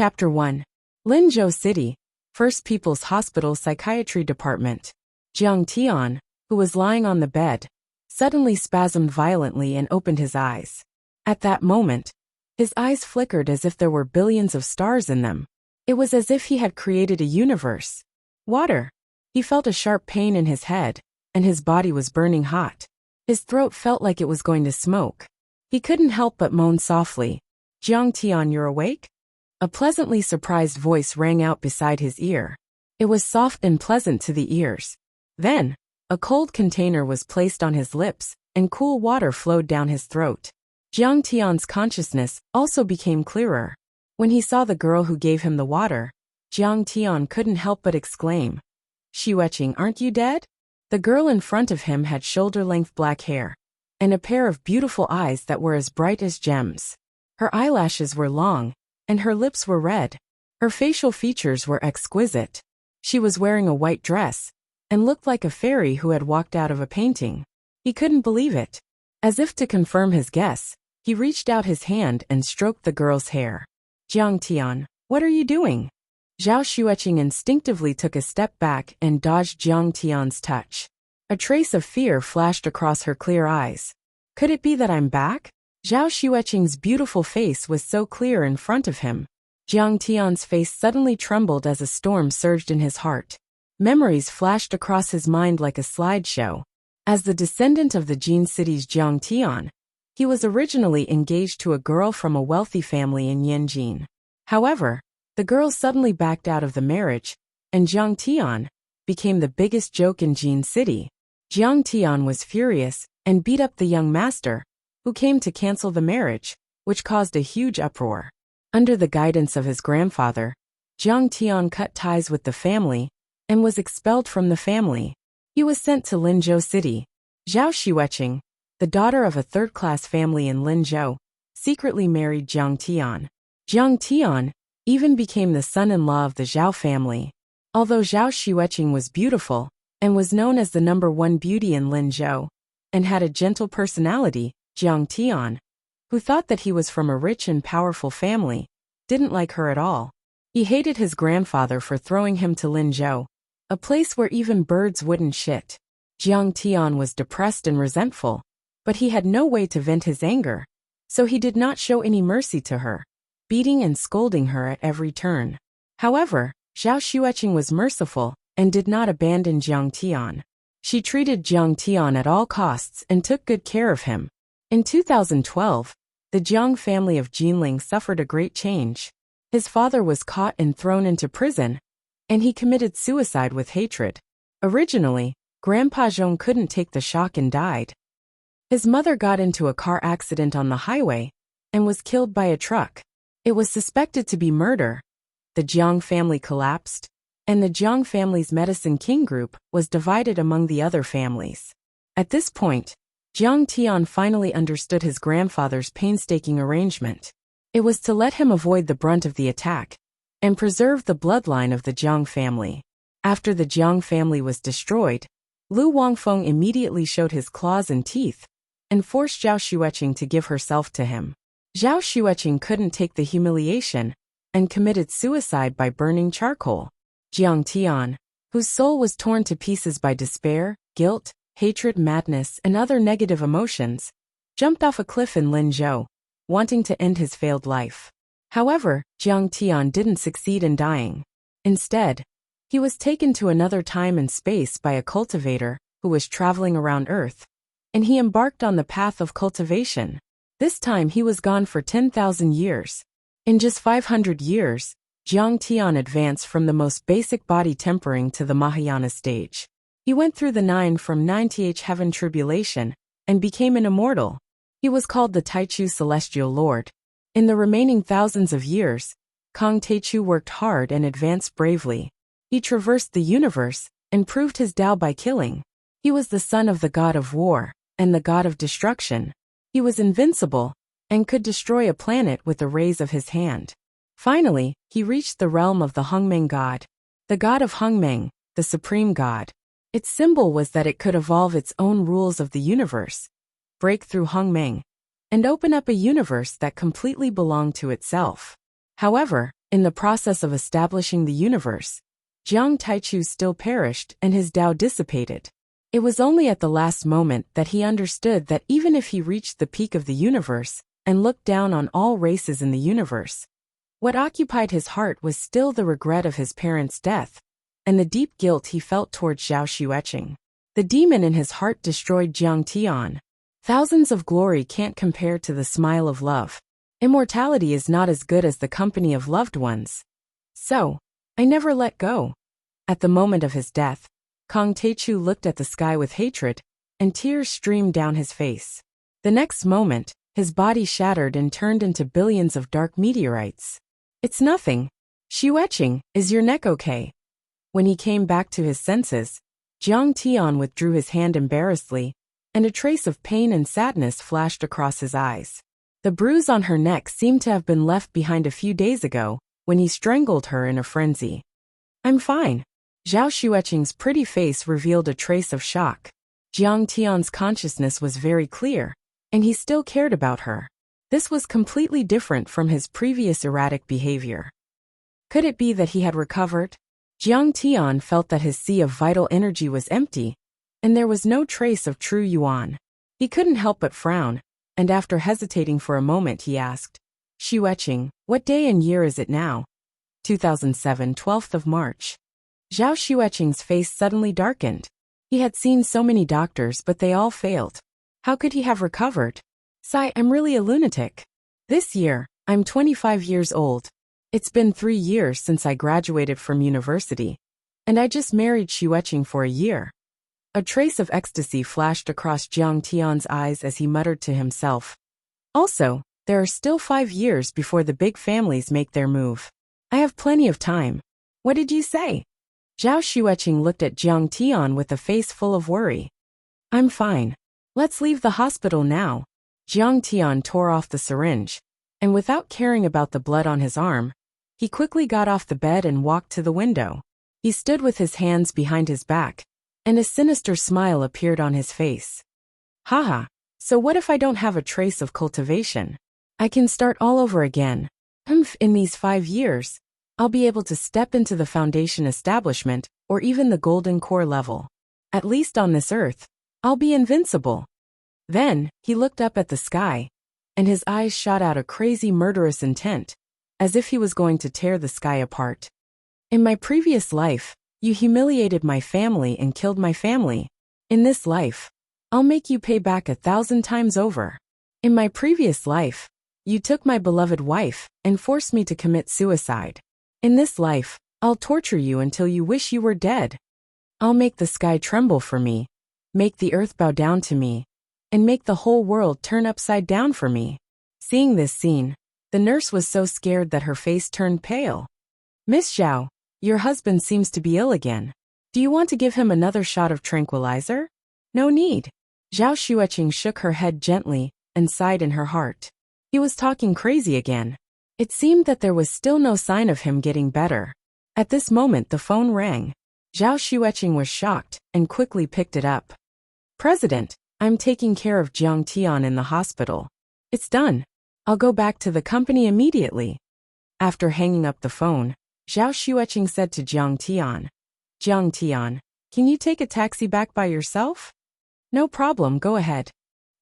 Chapter 1. Linzhou City, First People's Hospital Psychiatry Department. Jiang Tian, who was lying on the bed, suddenly spasmed violently and opened his eyes. At that moment, his eyes flickered as if there were billions of stars in them. It was as if he had created a universe. Water. He felt a sharp pain in his head, and his body was burning hot. His throat felt like it was going to smoke. He couldn't help but moan softly. "Jiang Tian, you're awake?" A pleasantly surprised voice rang out beside his ear. It was soft and pleasant to the ears. Then, a cold container was placed on his lips, and cool water flowed down his throat. Jiang Tian's consciousness also became clearer. When he saw the girl who gave him the water, Jiang Tian couldn't help but exclaim, "Xueqing, aren't you dead?" The girl in front of him had shoulder-length black hair, and a pair of beautiful eyes that were as bright as gems. Her eyelashes were long, and her lips were red. Her facial features were exquisite. She was wearing a white dress, and looked like a fairy who had walked out of a painting. He couldn't believe it. As if to confirm his guess, he reached out his hand and stroked the girl's hair. "Jiang Tian, what are you doing?" Zhao Xueqing instinctively took a step back and dodged Jiang Tian's touch. A trace of fear flashed across her clear eyes. "Could it be that I'm back?" Zhao Xueqing's beautiful face was so clear in front of him. Jiang Tian's face suddenly trembled as a storm surged in his heart. Memories flashed across his mind like a slideshow. As the descendant of the Jin city's Jiang Tian, he was originally engaged to a girl from a wealthy family in Yanjin. However, the girl suddenly backed out of the marriage, and Jiang Tian became the biggest joke in Jin City. Jiang Tian was furious and beat up the young master, who came to cancel the marriage, which caused a huge uproar. Under the guidance of his grandfather, Jiang Tian cut ties with the family and was expelled from the family. He was sent to Linzhou City. Zhao Xueqing, the daughter of a third-class family in Linzhou, secretly married Jiang Tian. Jiang Tian even became the son-in-law of the Zhao family. Although Zhao Xueqing was beautiful and was known as the #1 beauty in Linzhou, and had a gentle personality, Jiang Tian, who thought that he was from a rich and powerful family, didn't like her at all. He hated his grandfather for throwing him to Linzhou, a place where even birds wouldn't shit. Jiang Tian was depressed and resentful, but he had no way to vent his anger, so he did not show any mercy to her, beating and scolding her at every turn. However, Zhao Xueqing was merciful and did not abandon Jiang Tian. She treated Jiang Tian at all costs and took good care of him. In 2012, the Jiang family of Jinling suffered a great change. His father was caught and thrown into prison, and he committed suicide with hatred. Originally, Grandpa Zhong couldn't take the shock and died. His mother got into a car accident on the highway and was killed by a truck. It was suspected to be murder. The Jiang family collapsed, and the Jiang family's Medicine King group was divided among the other families. At this point, Jiang Tian finally understood his grandfather's painstaking arrangement. It was to let him avoid the brunt of the attack and preserve the bloodline of the Jiang family. After the Jiang family was destroyed, Lu Wangfeng immediately showed his claws and teeth and forced Zhao Xueqing to give herself to him. Zhao Xueqing couldn't take the humiliation and committed suicide by burning charcoal. Jiang Tian, whose soul was torn to pieces by despair, guilt, hatred, madness, and other negative emotions, jumped off a cliff in Linzhou, wanting to end his failed life. However, Jiang Tian didn't succeed in dying. Instead, he was taken to another time and space by a cultivator who was traveling around Earth, and he embarked on the path of cultivation. This time he was gone for 10,000 years. In just 500 years, Jiang Tian advanced from the most basic body tempering to the Mahayana stage. He went through the 9 from 9th heaven tribulation and became an immortal. He was called the Taichu Celestial Lord. In the remaining thousands of years, Kong Taichu worked hard and advanced bravely. He traversed the universe and proved his Tao by killing. He was the son of the god of war and the god of destruction. He was invincible and could destroy a planet with the rays of his hand. Finally, he reached the realm of the Hongmeng god. The god of Hongmeng, the supreme god. Its symbol was that it could evolve its own rules of the universe, break through Hongmeng, and open up a universe that completely belonged to itself. However, In the process of establishing the universe, Jiang Taichu still perished and his Tao dissipated. It was only at the last moment that he understood that even if he reached the peak of the universe and looked down on all races in the universe, what occupied his heart was still the regret of his parents' death and the deep guilt he felt toward Zhao Xueqing. The demon in his heart destroyed Jiang Tian. Thousands of glory can't compare to the smile of love. Immortality is not as good as the company of loved ones. So, I never let go. At the moment of his death, Kang Taichu looked at the sky with hatred, and tears streamed down his face. The next moment, his body shattered and turned into billions of dark meteorites. It's nothing. Xueqing, is your neck okay? When he came back to his senses, Jiang Tian withdrew his hand embarrassedly, and a trace of pain and sadness flashed across his eyes. The bruise on her neck seemed to have been left behind a few days ago, when he strangled her in a frenzy. I'm fine. Zhao Xueqing's pretty face revealed a trace of shock. Jiang Tian's consciousness was very clear, and he still cared about her. This was completely different from his previous erratic behavior. Could it be that he had recovered? Jiang Tian felt that his sea of vital energy was empty, and there was no trace of true yuan. He couldn't help but frown, and after hesitating for a moment he asked, Xueqing, what day and year is it now? 2007, 12th of March. Zhao Xueqing's face suddenly darkened. He had seen so many doctors but they all failed. How could he have recovered? Sigh, I'm really a lunatic. This year, I'm 25 years old. It's been 3 years since I graduated from university, and I just married Xueqing for a year. A trace of ecstasy flashed across Jiang Tian's eyes as he muttered to himself. Also, there are still 5 years before the big families make their move. I have plenty of time. What did you say? Zhao Xueqing looked at Jiang Tian with a face full of worry. I'm fine. Let's leave the hospital now. Jiang Tian tore off the syringe, and without caring about the blood on his arm, he quickly got off the bed and walked to the window. He stood with his hands behind his back, and a sinister smile appeared on his face. Haha, so what if I don't have a trace of cultivation? I can start all over again. In these 5 years, I'll be able to step into the foundation establishment or even the golden core level. At least on this earth, I'll be invincible. Then, he looked up at the sky, and his eyes shot out a crazy murderous intent, as if he was going to tear the sky apart. In my previous life, you humiliated my family and killed my family. In this life, I'll make you pay back 1,000 times over. In my previous life, you took my beloved wife and forced me to commit suicide. In this life, I'll torture you until you wish you were dead. I'll make the sky tremble for me, make the earth bow down to me, and make the whole world turn upside down for me. Seeing this scene, the nurse was so scared that her face turned pale. Miss Zhao, your husband seems to be ill again. Do you want to give him another shot of tranquilizer? No need. Zhao Xueqing shook her head gently and sighed in her heart. He was talking crazy again. It seemed that there was still no sign of him getting better. At this moment the phone rang. Zhao Xueqing was shocked and quickly picked it up. President, I'm taking care of Jiang Tian in the hospital. It's done. I'll go back to the company immediately. After hanging up the phone, Zhao Xueqing said to Jiang Tian, can you take a taxi back by yourself? No problem, go ahead.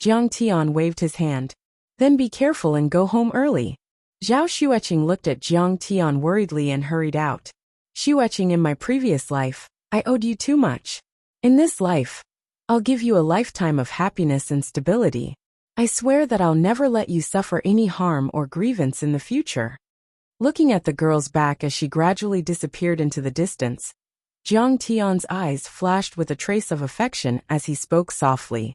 Jiang Tian waved his hand. Then be careful and go home early. Zhao Xueqing looked at Jiang Tian worriedly and hurried out. Xueqing, in my previous life, I owed you too much. In this life, I'll give you a lifetime of happiness and stability. I swear that I'll never let you suffer any harm or grievance in the future. Looking at the girl's back as she gradually disappeared into the distance, Jiang Tian's eyes flashed with a trace of affection as he spoke softly.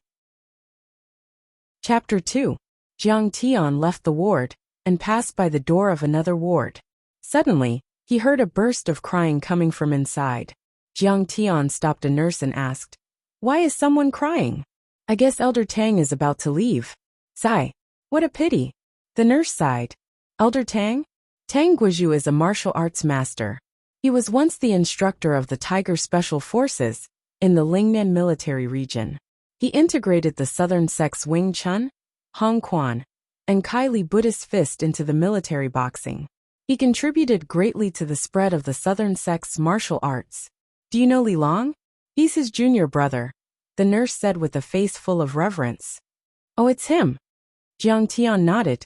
Chapter 2. Jiang Tian left the ward and passed by the door of another ward. Suddenly, he heard a burst of crying coming from inside. Jiang Tian stopped a nurse and asked, "Why is someone crying? I guess Elder Tang is about to leave." Sigh. What a pity. The nurse sighed. Elder Tang? Tang Guizhu is a martial arts master. He was once the instructor of the Tiger Special Forces in the Lingnan military region. He integrated the southern sects Wing Chun, Hong Quan, and Kai Li Buddhist Fist into the military boxing. He contributed greatly to the spread of the southern sect's martial arts. Do you know Li Long? He's his junior brother, the nurse said with a face full of reverence. Oh, it's him. Jiang Tian nodded.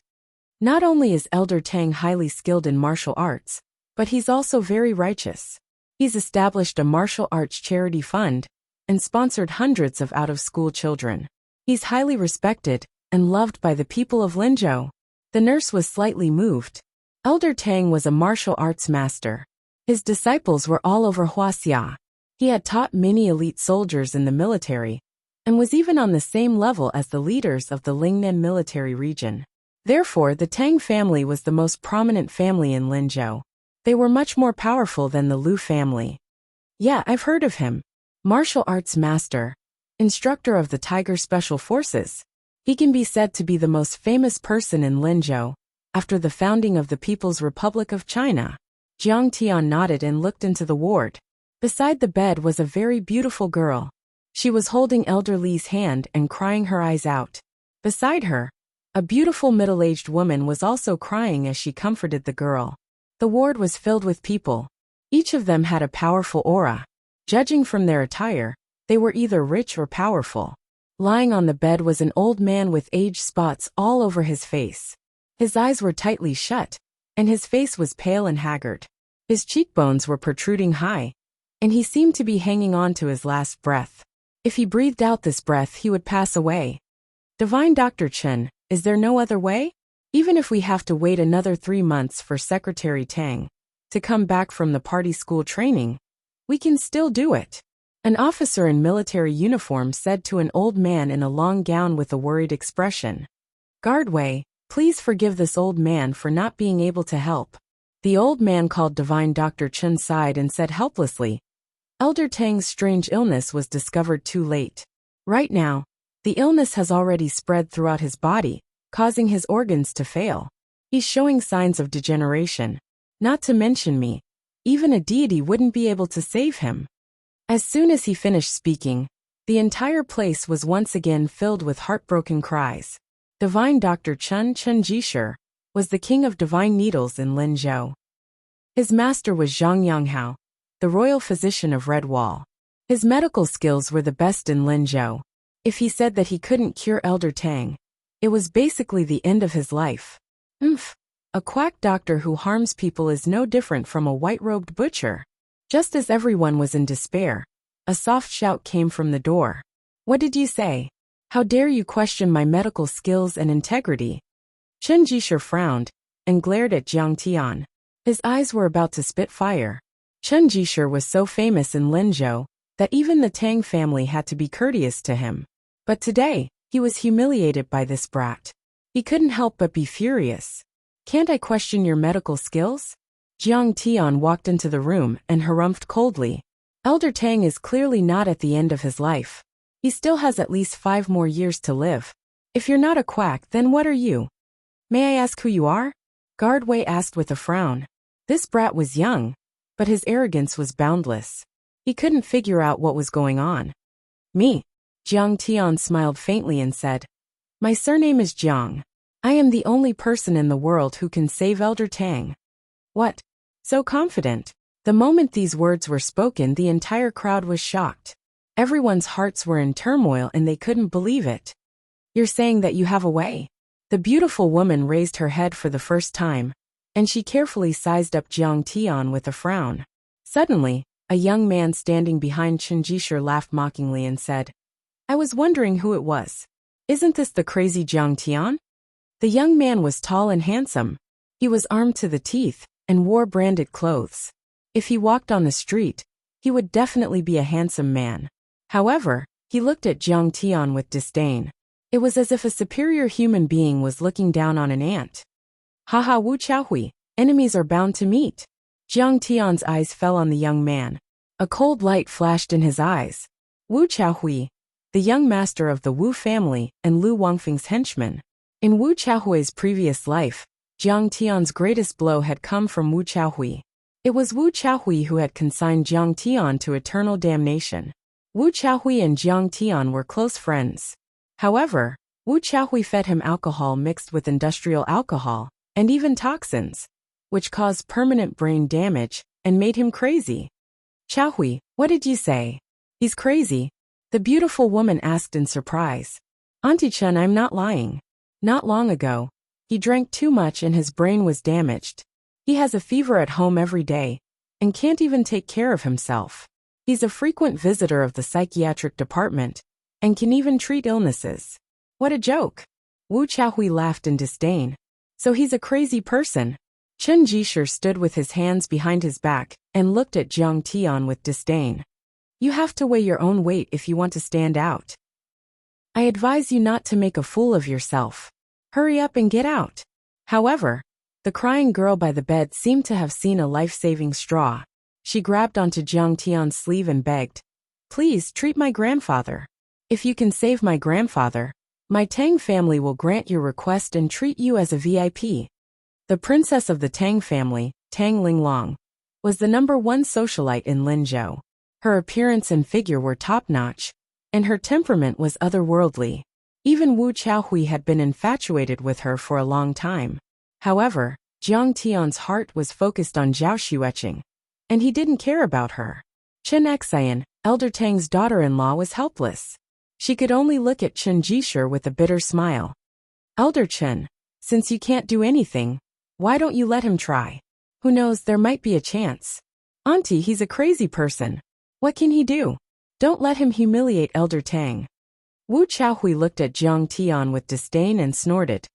Not only is Elder Tang highly skilled in martial arts, but he's also very righteous. He's established a martial arts charity fund and sponsored hundreds of out-of-school children. He's highly respected and loved by the people of Linzhou. The nurse was slightly moved. Elder Tang was a martial arts master. His disciples were all over Wuxia. He had taught many elite soldiers in the military and was even on the same level as the leaders of the Lingnan military region. Therefore, the Tang family was the most prominent family in Linzhou. They were much more powerful than the Lu family. Yeah, I've heard of him. Martial arts master, instructor of the Tiger Special Forces. He can be said to be the most famous person in Linzhou after the founding of the People's Republic of China. Jiang Tian nodded and looked into the ward. Beside the bed was a very beautiful girl. She was holding Elder Li's hand and crying her eyes out. Beside her, a beautiful middle-aged woman was also crying as she comforted the girl. The ward was filled with people. Each of them had a powerful aura. Judging from their attire, they were either rich or powerful. Lying on the bed was an old man with age spots all over his face. His eyes were tightly shut, and his face was pale and haggard. His cheekbones were protruding high, and he seemed to be hanging on to his last breath. If he breathed out this breath, he would pass away. Divine Dr. Chen, is there no other way? Even if we have to wait another 3 months for Secretary Tang to come back from the party school training, we can still do it. An officer in military uniform said to an old man in a long gown with a worried expression. Guardway, please forgive this old man for not being able to help. The old man called Divine Dr. Chen side and said helplessly, Elder Tang's strange illness was discovered too late. Right now, the illness has already spread throughout his body, causing his organs to fail. He's showing signs of degeneration. Not to mention me. Even a deity wouldn't be able to save him. As soon as he finished speaking, the entire place was once again filled with heartbroken cries. Divine Dr. Chen Jishir was the king of divine needles in Linzhou. His master was Zhang Yanghao, the royal physician of Red Wall. His medical skills were the best in Linzhou. If he said that he couldn't cure Elder Tang, it was basically the end of his life. A quack doctor who harms people is no different from a white-robed butcher. Just as everyone was in despair, a soft shout came from the door. What did you say? How dare you question my medical skills and integrity? Chen Jishir frowned and glared at Jiang Tian. His eyes were about to spit fire. Chen Jishir was so famous in Linzhou that even the Tang family had to be courteous to him. But today, he was humiliated by this brat. He couldn't help but be furious. Can't I question your medical skills? Jiang Tian walked into the room and harumphed coldly. Elder Tang is clearly not at the end of his life. He still has at least 5 more years to live. If you're not a quack, then what are you? May I ask who you are? Guardway asked with a frown. This brat was young, but his arrogance was boundless. He couldn't figure out what was going on. Me. Jiang Tian smiled faintly and said, My surname is Jiang. I am the only person in the world who can save Elder Tang. What? So confident. The moment these words were spoken, the entire crowd was shocked. Everyone's hearts were in turmoil and they couldn't believe it. You're saying that you have a way? The beautiful woman raised her head for the first time, and she carefully sized up Jiang Tian with a frown. Suddenly, a young man standing behind Chen Jishir laughed mockingly and said, I was wondering who it was. Isn't this the crazy Jiang Tian? The young man was tall and handsome. He was armed to the teeth and wore branded clothes. If he walked on the street, he would definitely be a handsome man. However, he looked at Jiang Tian with disdain. It was as if a superior human being was looking down on an ant. Haha, Wu Chaohui, enemies are bound to meet. Jiang Tian's eyes fell on the young man. A cold light flashed in his eyes. Wu Chaohui, the young master of the Wu family and Lu Wangfeng's henchman. In Wu Chaohui's previous life, Jiang Tian's greatest blow had come from Wu Chaohui. It was Wu Chaohui who had consigned Jiang Tian to eternal damnation. Wu Chaohui and Jiang Tian were close friends. However, Wu Chaohui fed him alcohol mixed with industrial alcohol, and even toxins. which caused permanent brain damage and made him crazy. Chaohui, what did you say? He's crazy? The beautiful woman asked in surprise. Auntie Chen, I'm not lying. Not long ago, he drank too much and his brain was damaged. He has a fever at home every day and can't even take care of himself. He's a frequent visitor of the psychiatric department and can even treat illnesses. What a joke. Wu Chaohui laughed in disdain. So he's a crazy person. Chen Jisher stood with his hands behind his back and looked at Jiang Tian with disdain. You have to weigh your own weight if you want to stand out. I advise you not to make a fool of yourself. Hurry up and get out. However, the crying girl by the bed seemed to have seen a life-saving straw. She grabbed onto Jiang Tian's sleeve and begged, Please treat my grandfather. If you can save my grandfather, my Tang family will grant your request and treat you as a VIP. The princess of the Tang family, Tang Linglong, was the #1 socialite in Linzhou. Her appearance and figure were top-notch, and her temperament was otherworldly. Even Wu Chaohui had been infatuated with her for a long time. However, Jiang Tian's heart was focused on Zhao Xueqing, and he didn't care about her. Chen Xian, Elder Tang's daughter-in-law, was helpless. She could only look at Chen Jisher with a bitter smile. Elder Chen, since you can't do anything, why don't you let him try? Who knows, there might be a chance. Auntie, he's a crazy person. What can he do? Don't let him humiliate Elder Tang. Wu Chaohui looked at Jiang Tian with disdain and snorted.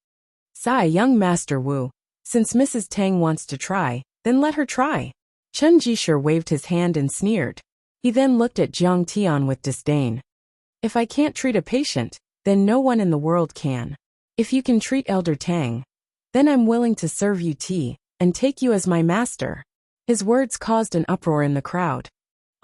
Sigh, young Master Wu. Since Mrs. Tang wants to try, then let her try. Chen Jisher waved his hand and sneered. He then looked at Jiang Tian with disdain. If I can't treat a patient, then no one in the world can. If you can treat Elder Tang, then I'm willing to serve you tea and take you as my master. His words caused an uproar in the crowd.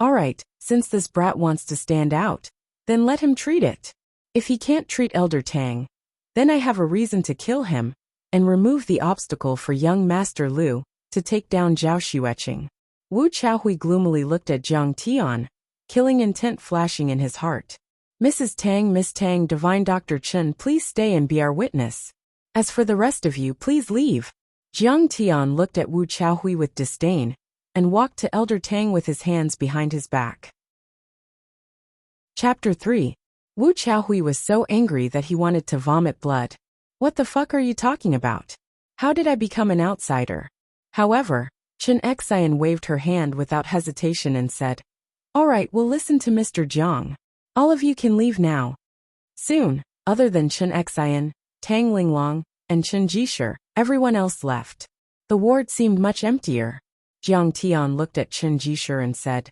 All right, since this brat wants to stand out, then let him treat it. If he can't treat Elder Tang, then I have a reason to kill him and remove the obstacle for young Master Lu to take down Zhao Xueqing. Wu Chaohui gloomily looked at Jiang Tian, killing intent flashing in his heart. Mrs. Tang, Miss Tang, Divine Dr. Chen, please stay and be our witness. As for the rest of you, please leave. Jiang Tian looked at Wu Chaohui with disdain and walked to Elder Tang with his hands behind his back. Chapter 3. Wu Chaohui was so angry that he wanted to vomit blood. What the fuck are you talking about? How did I become an outsider? However, Chen Xian waved her hand without hesitation and said, All right, we'll listen to Mr. Jiang. All of you can leave now. Soon, other than Chen Xian, Tang Linglong, and Chen Jisher, everyone else left. The ward seemed much emptier. Jiang Tian looked at Chen Jisher and said,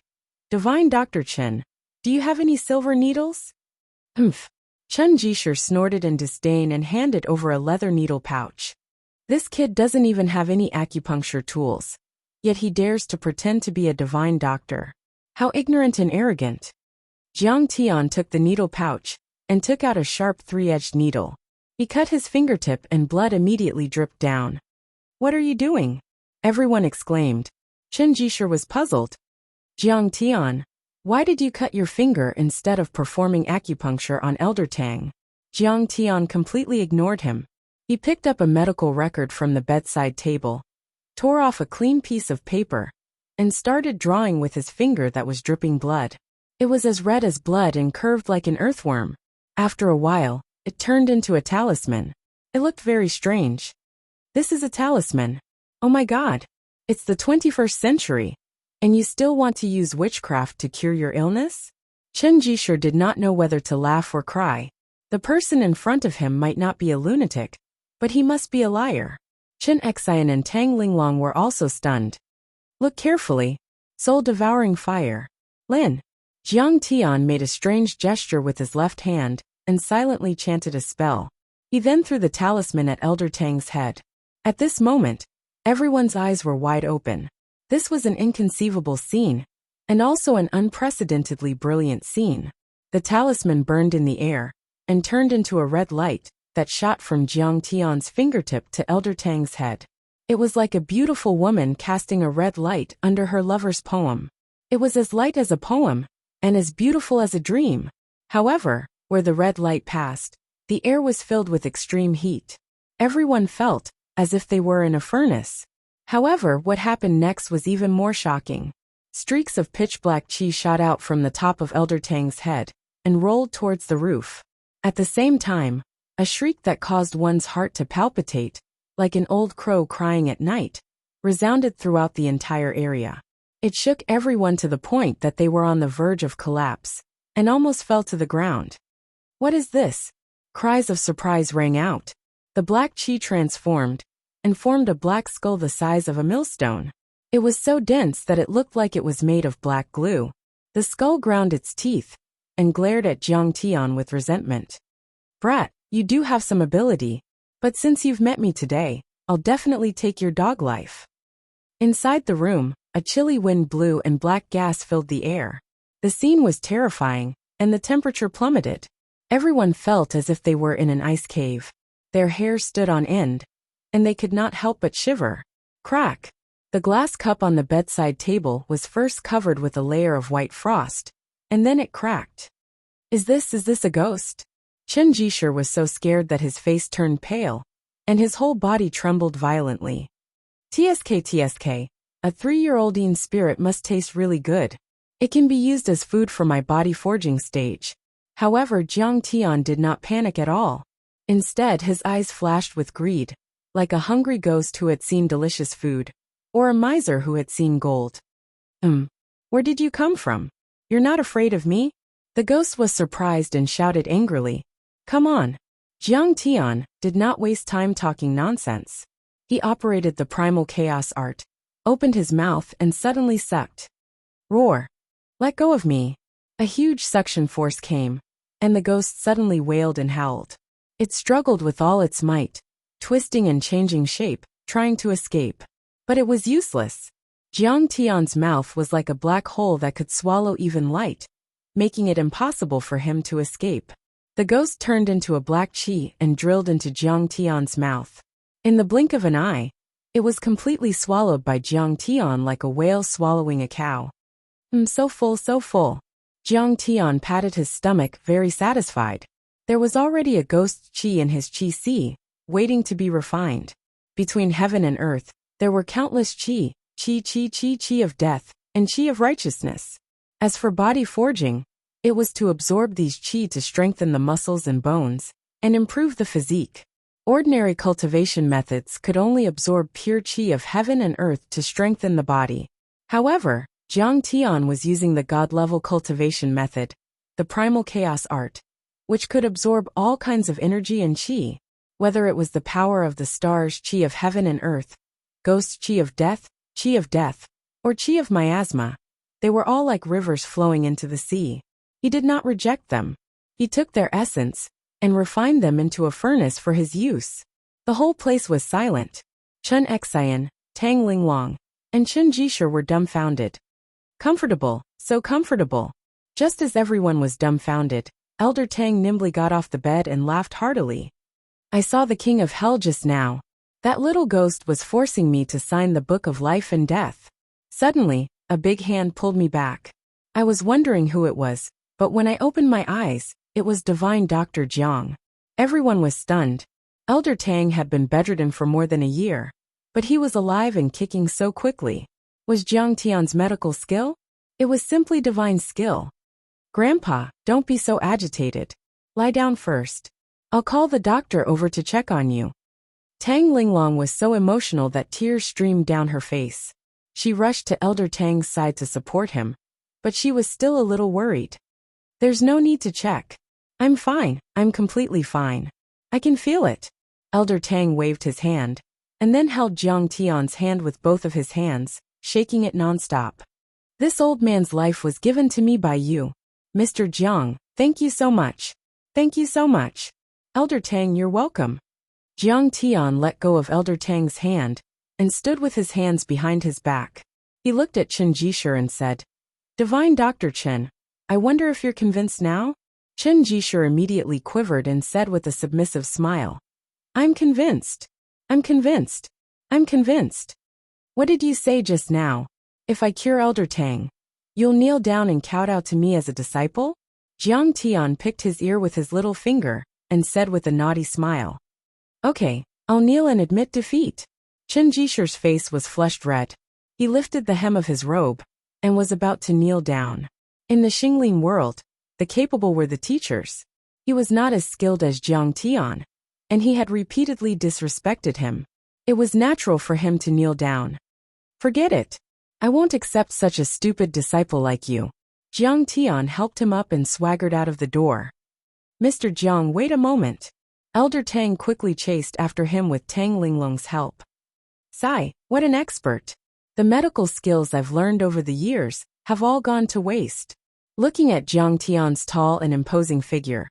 Divine Dr. Chen, do you have any silver needles? Humph. Chen Jisher snorted in disdain and handed over a leather needle pouch. This kid doesn't even have any acupuncture tools, yet he dares to pretend to be a divine doctor. How ignorant and arrogant. Jiang Tian took the needle pouch and took out a sharp 3-edged needle. He cut his fingertip and blood immediately dripped down. What are you doing? Everyone exclaimed. Chen Jisher was puzzled. Jiang Tian, why did you cut your finger instead of performing acupuncture on Elder Tang? Jiang Tian completely ignored him. He picked up a medical record from the bedside table, tore off a clean piece of paper, and started drawing with his finger that was dripping blood. It was as red as blood and curved like an earthworm. After a while, it turned into a talisman. It looked very strange. This is a talisman. Oh my god. It's the 21st century. And you still want to use witchcraft to cure your illness? Chen Jisher did not know whether to laugh or cry. The person in front of him might not be a lunatic, but he must be a liar. Chen Xian and Tang Linglong were also stunned. Look carefully. Soul-devouring fire. Lin. Jiang Tian made a strange gesture with his left hand and silently chanted a spell. He then threw the talisman at Elder Tang's head. At this moment, everyone's eyes were wide open. This was an inconceivable scene, and also an unprecedentedly brilliant scene. The talisman burned in the air and turned into a red light that shot from Jiang Tian's fingertip to Elder Tang's head. It was like a beautiful woman casting a red light under her lover's poem. It was as light as a poem, and as beautiful as a dream. However, where the red light passed, the air was filled with extreme heat. Everyone felt as if they were in a furnace. However, what happened next was even more shocking. Streaks of pitch-black qi shot out from the top of Elder Tang's head and rolled towards the roof. At the same time, a shriek that caused one's heart to palpitate, like an old crow crying at night, resounded throughout the entire area. It shook everyone to the point that they were on the verge of collapse and almost fell to the ground. "What is this?" Cries of surprise rang out. The black qi transformed and formed a black skull the size of a millstone. It was so dense that it looked like it was made of black glue. The skull ground its teeth and glared at Jiang Tian with resentment. "Brat, you do have some ability, but since you've met me today, I'll definitely take your dog life." Inside the room, a chilly wind blew and black gas filled the air. The scene was terrifying, and the temperature plummeted. Everyone felt as if they were in an ice cave. Their hair stood on end, and they could not help but shiver. Crack! The glass cup on the bedside table was first covered with a layer of white frost, and then it cracked. Is this a ghost?" Chen Jishur was so scared that his face turned pale, and his whole body trembled violently. TSK, a 3-year-old spirit must taste really good. It can be used as food for my body forging stage. However, Jiang Tian did not panic at all. Instead, his eyes flashed with greed, like a hungry ghost who had seen delicious food, or a miser who had seen gold. Where did you come from? You're not afraid of me?" The ghost was surprised and shouted angrily. "Come on." Jiang Tian did not waste time talking nonsense. He operated the primal chaos art, opened his mouth and suddenly sucked. Roar! "Let go of me." A huge suction force came, and the ghost suddenly wailed and howled. It struggled with all its might, twisting and changing shape, trying to escape. But it was useless. Jiang Tian's mouth was like a black hole that could swallow even light, making it impossible for him to escape. The ghost turned into a black qi and drilled into Jiang Tian's mouth. In the blink of an eye, it was completely swallowed by Jiang Tian like a whale swallowing a cow. So full, so full." Jiang Tian patted his stomach, very satisfied. There was already a ghost qi in his qi si, waiting to be refined. Between heaven and earth, there were countless qi of death, and qi of righteousness. As for body forging, it was to absorb these qi to strengthen the muscles and bones, and improve the physique. Ordinary cultivation methods could only absorb pure qi of heaven and earth to strengthen the body. However, Jiang Tian was using the god-level cultivation method, the primal chaos art, which could absorb all kinds of energy and qi, whether it was the power of the stars, qi of heaven and earth, ghost qi of death, or qi of miasma. They were all like rivers flowing into the sea. He did not reject them. He took their essence and refined them into a furnace for his use. The whole place was silent. Chen Xian, Tang Linglong, and Chen Jishur were dumbfounded. Comfortable, so comfortable. Just as everyone was dumbfounded, Elder Tang nimbly got off the bed and laughed heartily. "I saw the king of hell just now. That little ghost was forcing me to sign the book of life and death." Suddenly, a big hand pulled me back. I was wondering who it was, but when I opened my eyes, it was Divine Dr. Jiang. Everyone was stunned. Elder Tang had been bedridden for more than a year, but he was alive and kicking so quickly. Was Jiang Tian's medical skill? It was simply divine skill. "Grandpa, don't be so agitated. Lie down first. I'll call the doctor over to check on you." Tang Linglong was so emotional that tears streamed down her face. She rushed to Elder Tang's side to support him, but she was still a little worried. "There's no need to check. I'm fine, I'm completely fine. I can feel it." Elder Tang waved his hand, and then held Jiang Tian's hand with both of his hands, shaking it nonstop. "This old man's life was given to me by you. Mr. Jiang, thank you so much. Thank you so much." "Elder Tang, you're welcome." Jiang Tian let go of Elder Tang's hand and stood with his hands behind his back. He looked at Chen Jishur and said, "Divine Dr. Chen, I wonder if you're convinced now?" Chen Jishur immediately quivered and said with a submissive smile, "I'm convinced. I'm convinced. I'm convinced." "What did you say just now? If I cure Elder Tang, you'll kneel down and kowtow to me as a disciple?" Jiang Tian picked his ear with his little finger and said with a naughty smile, "Okay, I'll kneel and admit defeat." Chen Jisher's face was flushed red. He lifted the hem of his robe and was about to kneel down. In the Xingling world, the capable were the teachers. He was not as skilled as Jiang Tian, and he had repeatedly disrespected him. It was natural for him to kneel down. Forget it. I won't accept such a stupid disciple like you. Jiang Tian helped him up and swaggered out of the door. Mr. Jiang, wait a moment. Elder Tang quickly chased after him with Tang Linglong's help. Sigh, what an expert. The medical skills I've learned over the years have all gone to waste. Looking at Jiang Tian's tall and imposing figure,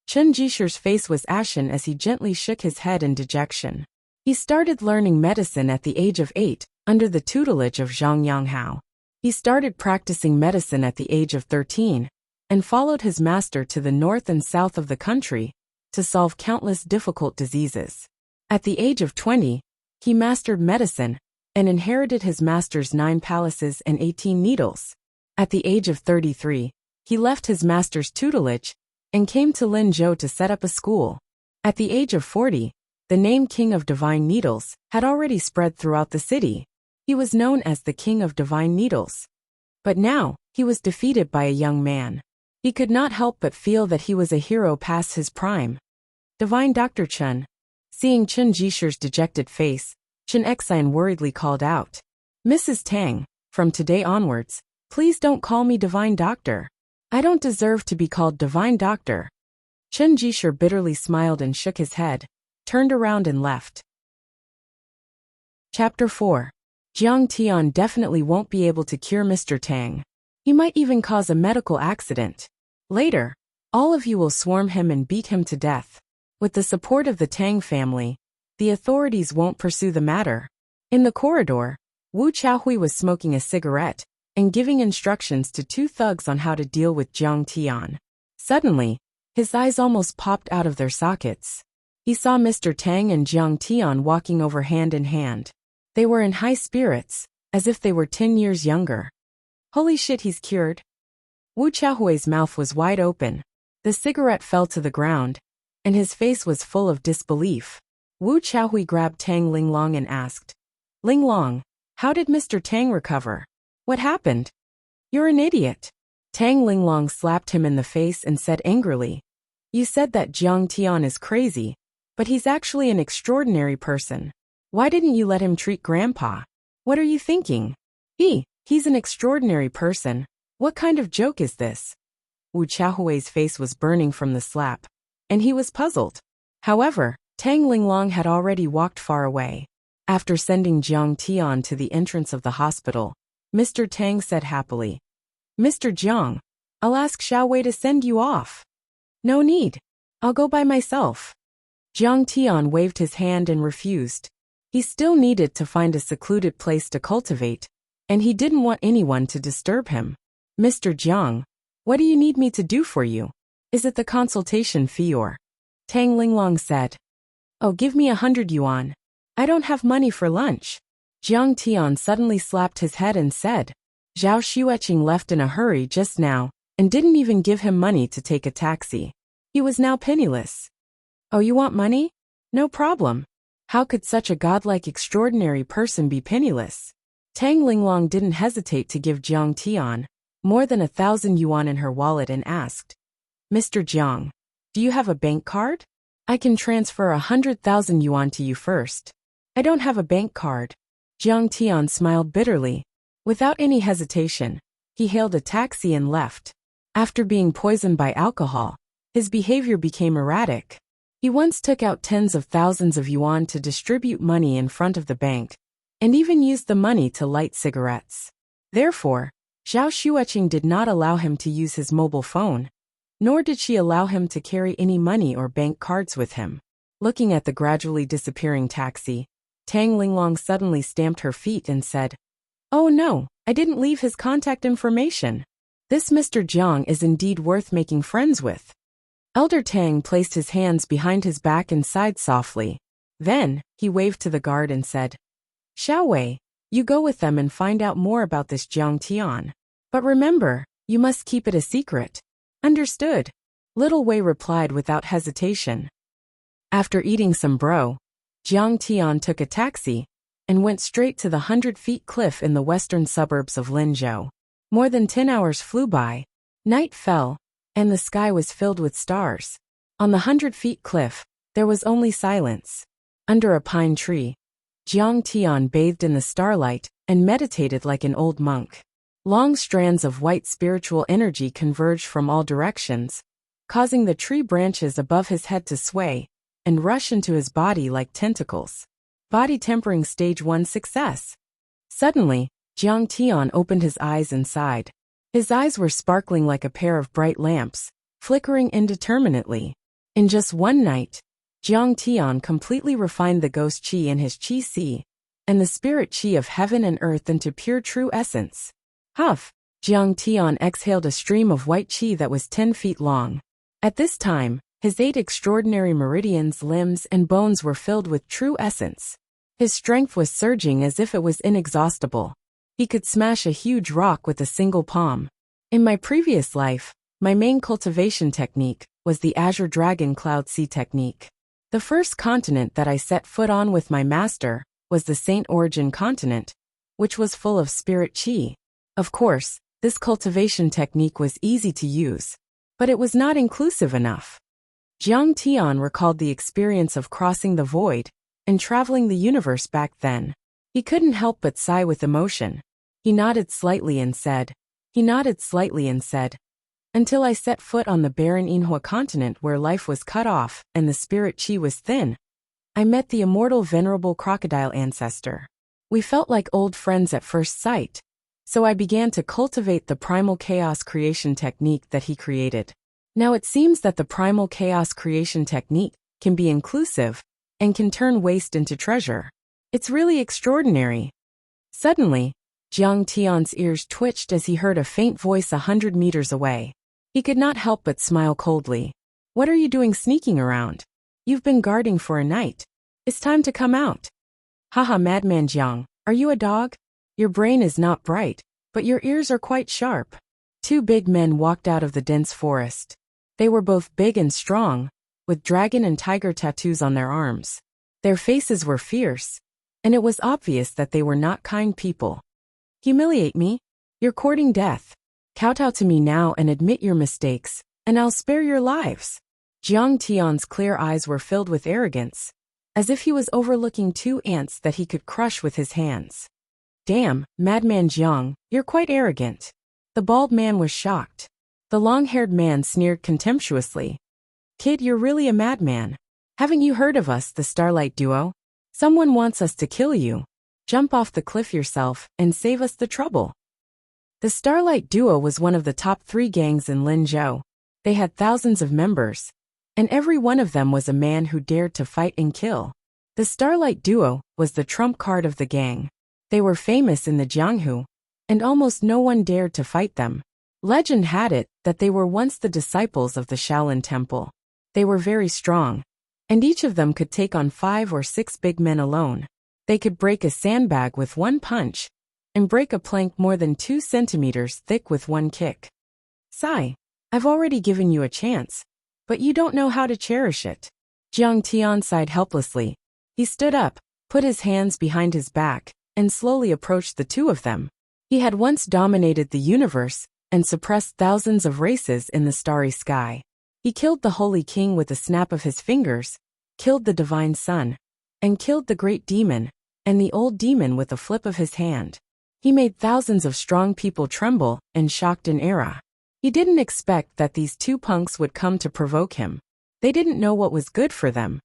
Chen Jisher's face was ashen as he gently shook his head in dejection. He started learning medicine at the age of 8, under the tutelage of Zhang Yanghao. He started practicing medicine at the age of 13, and followed his master to the north and south of the country to solve countless difficult diseases. At the age of 20, he mastered medicine and inherited his master's 9 palaces and 18 needles. At the age of 33, he left his master's tutelage and came to Linzhou to set up a school. At the age of 40, the name King of Divine Needles had already spread throughout the city. He was known as the King of Divine Needles. But now, he was defeated by a young man. He could not help but feel that he was a hero past his prime. Divine Dr. Chen. Seeing Chen Jisher's dejected face, Chen Xian worriedly called out, Mrs. Tang, from today onwards, please don't call me Divine Doctor. I don't deserve to be called Divine Doctor. Chen Jisher bitterly smiled and shook his head, turned around and left. Chapter 4. Jiang Tian definitely won't be able to cure Mr. Tang. He might even cause a medical accident. Later, all of you will swarm him and beat him to death. With the support of the Tang family, the authorities won't pursue the matter. In the corridor, Wu Chaohui was smoking a cigarette and giving instructions to 2 thugs on how to deal with Jiang Tian. Suddenly, his eyes almost popped out of their sockets. He saw Mr. Tang and Jiang Tian walking over hand in hand. They were in high spirits, as if they were 10 years younger. Holy shit, he's cured. Wu Chaohui's mouth was wide open. The cigarette fell to the ground, and his face was full of disbelief. Wu Chaohui grabbed Tang Linglong and asked, Linglong, how did Mr. Tang recover? What happened? You're an idiot. Tang Linglong slapped him in the face and said angrily, You said that Jiang Tian is crazy, but he's actually an extraordinary person. Why didn't you let him treat Grandpa? What are you thinking? He's an extraordinary person. What kind of joke is this? Wu Chaohui's face was burning from the slap, and he was puzzled. However, Tang Linglong had already walked far away. After sending Jiang Tian to the entrance of the hospital, Mr. Tang said happily, Mr. Jiang, I'll ask Xiaowei to send you off. No need. I'll go by myself. Jiang Tian waved his hand and refused. He still needed to find a secluded place to cultivate, and he didn't want anyone to disturb him. Mr. Jiang, what do you need me to do for you? Is it the consultation fee or? Tang Linglong said. Oh, give me 100 yuan. I don't have money for lunch. Jiang Tian suddenly slapped his head and said, Zhao Xueqing left in a hurry just now, and didn't even give him money to take a taxi. He was now penniless. Oh, you want money? No problem. How could such a godlike extraordinary person be penniless? Tang Linglong didn't hesitate to give Jiang Tian more than 1,000 yuan in her wallet and asked, Mr. Jiang, do you have a bank card? I can transfer 100,000 yuan to you first. I don't have a bank card. Jiang Tian smiled bitterly. Without any hesitation, he hailed a taxi and left. After being poisoned by alcohol, his behavior became erratic. He once took out tens of thousands of yuan to distribute money in front of the bank, and even used the money to light cigarettes. Therefore, Zhao Xueqing did not allow him to use his mobile phone, nor did she allow him to carry any money or bank cards with him. Looking at the gradually disappearing taxi, Tang Linglong suddenly stamped her feet and said, Oh no, I didn't leave his contact information. This Mr. Jiang is indeed worth making friends with. Elder Tang placed his hands behind his back and sighed softly. Then, he waved to the guard and said, Xiaowei, you go with them and find out more about this Jiang Tian. But remember, you must keep it a secret. Understood. Little Wei replied without hesitation. After eating some bro, Jiang Tian took a taxi and went straight to the 100-feet cliff in the western suburbs of Linzhou. More than 10 hours flew by. Night fell, and the sky was filled with stars. On the 100-feet cliff, there was only silence. Under a pine tree, Jiang Tian bathed in the starlight and meditated like an old monk. Long strands of white spiritual energy converged from all directions, causing the tree branches above his head to sway and rush into his body like tentacles. Body tempering stage 1 success. Suddenly, Jiang Tian opened his eyes and sighed. His eyes were sparkling like a pair of bright lamps, flickering indeterminately. In just one night, Jiang Tian completely refined the ghost qi in his qi si, and the spirit qi of heaven and earth into pure true essence. Huff! Jiang Tian exhaled a stream of white qi that was 10 feet long. At this time, his 8 extraordinary meridians, limbs, and bones were filled with true essence. His strength was surging as if it was inexhaustible. He could smash a huge rock with a single palm. In my previous life, my main cultivation technique was the Azure Dragon Cloud Sea technique. The first continent that I set foot on with my master was the Saint Origin continent, which was full of spirit qi. Of course, this cultivation technique was easy to use, but it was not inclusive enough. Jiang Tian recalled the experience of crossing the void and traveling the universe back then. He couldn't help but sigh with emotion. He nodded slightly and said, until I set foot on the barren Inhua continent where life was cut off and the spirit qi was thin, I met the immortal venerable crocodile ancestor. We felt like old friends at first sight, so I began to cultivate the primal chaos creation technique that he created. Now it seems that the primal chaos creation technique can be inclusive and can turn waste into treasure. It's really extraordinary. Suddenly, Jiang Tian's ears twitched as he heard a faint voice 100 meters away. He could not help but smile coldly. What are you doing sneaking around? You've been guarding for a night. It's time to come out. Haha, madman Jiang, are you a dog? Your brain is not bright, but your ears are quite sharp. 2 big men walked out of the dense forest. They were both big and strong, with dragon and tiger tattoos on their arms. Their faces were fierce, and it was obvious that they were not kind people. Humiliate me? You're courting death. Kowtow to me now and admit your mistakes, and I'll spare your lives. Jiang Tian's clear eyes were filled with arrogance, as if he was overlooking 2 ants that he could crush with his hands. Damn, madman Jiang, you're quite arrogant. The bald man was shocked. The long-haired man sneered contemptuously. Kid, you're really a madman. Haven't you heard of us, the Starlight Duo? Someone wants us to kill you. Jump off the cliff yourself and save us the trouble. The Starlight Duo was one of the top 3 gangs in Linzhou. They had thousands of members, and every one of them was a man who dared to fight and kill. The Starlight Duo was the trump card of the gang. They were famous in the Jianghu, and almost no one dared to fight them. Legend had it that they were once the disciples of the Shaolin Temple. They were very strong, and each of them could take on 5 or 6 big men alone. They could break a sandbag with one punch, and break a plank more than 2 centimeters thick with one kick. Sigh, I've already given you a chance, but you don't know how to cherish it. Jiang Tian sighed helplessly. He stood up, put his hands behind his back, and slowly approached the 2 of them. He had once dominated the universe and suppressed thousands of races in the starry sky. He killed the Holy King with a snap of his fingers, killed the Divine Sun, and killed the Great Demon, and the Old Demon with a flip of his hand. He made thousands of strong people tremble and shocked an era. He didn't expect that these 2 punks would come to provoke him. They didn't know what was good for them.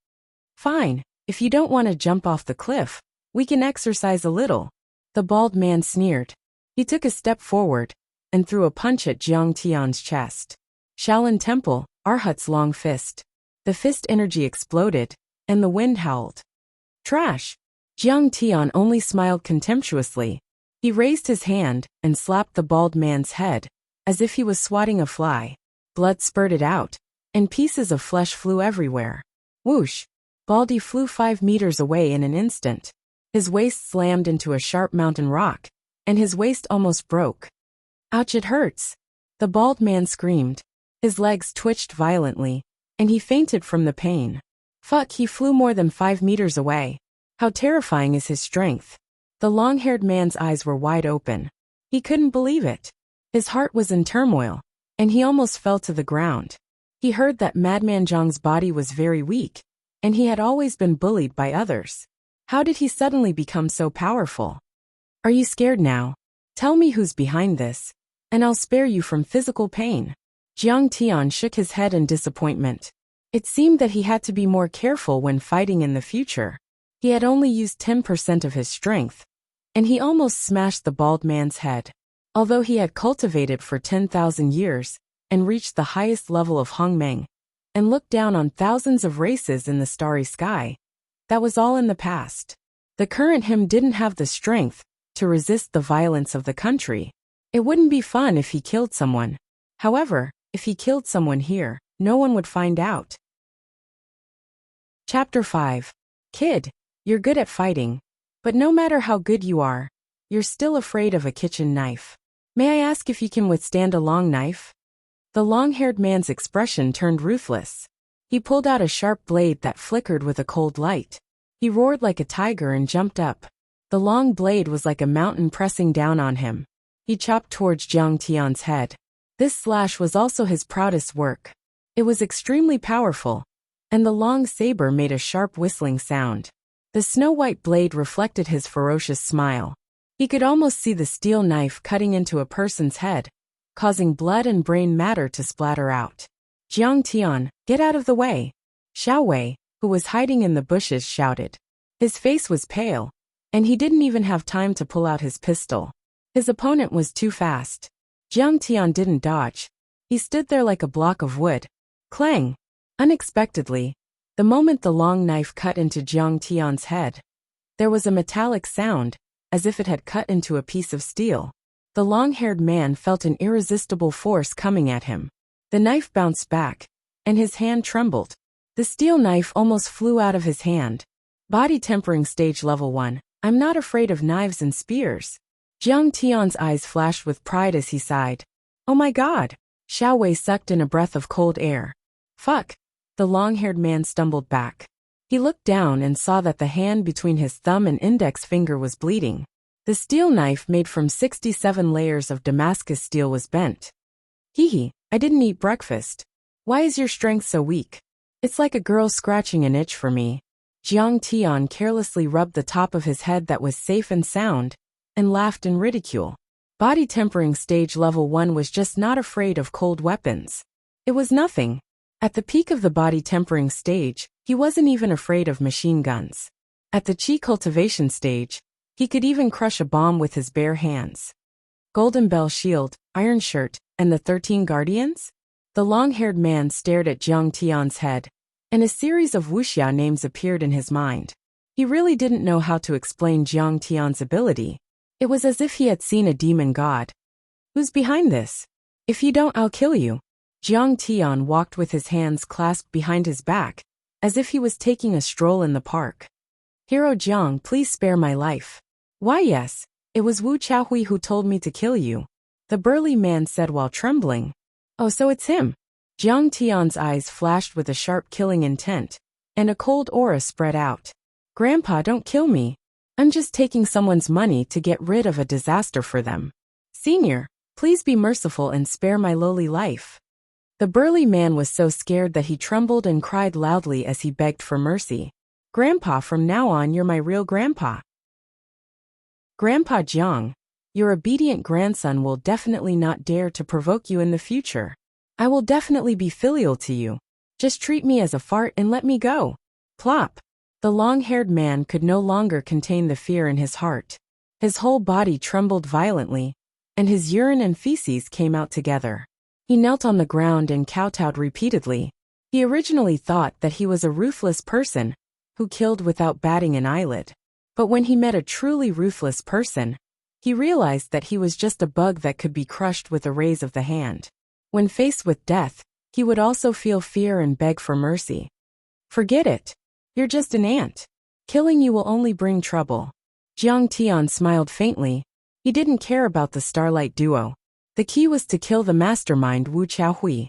Fine, if you don't want to jump off the cliff, we can exercise a little. The bald man sneered. He took a step forward and threw a punch at Jiang Tian's chest. Shaolin Temple, Arhat's long fist. The fist energy exploded, and the wind howled. Trash! Jiang Tian only smiled contemptuously. He raised his hand and slapped the bald man's head, as if he was swatting a fly. Blood spurted out, and pieces of flesh flew everywhere. Whoosh! Baldy flew 5 meters away in an instant. His waist slammed into a sharp mountain rock, and his waist almost broke. Ouch, it hurts! The bald man screamed. His legs twitched violently, and he fainted from the pain. Fuck, he flew more than 5 meters away. How terrifying is his strength! The long-haired man's eyes were wide open. He couldn't believe it. His heart was in turmoil, and he almost fell to the ground. He heard that Madman Zhang's body was very weak, and he had always been bullied by others. How did he suddenly become so powerful? Are you scared now? Tell me who's behind this, and I'll spare you from physical pain. Jiang Tian shook his head in disappointment. It seemed that he had to be more careful when fighting in the future. He had only used 10% of his strength, and he almost smashed the bald man's head. Although he had cultivated for 10,000 years and reached the highest level of Hongmeng, and looked down on thousands of races in the starry sky, that was all in the past. The current him didn't have the strength to resist the violence of the country. It wouldn't be fun if he killed someone. However, if he killed someone here, no one would find out. Chapter 5. Kid, you're good at fighting, but no matter how good you are, you're still afraid of a kitchen knife. May I ask if you can withstand a long knife? The long-haired man's expression turned ruthless. He pulled out a sharp blade that flickered with a cold light. He roared like a tiger and jumped up. The long blade was like a mountain pressing down on him. He chopped towards Jiang Tian's head. This slash was also his proudest work. It was extremely powerful, and the long saber made a sharp whistling sound. The snow-white blade reflected his ferocious smile. He could almost see the steel knife cutting into a person's head, causing blood and brain matter to splatter out. Jiang Tian, get out of the way! Xiao Wei, who was hiding in the bushes, shouted. His face was pale, and he didn't even have time to pull out his pistol. His opponent was too fast. Jiang Tian didn't dodge. He stood there like a block of wood. Clang! Unexpectedly, the moment the long knife cut into Jiang Tian's head, there was a metallic sound, as if it had cut into a piece of steel. The long-haired man felt an irresistible force coming at him. The knife bounced back, and his hand trembled. The steel knife almost flew out of his hand. Body tempering stage level 1. I'm not afraid of knives and spears. Jiang Tian's eyes flashed with pride as he sighed. Oh my god! Xiao Wei sucked in a breath of cold air. Fuck! The long-haired man stumbled back. He looked down and saw that the hand between his thumb and index finger was bleeding. The steel knife made from 67 layers of Damascus steel was bent. Hee, I didn't eat breakfast. Why is your strength so weak? It's like a girl scratching an itch for me. Jiang Tian carelessly rubbed the top of his head that was safe and sound, and laughed in ridicule. Body tempering stage level 1 was just not afraid of cold weapons. It was nothing. At the peak of the body tempering stage, he wasn't even afraid of machine guns. At the Qi cultivation stage, he could even crush a bomb with his bare hands. Golden Bell Shield, Iron Shirt, and the 13 Guardians? The long-haired man stared at Jiang Tian's head, and a series of Wuxia names appeared in his mind. He really didn't know how to explain Jiang Tian's ability. It was as if he had seen a demon god. Who's behind this? If you don't, I'll kill you. Jiang Tian walked with his hands clasped behind his back, as if he was taking a stroll in the park. Hero Jiang, please spare my life. Why yes, it was Wu Chaohui who told me to kill you. The burly man said while trembling. Oh, so it's him. Jiang Tian's eyes flashed with a sharp killing intent, and a cold aura spread out. Grandpa, don't kill me. I'm just taking someone's money to get rid of a disaster for them. Senior, please be merciful and spare my lowly life. The burly man was so scared that he trembled and cried loudly as he begged for mercy. Grandpa, from now on you're my real grandpa. Grandpa Jiang, your obedient grandson will definitely not dare to provoke you in the future. I will definitely be filial to you. Just treat me as a fart and let me go. Plop. The long-haired man could no longer contain the fear in his heart. His whole body trembled violently, and his urine and feces came out together. He knelt on the ground and kowtowed repeatedly. He originally thought that he was a ruthless person who killed without batting an eyelid. But when he met a truly ruthless person, he realized that he was just a bug that could be crushed with a raise of the hand. When faced with death, he would also feel fear and beg for mercy. Forget it. You're just an ant. Killing you will only bring trouble. Jiang Tian smiled faintly. He didn't care about the Starlight duo. The key was to kill the mastermind Wu Chaohui.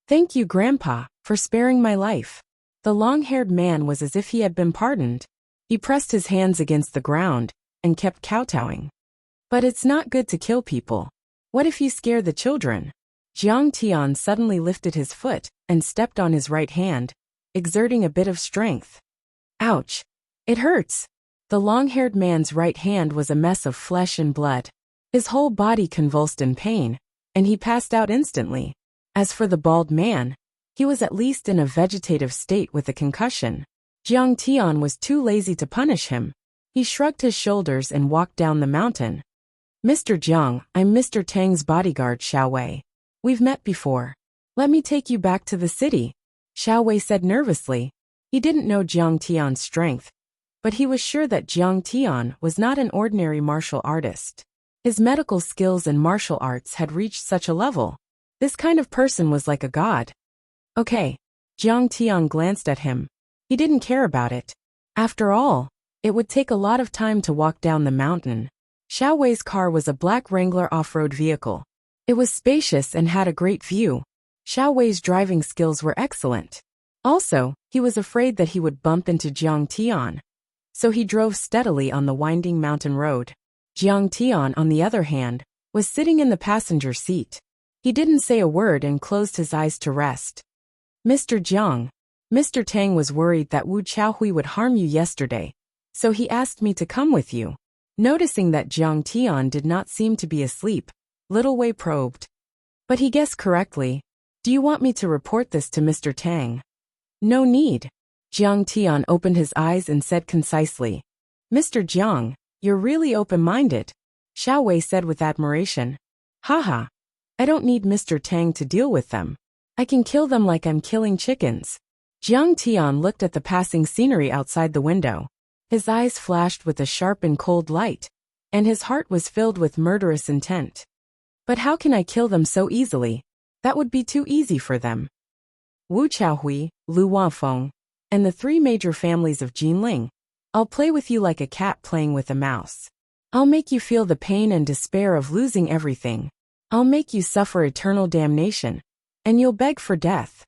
Thank you, Grandpa, for sparing my life. The long-haired man was as if he had been pardoned. He pressed his hands against the ground, and kept kowtowing. But it's not good to kill people. What if you scare the children? Jiang Tian suddenly lifted his foot and stepped on his right hand, exerting a bit of strength. Ouch! It hurts! The long-haired man's right hand was a mess of flesh and blood. His whole body convulsed in pain, and he passed out instantly. As for the bald man, he was at least in a vegetative state with a concussion. Jiang Tian was too lazy to punish him. He shrugged his shoulders and walked down the mountain. Mr. Jiang, I'm Mr. Tang's bodyguard, Xiao Wei. We've met before. Let me take you back to the city, Xiao Wei said nervously. He didn't know Jiang Tian's strength, but he was sure that Jiang Tian was not an ordinary martial artist. His medical skills and martial arts had reached such a level. This kind of person was like a god. Okay. Jiang Tian glanced at him. He didn't care about it. After all, it would take a lot of time to walk down the mountain. Xiao Wei's car was a black Wrangler off-road vehicle. It was spacious and had a great view. Xiao Wei's driving skills were excellent. Also, he was afraid that he would bump into Jiang Tian, so he drove steadily on the winding mountain road. Jiang Tian, on the other hand, was sitting in the passenger seat. He didn't say a word and closed his eyes to rest. Mr. Jiang, Mr. Tang was worried that Wu Chaohui would harm you yesterday, so he asked me to come with you. Noticing that Jiang Tian did not seem to be asleep, Little Wei probed. But he guessed correctly. Do you want me to report this to Mr. Tang? No need. Jiang Tian opened his eyes and said concisely. Mr. Jiang, you're really open-minded, Xiao Wei said with admiration. Haha. I don't need Mr. Tang to deal with them. I can kill them like I'm killing chickens. Jiang Tian looked at the passing scenery outside the window. His eyes flashed with a sharp and cold light, and his heart was filled with murderous intent. But how can I kill them so easily? That would be too easy for them. Wu Chaohui, Lu Wafeng, and the three major families of Jinling. I'll play with you like a cat playing with a mouse. I'll make you feel the pain and despair of losing everything. I'll make you suffer eternal damnation, and you'll beg for death.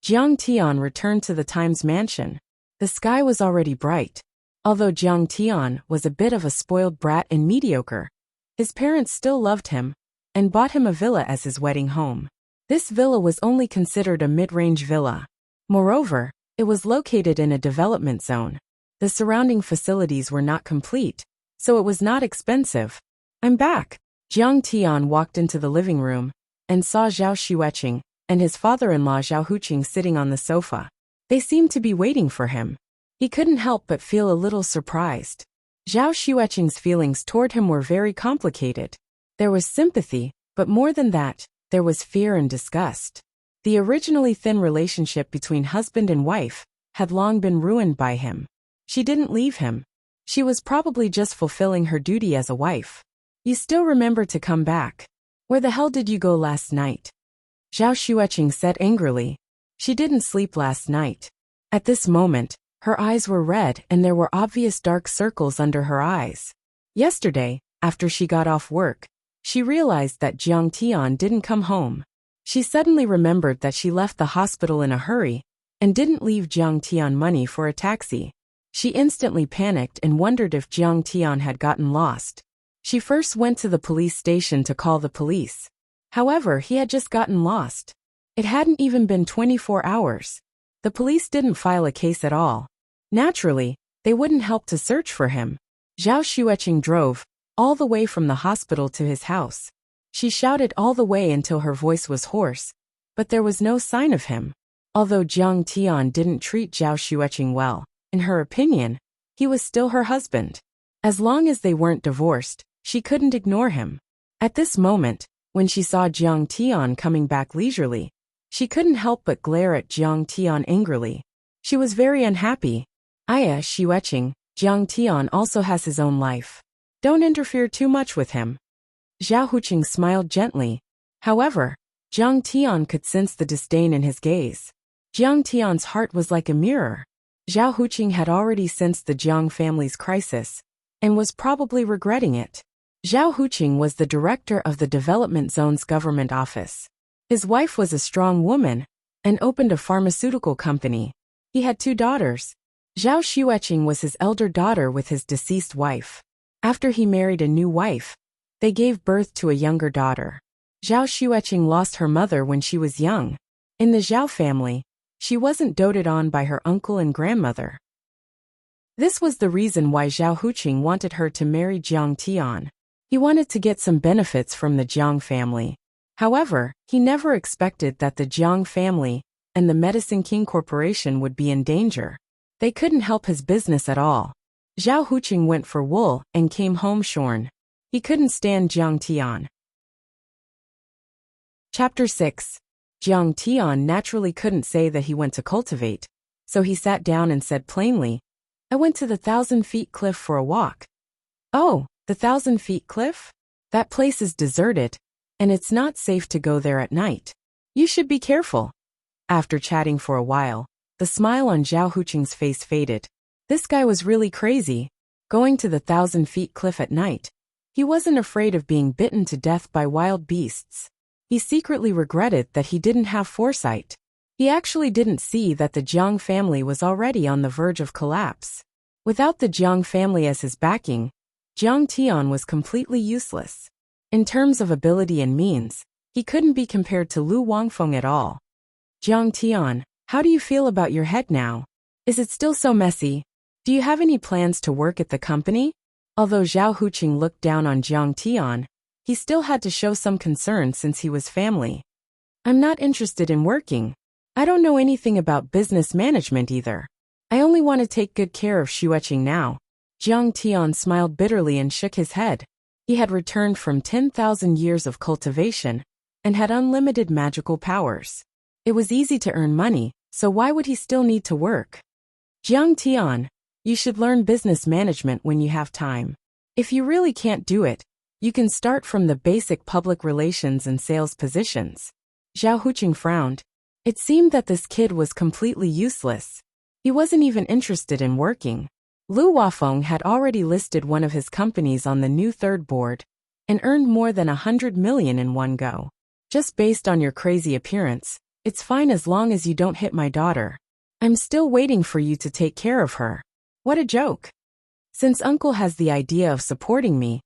Jiang Tian returned to the Times mansion. The sky was already bright. Although Jiang Tian was a bit of a spoiled brat and mediocre, his parents still loved him and bought him a villa as his wedding home. This villa was only considered a mid-range villa. Moreover, it was located in a development zone. The surrounding facilities were not complete, so it was not expensive. I'm back. Jiang Tian walked into the living room and saw Zhao Xueqing and his father-in-law Zhao Huqing sitting on the sofa. They seemed to be waiting for him. He couldn't help but feel a little surprised. Zhao Xueqing's feelings toward him were very complicated. There was sympathy, but more than that, there was fear and disgust. The originally thin relationship between husband and wife had long been ruined by him. She didn't leave him. She was probably just fulfilling her duty as a wife. You still remember to come back. Where the hell did you go last night? Zhao Xueqing said angrily. She didn't sleep last night. At this moment, her eyes were red and there were obvious dark circles under her eyes. Yesterday, after she got off work, she realized that Jiang Tian didn't come home. She suddenly remembered that she left the hospital in a hurry and didn't leave Jiang Tian money for a taxi. She instantly panicked and wondered if Jiang Tian had gotten lost. She first went to the police station to call the police. However, he had just gotten lost. It hadn't even been 24 hours. The police didn't file a case at all. Naturally, they wouldn't help to search for him. Zhao Xueqing drove all the way from the hospital to his house. She shouted all the way until her voice was hoarse, but there was no sign of him. Although Jiang Tian didn't treat Zhao Xueqing well, in her opinion, he was still her husband. As long as they weren't divorced, she couldn't ignore him. At this moment, when she saw Jiang Tian coming back leisurely, she couldn't help but glare at Jiang Tian angrily. She was very unhappy. Aya Xueqing, Jiang Tian also has his own life. Don't interfere too much with him. Zhao Huqing smiled gently. However, Jiang Tian could sense the disdain in his gaze. Jiang Tian's heart was like a mirror. Zhao Huqing had already sensed the Jiang family's crisis and was probably regretting it. Zhao Huqing was the director of the development zone's government office. His wife was a strong woman and opened a pharmaceutical company. He had 2 daughters. Zhao Xueqing was his elder daughter with his deceased wife. After he married a new wife, they gave birth to a younger daughter. Zhao Xueqing lost her mother when she was young. In the Zhao family, she wasn't doted on by her uncle and grandmother. This was the reason why Zhao Huqing wanted her to marry Jiang Tian. He wanted to get some benefits from the Jiang family. However, he never expected that the Jiang family and the Medicine King Corporation would be in danger. They couldn't help his business at all. Zhao Huqing went for wool and came home shorn. He couldn't stand Jiang Tian. Chapter 6. Jiang Tian naturally couldn't say that he went to cultivate, so he sat down and said plainly, I went to the 1,000-feet cliff for a walk. Oh, the 1,000-feet cliff? That place is deserted, and it's not safe to go there at night. You should be careful. After chatting for a while, the smile on Zhao Huqing's face faded. This guy was really crazy, going to the 1,000-feet cliff at night. He wasn't afraid of being bitten to death by wild beasts. He secretly regretted that he didn't have foresight. He actually didn't see that the Jiang family was already on the verge of collapse. Without the Jiang family as his backing, Jiang Tian was completely useless. In terms of ability and means, he couldn't be compared to Lu Wangfeng at all. Jiang Tian, how do you feel about your head now? Is it still so messy? Do you have any plans to work at the company? Although Zhao Huqing looked down on Jiang Tian, he still had to show some concern since he was family. I'm not interested in working. I don't know anything about business management either. I only want to take good care of Xueqing now. Jiang Tian smiled bitterly and shook his head. He had returned from 10,000 years of cultivation and had unlimited magical powers. It was easy to earn money, so why would he still need to work? Jiang Tian, you should learn business management when you have time. If you really can't do it, you can start from the basic public relations and sales positions. Zhao Huqing frowned. It seemed that this kid was completely useless. He wasn't even interested in working. Lu Wafeng had already listed one of his companies on the new third board and earned more than 100 million in one go. Just based on your crazy appearance, it's fine as long as you don't hit my daughter. I'm still waiting for you to take care of her. What a joke. Since uncle has the idea of supporting me,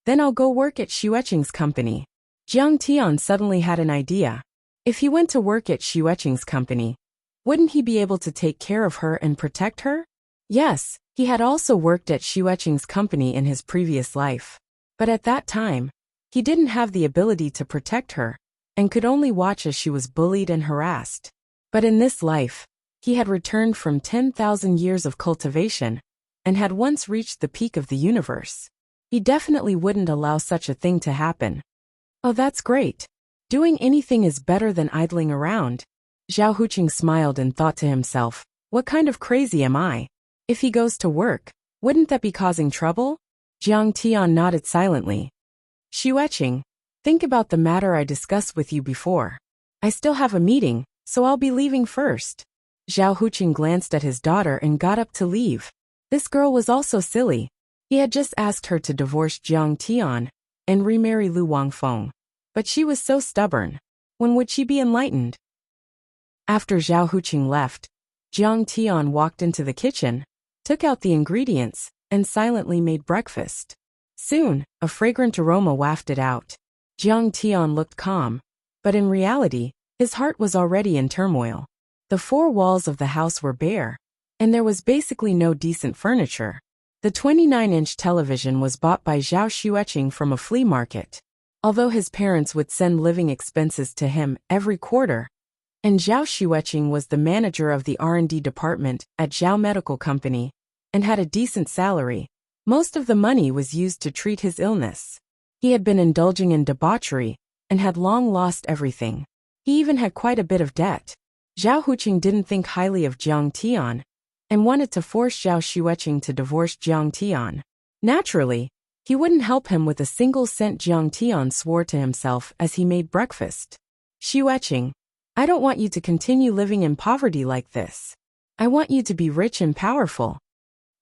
then I'll go work at Xueqing's company. Jiang Tian suddenly had an idea. If he went to work at Xueqing's company, wouldn't he be able to take care of her and protect her? Yes, he had also worked at Xueqing's company in his previous life. But at that time, he didn't have the ability to protect her and could only watch as she was bullied and harassed. But in this life, he had returned from 10,000 years of cultivation and had once reached the peak of the universe. He definitely wouldn't allow such a thing to happen. Oh, that's great. Doing anything is better than idling around. Zhao Huqing smiled and thought to himself, what kind of crazy am I? If he goes to work, wouldn't that be causing trouble? Jiang Tian nodded silently. Xueqing, think about the matter I discussed with you before. I still have a meeting, so I'll be leaving first. Zhao Huqing glanced at his daughter and got up to leave. This girl was also silly. He had just asked her to divorce Jiang Tian and remarry Lu Wangfeng. But she was so stubborn. When would she be enlightened? After Zhao Huqing left, Jiang Tian walked into the kitchen, took out the ingredients, and silently made breakfast. Soon, a fragrant aroma wafted out. Jiang Tian looked calm, but in reality, his heart was already in turmoil. The four walls of the house were bare, and there was basically no decent furniture. The 29-inch television was bought by Zhao Xueqing from a flea market. Although his parents would send living expenses to him every quarter, and Zhao Xueqing was the manager of the R&D department at Zhao Medical Company and had a decent salary, most of the money was used to treat his illness. He had been indulging in debauchery and had long lost everything. He even had quite a bit of debt. Zhao Huqing didn't think highly of Jiang Tian and wanted to force Zhao Xueqing to divorce Jiang Tian. Naturally, he wouldn't help him with a single cent. Jiang Tian swore to himself as he made breakfast. Xueqing, I don't want you to continue living in poverty like this. I want you to be rich and powerful.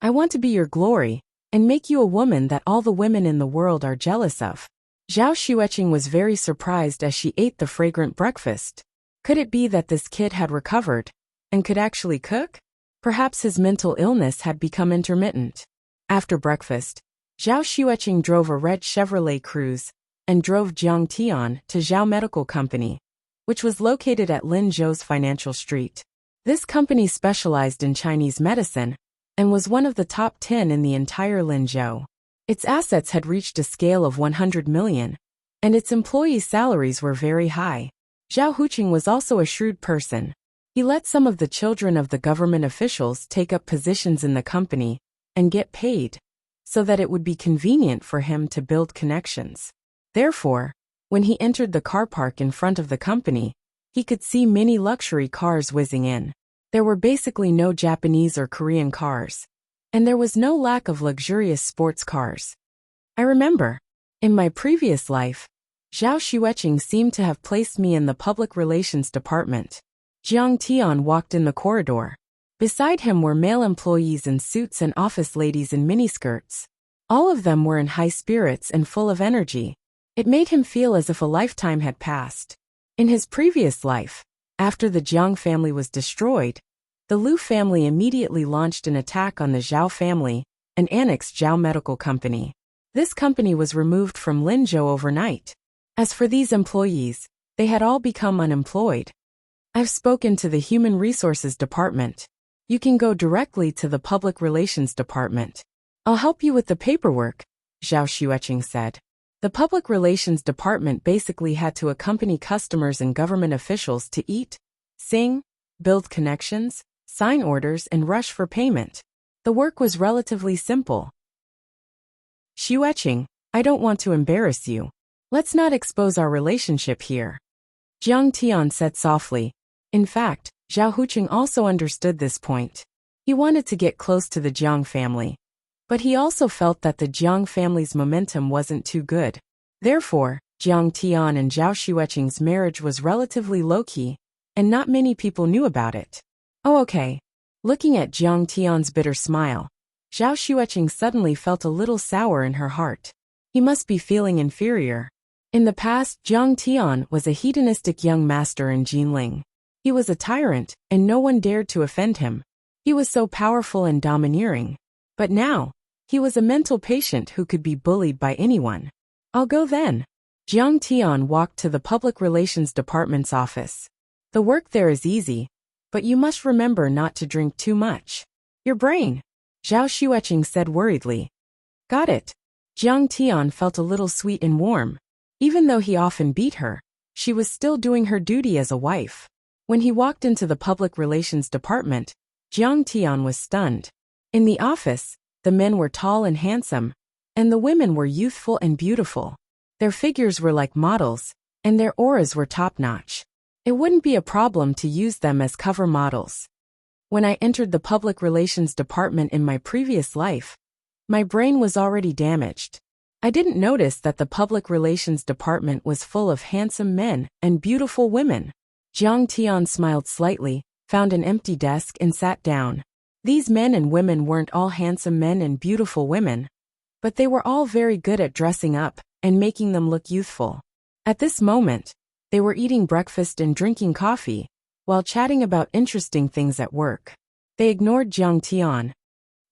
I want to be your glory and make you a woman that all the women in the world are jealous of. Zhao Xueqing was very surprised as she ate the fragrant breakfast. Could it be that this kid had recovered and could actually cook? Perhaps his mental illness had become intermittent. After breakfast, Zhao Xueqing drove a red Chevrolet Cruze and drove Jiang Tian to Zhao Medical Company, which was located at Linzhou's Financial Street. This company specialized in Chinese medicine and was one of the top 10 in the entire Linzhou. Its assets had reached a scale of 100 million, and its employees' salaries were very high. Zhao Huqing was also a shrewd person. He let some of the children of the government officials take up positions in the company and get paid, so that it would be convenient for him to build connections. Therefore, when he entered the car park in front of the company, he could see many luxury cars whizzing in. There were basically no Japanese or Korean cars, and there was no lack of luxurious sports cars. I remember, in my previous life, Zhao Xueqing seemed to have placed me in the public relations department. Jiang Tian walked in the corridor. Beside him were male employees in suits and office ladies in miniskirts. All of them were in high spirits and full of energy. It made him feel as if a lifetime had passed. In his previous life, after the Jiang family was destroyed, the Liu family immediately launched an attack on the Zhao family and annexed Zhao Medical Company. This company was removed from Linzhou overnight. As for these employees, they had all become unemployed. I've spoken to the Human Resources Department. You can go directly to the Public Relations Department. I'll help you with the paperwork, Zhao Xueqing said. The Public Relations Department basically had to accompany customers and government officials to eat, sing, build connections, sign orders, and rush for payment. The work was relatively simple. Xueqing, I don't want to embarrass you. Let's not expose our relationship here, Jiang Tian said softly. In fact, Zhao Huqing also understood this point. He wanted to get close to the Jiang family, but he also felt that the Jiang family's momentum wasn't too good. Therefore, Jiang Tian and Zhao Xueqing's marriage was relatively low-key, and not many people knew about it. Oh okay. Looking at Jiang Tian's bitter smile, Zhao Xueqing suddenly felt a little sour in her heart. He must be feeling inferior. In the past, Jiang Tian was a hedonistic young master in Jinling. He was a tyrant, and no one dared to offend him. He was so powerful and domineering. But now, he was a mental patient who could be bullied by anyone. I'll go then. Jiang Tian walked to the Public Relations Department's office. The work there is easy, but you must remember not to drink too much. Your brain, Zhao Xueqing said worriedly. Got it. Jiang Tian felt a little sweet and warm. Even though he often beat her, she was still doing her duty as a wife. When he walked into the Public Relations Department, Jiang Tian was stunned. In the office, the men were tall and handsome, and the women were youthful and beautiful. Their figures were like models, and their auras were top-notch. It wouldn't be a problem to use them as cover models. When I entered the Public Relations Department in my previous life, my brain was already damaged. I didn't notice that the Public Relations Department was full of handsome men and beautiful women. Jiang Tian smiled slightly, found an empty desk and sat down. These men and women weren't all handsome men and beautiful women, but they were all very good at dressing up and making them look youthful. At this moment, they were eating breakfast and drinking coffee, while chatting about interesting things at work. They ignored Jiang Tian.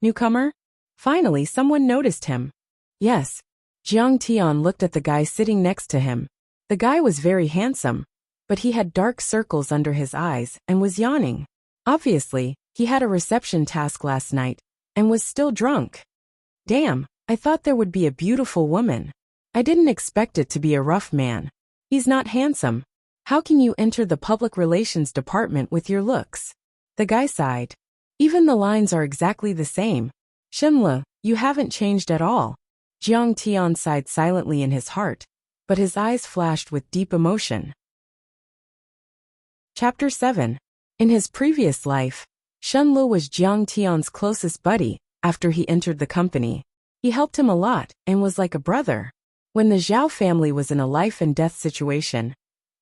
Newcomer? Finally, someone noticed him. Yes. Jiang Tian looked at the guy sitting next to him. The guy was very handsome, but he had dark circles under his eyes and was yawning. Obviously, he had a reception task last night and was still drunk. Damn, I thought there would be a beautiful woman. I didn't expect it to be a rough man. He's not handsome. How can you enter the Public Relations Department with your looks? The guy sighed. Even the lines are exactly the same. Shenle, you haven't changed at all. Jiang Tian sighed silently in his heart, but his eyes flashed with deep emotion. Chapter 7. In his previous life, Shenle was Jiang Tian's closest buddy after he entered the company. He helped him a lot and was like a brother. When the Zhao family was in a life-and-death situation,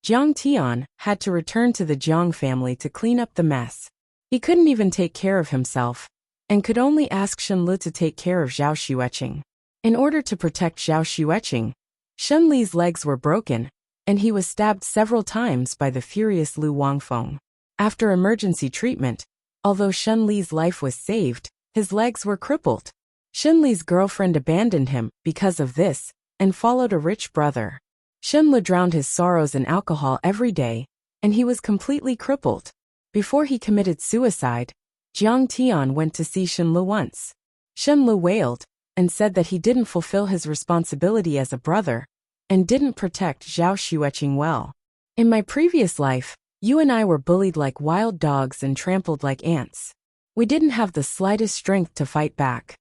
Jiang Tian had to return to the Jiang family to clean up the mess. He couldn't even take care of himself, and could only ask Shenle to take care of Zhao Xueqing. In order to protect Zhao Xueqing, Shenle's legs were broken, and he was stabbed several times by the furious Lu Wangfeng. After emergency treatment, although Shenle's life was saved, his legs were crippled. Xinli's girlfriend abandoned him because of this and followed a rich brother. Xinli drowned his sorrows in alcohol every day, and he was completely crippled. Before he committed suicide, Jiang Tian went to see Xinli once. Xinli wailed and said that he didn't fulfill his responsibility as a brother and didn't protect Zhao Xueqing well. In my previous life, you and I were bullied like wild dogs and trampled like ants. We didn't have the slightest strength to fight back.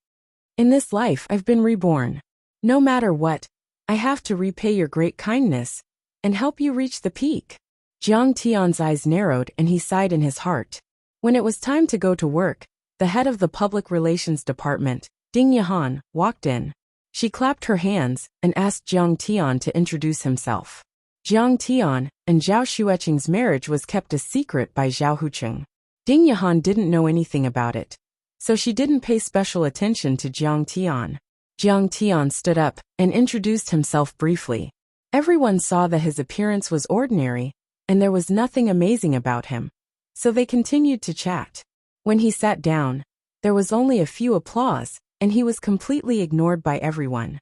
In this life, I've been reborn. No matter what, I have to repay your great kindness and help you reach the peak. Jiang Tian's eyes narrowed and he sighed in his heart. When it was time to go to work, the head of the public relations department, Ding Yahan, walked in. She clapped her hands and asked Jiang Tian to introduce himself. Jiang Tian and Zhao Xueqing's marriage was kept a secret by Zhao Hucheng. Ding Yahan didn't know anything about it, so she didn't pay special attention to Jiang Tian. Jiang Tian stood up and introduced himself briefly. Everyone saw that his appearance was ordinary, and there was nothing amazing about him, so they continued to chat. When he sat down, there was only a few applause, and he was completely ignored by everyone.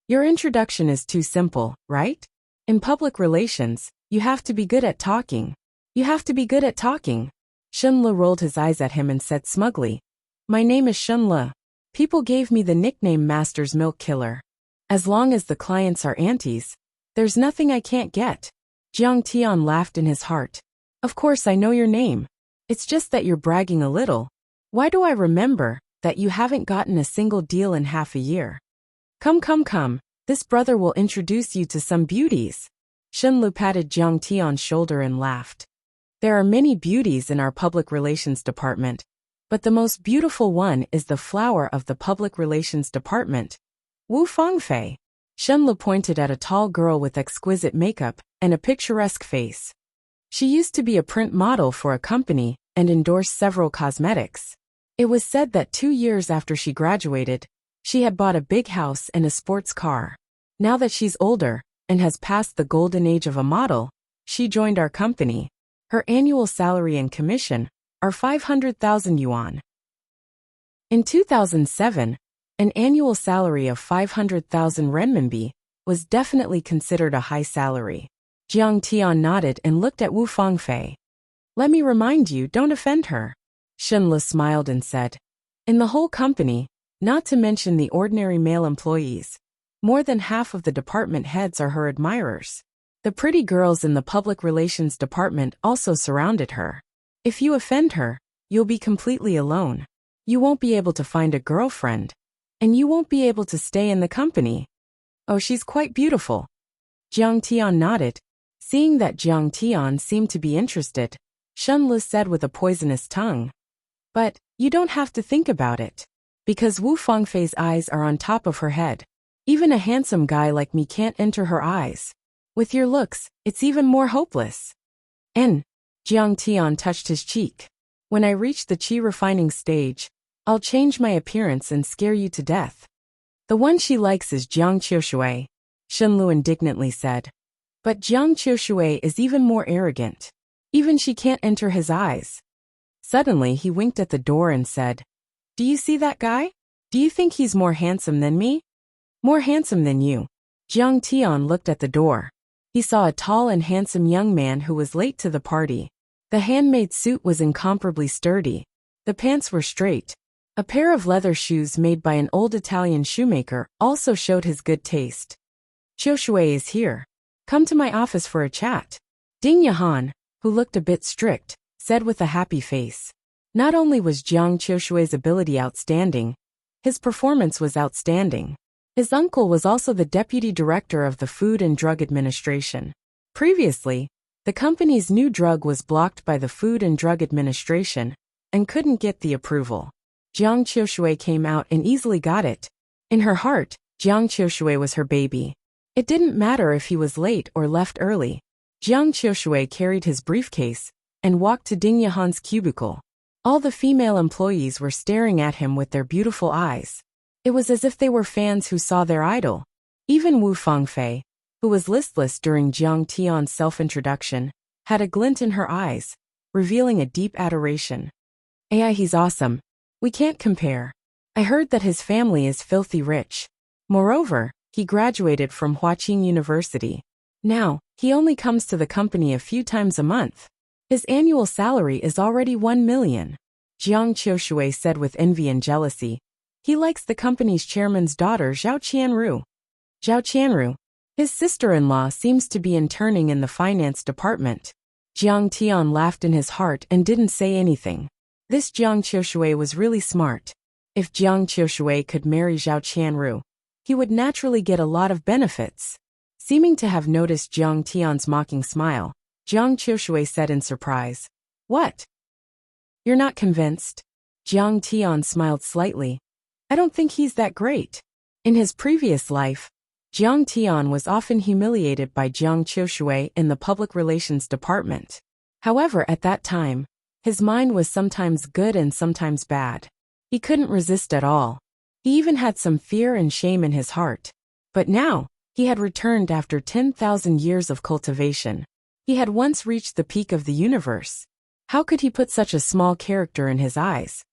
Your introduction is too simple, right? In public relations, you have to be good at talking. You have to be good at talking. Xinli rolled his eyes at him and said smugly, "My name is Xinli. People gave me the nickname Master's Milk Killer. As long as the clients are aunties, there's nothing I can't get." Jiang Tian laughed in his heart. "Of course I know your name. It's just that you're bragging a little. Why do I remember that you haven't gotten a single deal in half a year? Come. This brother will introduce you to some beauties." Xinli patted Jiang Tian's shoulder and laughed. "There are many beauties in our public relations department, but the most beautiful one is the flower of the public relations department, Wu Fangfei." Xinli pointed at a tall girl with exquisite makeup and a picturesque face. She used to be a print model for a company and endorsed several cosmetics. It was said that 2 years after she graduated, she had bought a big house and a sports car. Now that she's older and has passed the golden age of a model, she joined our company. Her annual salary and commission are 500,000 yuan. In 2007, an annual salary of 500,000 renminbi was definitely considered a high salary. Jiang Tian nodded and looked at Wu Fangfei. "Let me remind you, don't offend her." Xinli smiled and said, "In the whole company, not to mention the ordinary male employees, more than half of the department heads are her admirers. The pretty girls in the public relations department also surrounded her. If you offend her, you'll be completely alone. You won't be able to find a girlfriend, and you won't be able to stay in the company." "Oh, she's quite beautiful." Jiang Tian nodded. Seeing that Jiang Tian seemed to be interested, Xinli said with a poisonous tongue, "But you don't have to think about it, because Wu Fangfei's eyes are on top of her head. Even a handsome guy like me can't enter her eyes. With your looks, it's even more hopeless." And Jiang Tian touched his cheek. "When I reach the qi refining stage, I'll change my appearance and scare you to death." "The one she likes is Jiang Qiushui," Xinlu indignantly said. "But Jiang Qiushui is even more arrogant. Even she can't enter his eyes." Suddenly he winked at the door and said, "Do you see that guy? Do you think he's more handsome than me?" "More handsome than you." Jiang Tian looked at the door. He saw a tall and handsome young man who was late to the party. The handmade suit was incomparably sturdy. The pants were straight. A pair of leather shoes made by an old Italian shoemaker also showed his good taste. "Qiushui is here. Come to my office for a chat." Ding Yahan, who looked a bit strict, said with a happy face. Not only was Jiang Qiushui's ability outstanding, his performance was outstanding. His uncle was also the deputy director of the Food and Drug Administration. Previously, the company's new drug was blocked by the Food and Drug Administration and couldn't get the approval. Jiang Qiushui came out and easily got it. In her heart, Jiang Qiushui was her baby. It didn't matter if he was late or left early. Jiang Qiushui carried his briefcase and walked to Ding Yahan's cubicle. All the female employees were staring at him with their beautiful eyes. It was as if they were fans who saw their idol. Even Wu Fangfei, who was listless during Jiang Tian's self-introduction, had a glint in her eyes, revealing a deep adoration. "AI, he's awesome. We can't compare. I heard that his family is filthy rich. Moreover, he graduated from Huaqing University. Now, he only comes to the company a few times a month. His annual salary is already 1 million. Jiang Qiushui said with envy and jealousy. He likes the company's chairman's daughter Zhao Qianru. Zhao Qianru. His sister-in-law seems to be interning in the finance department. Jiang Tian laughed in his heart and didn't say anything. This Jiang Qiushui was really smart. If Jiang Qiushui could marry Zhao Qianru, he would naturally get a lot of benefits. Seeming to have noticed Jiang Tian's mocking smile, Jiang Qiushui said in surprise. What? You're not convinced? Jiang Tian smiled slightly. I don't think he's that great. In his previous life, Jiang Tian was often humiliated by Jiang Qiushui in the public relations department. However, at that time, his mind was sometimes good and sometimes bad. He couldn't resist at all. He even had some fear and shame in his heart. But now, he had returned after 10,000 years of cultivation. He had once reached the peak of the universe. How could he put such a small character in his eyes?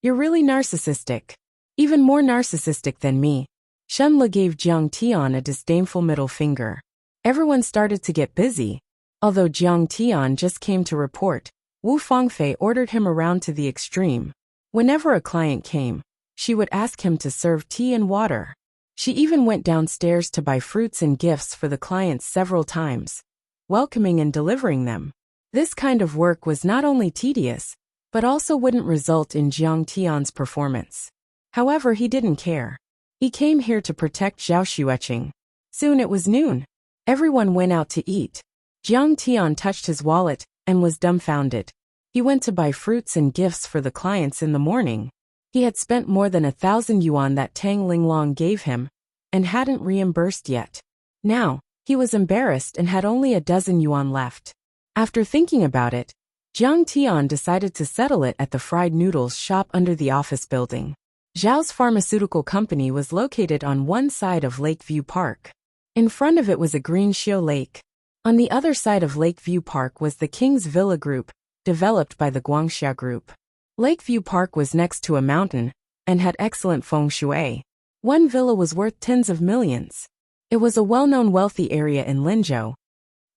You're really narcissistic. Even more narcissistic than me. Shenle gave Jiang Tian a disdainful middle finger. Everyone started to get busy. Although Jiang Tian just came to report, Wu Fangfei ordered him around to the extreme. Whenever a client came, she would ask him to serve tea and water. She even went downstairs to buy fruits and gifts for the clients several times, welcoming and delivering them. This kind of work was not only tedious, but also wouldn't result in Jiang Tian's performance. However, he didn't care. He came here to protect Zhao Xueqing. Soon it was noon. Everyone went out to eat. Jiang Tian touched his wallet and was dumbfounded. He went to buy fruits and gifts for the clients in the morning. He had spent more than 1,000 yuan that Tang Linglong gave him, and hadn't reimbursed yet. Now, he was embarrassed and had only 12 yuan left. After thinking about it, Jiang Tian decided to settle it at the fried noodles shop under the office building. Zhao's pharmaceutical company was located on one side of Lakeview Park. In front of it was a green Xiu Lake. On the other side of Lakeview Park was the King's Villa Group, developed by the Guangxia Group. Lakeview Park was next to a mountain, and had excellent feng shui. One villa was worth tens of millions. It was a well-known wealthy area in Linzhou.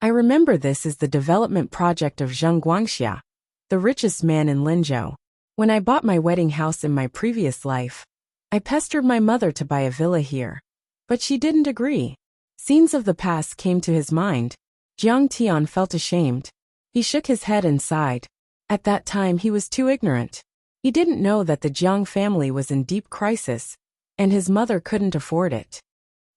I remember this as the development project of Zheng Guangxia, the richest man in Linzhou. When I bought my wedding house in my previous life, I pestered my mother to buy a villa here. But she didn't agree. Scenes of the past came to his mind. Jiang Tian felt ashamed. He shook his head and sighed. At that time he was too ignorant. He didn't know that the Jiang family was in deep crisis, and his mother couldn't afford it.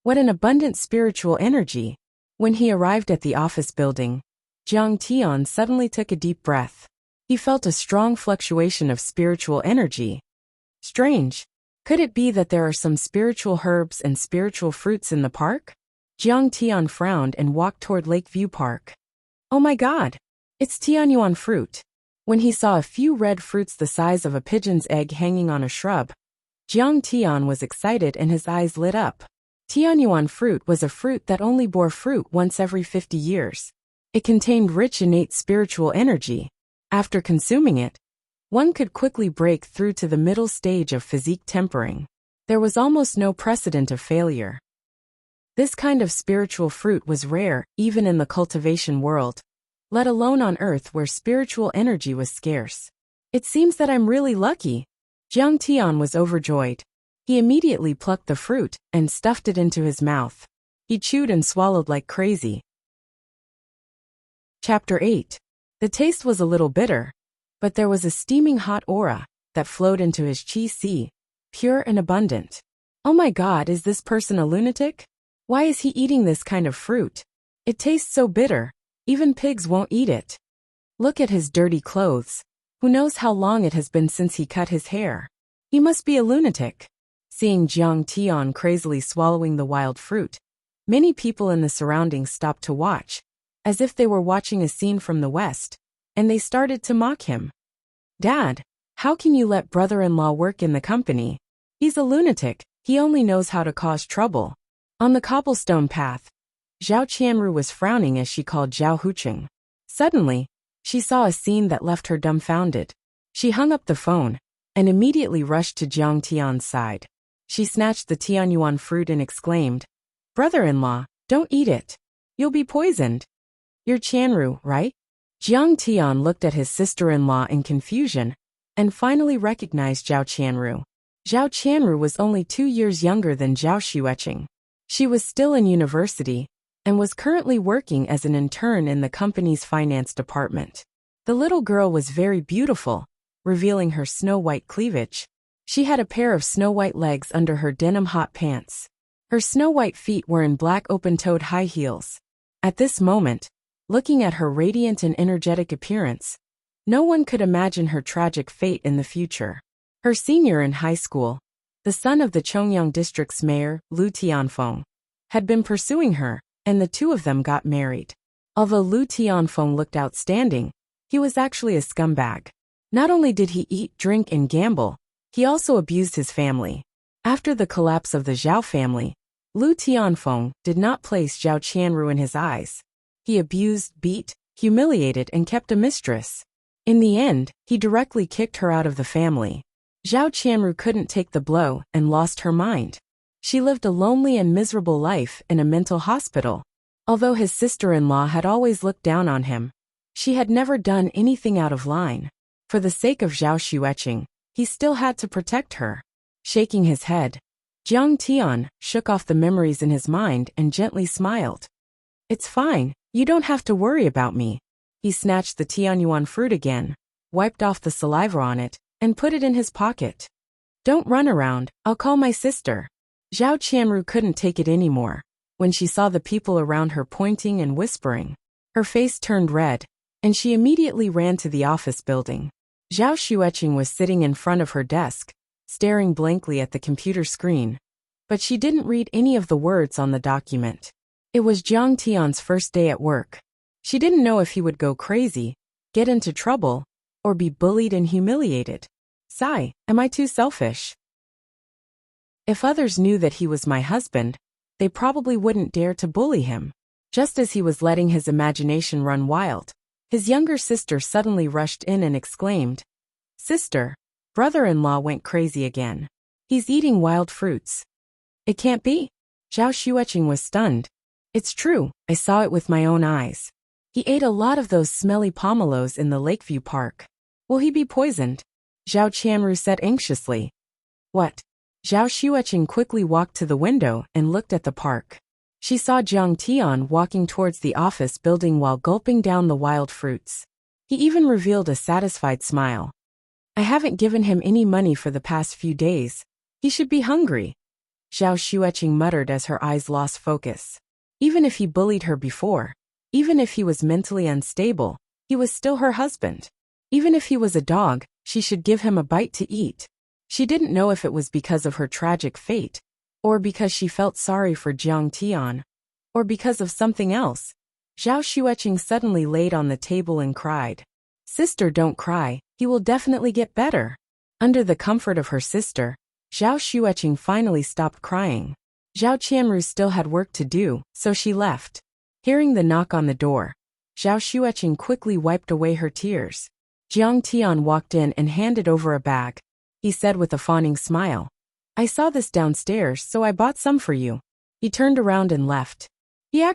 What an abundant spiritual energy! When he arrived at the office building, Jiang Tian suddenly took a deep breath. He felt a strong fluctuation of spiritual energy. Strange. Could it be that there are some spiritual herbs and spiritual fruits in the park? Jiang Tian frowned and walked toward Lakeview Park. Oh my God! It's Tianyuan fruit. When he saw a few red fruits the size of a pigeon's egg hanging on a shrub, Jiang Tian was excited and his eyes lit up. Tianyuan fruit was a fruit that only bore fruit once every 50 years. It contained rich innate spiritual energy. After consuming it, one could quickly break through to the middle stage of physique tempering. There was almost no precedent of failure. This kind of spiritual fruit was rare even in the cultivation world, let alone on Earth where spiritual energy was scarce. It seems that I'm really lucky. Jiang Tian was overjoyed. He immediately plucked the fruit and stuffed it into his mouth. He chewed and swallowed like crazy. Chapter 8. The taste was a little bitter, but there was a steaming hot aura that flowed into his qi, pure and abundant. Oh my God, is this person a lunatic? Why is he eating this kind of fruit? It tastes so bitter. Even pigs won't eat it. Look at his dirty clothes. Who knows how long it has been since he cut his hair? He must be a lunatic. Seeing Jiang Tian crazily swallowing the wild fruit, many people in the surroundings stopped to watch, as if they were watching a scene from the West, and they started to mock him. Dad, how can you let brother-in-law work in the company? He's a lunatic. He only knows how to cause trouble. On the cobblestone path, Zhao Qianru was frowning as she called Zhao Hucheng. Suddenly, she saw a scene that left her dumbfounded. She hung up the phone, and immediately rushed to Jiang Tian's side. She snatched the Tianyuan fruit and exclaimed, "Brother-in-law, don't eat it. You'll be poisoned." "You're Chanru, right?" Jiang Tian looked at his sister-in-law in confusion, and finally recognized Zhao Chanru. Zhao Chanru was only 2 years younger than Zhao Xueqing. She was still in university, and was currently working as an intern in the company's finance department. The little girl was very beautiful, revealing her snow-white cleavage. She had a pair of snow-white legs under her denim hot pants. Her snow-white feet were in black open-toed high heels. At this moment, looking at her radiant and energetic appearance, no one could imagine her tragic fate in the future. Her senior in high school, the son of the Chongyang district's mayor, Lu Tianfeng, had been pursuing her, and the two of them got married. Although Lu Tianfeng looked outstanding, he was actually a scumbag. Not only did he eat, drink, and gamble, he also abused his family. After the collapse of the Zhao family, Lu Tianfeng did not place Zhao Chanru in his eyes. He abused, beat, humiliated, and kept a mistress. In the end, he directly kicked her out of the family. Zhao Chanru couldn't take the blow and lost her mind. She lived a lonely and miserable life in a mental hospital. Although his sister-in-law had always looked down on him, she had never done anything out of line. For the sake of Zhao Xueqing, he still had to protect her. Shaking his head, Jiang Tian shook off the memories in his mind and gently smiled. "It's fine, you don't have to worry about me." He snatched the Tianyuan fruit again, wiped off the saliva on it, and put it in his pocket. "Don't run around, I'll call my sister." Zhao Chanru couldn't take it anymore. When she saw the people around her pointing and whispering, her face turned red, and she immediately ran to the office building. Zhao Xueqing was sitting in front of her desk, staring blankly at the computer screen, but she didn't read any of the words on the document. It was Jiang Tian's first day at work. She didn't know if he would go crazy, get into trouble, or be bullied and humiliated. Sigh, am I too selfish? If others knew that he was my husband, they probably wouldn't dare to bully him. Just as he was letting his imagination run wild, his younger sister suddenly rushed in and exclaimed, "Sister, brother-in-law went crazy again. He's eating wild fruits." "It can't be." Zhao Xueqing was stunned. "It's true, I saw it with my own eyes. He ate a lot of those smelly pomelos in the Lakeview Park. Will he be poisoned?" Zhao Chanru said anxiously. "What?" Zhao Xueqing quickly walked to the window and looked at the park. She saw Jiang Tian walking towards the office building while gulping down the wild fruits. He even revealed a satisfied smile. "I haven't given him any money for the past few days. He should be hungry." Zhao Xueqing muttered as her eyes lost focus. Even if he bullied her before, even if he was mentally unstable, he was still her husband. Even if he was a dog, she should give him a bite to eat. She didn't know if it was because of her tragic fate, or because she felt sorry for Jiang Tian, or because of something else. Zhao Xueqing suddenly laid on the table and cried, "Sister, don't cry, he will definitely get better." Under the comfort of her sister, Zhao Xueqing finally stopped crying. Zhao Chanru still had work to do, so she left. Hearing the knock on the door, Zhao Xueqing quickly wiped away her tears. Jiang Tian walked in and handed over a bag. He said with a fawning smile, "I saw this downstairs, so I bought some for you." He turned around and left. Zhao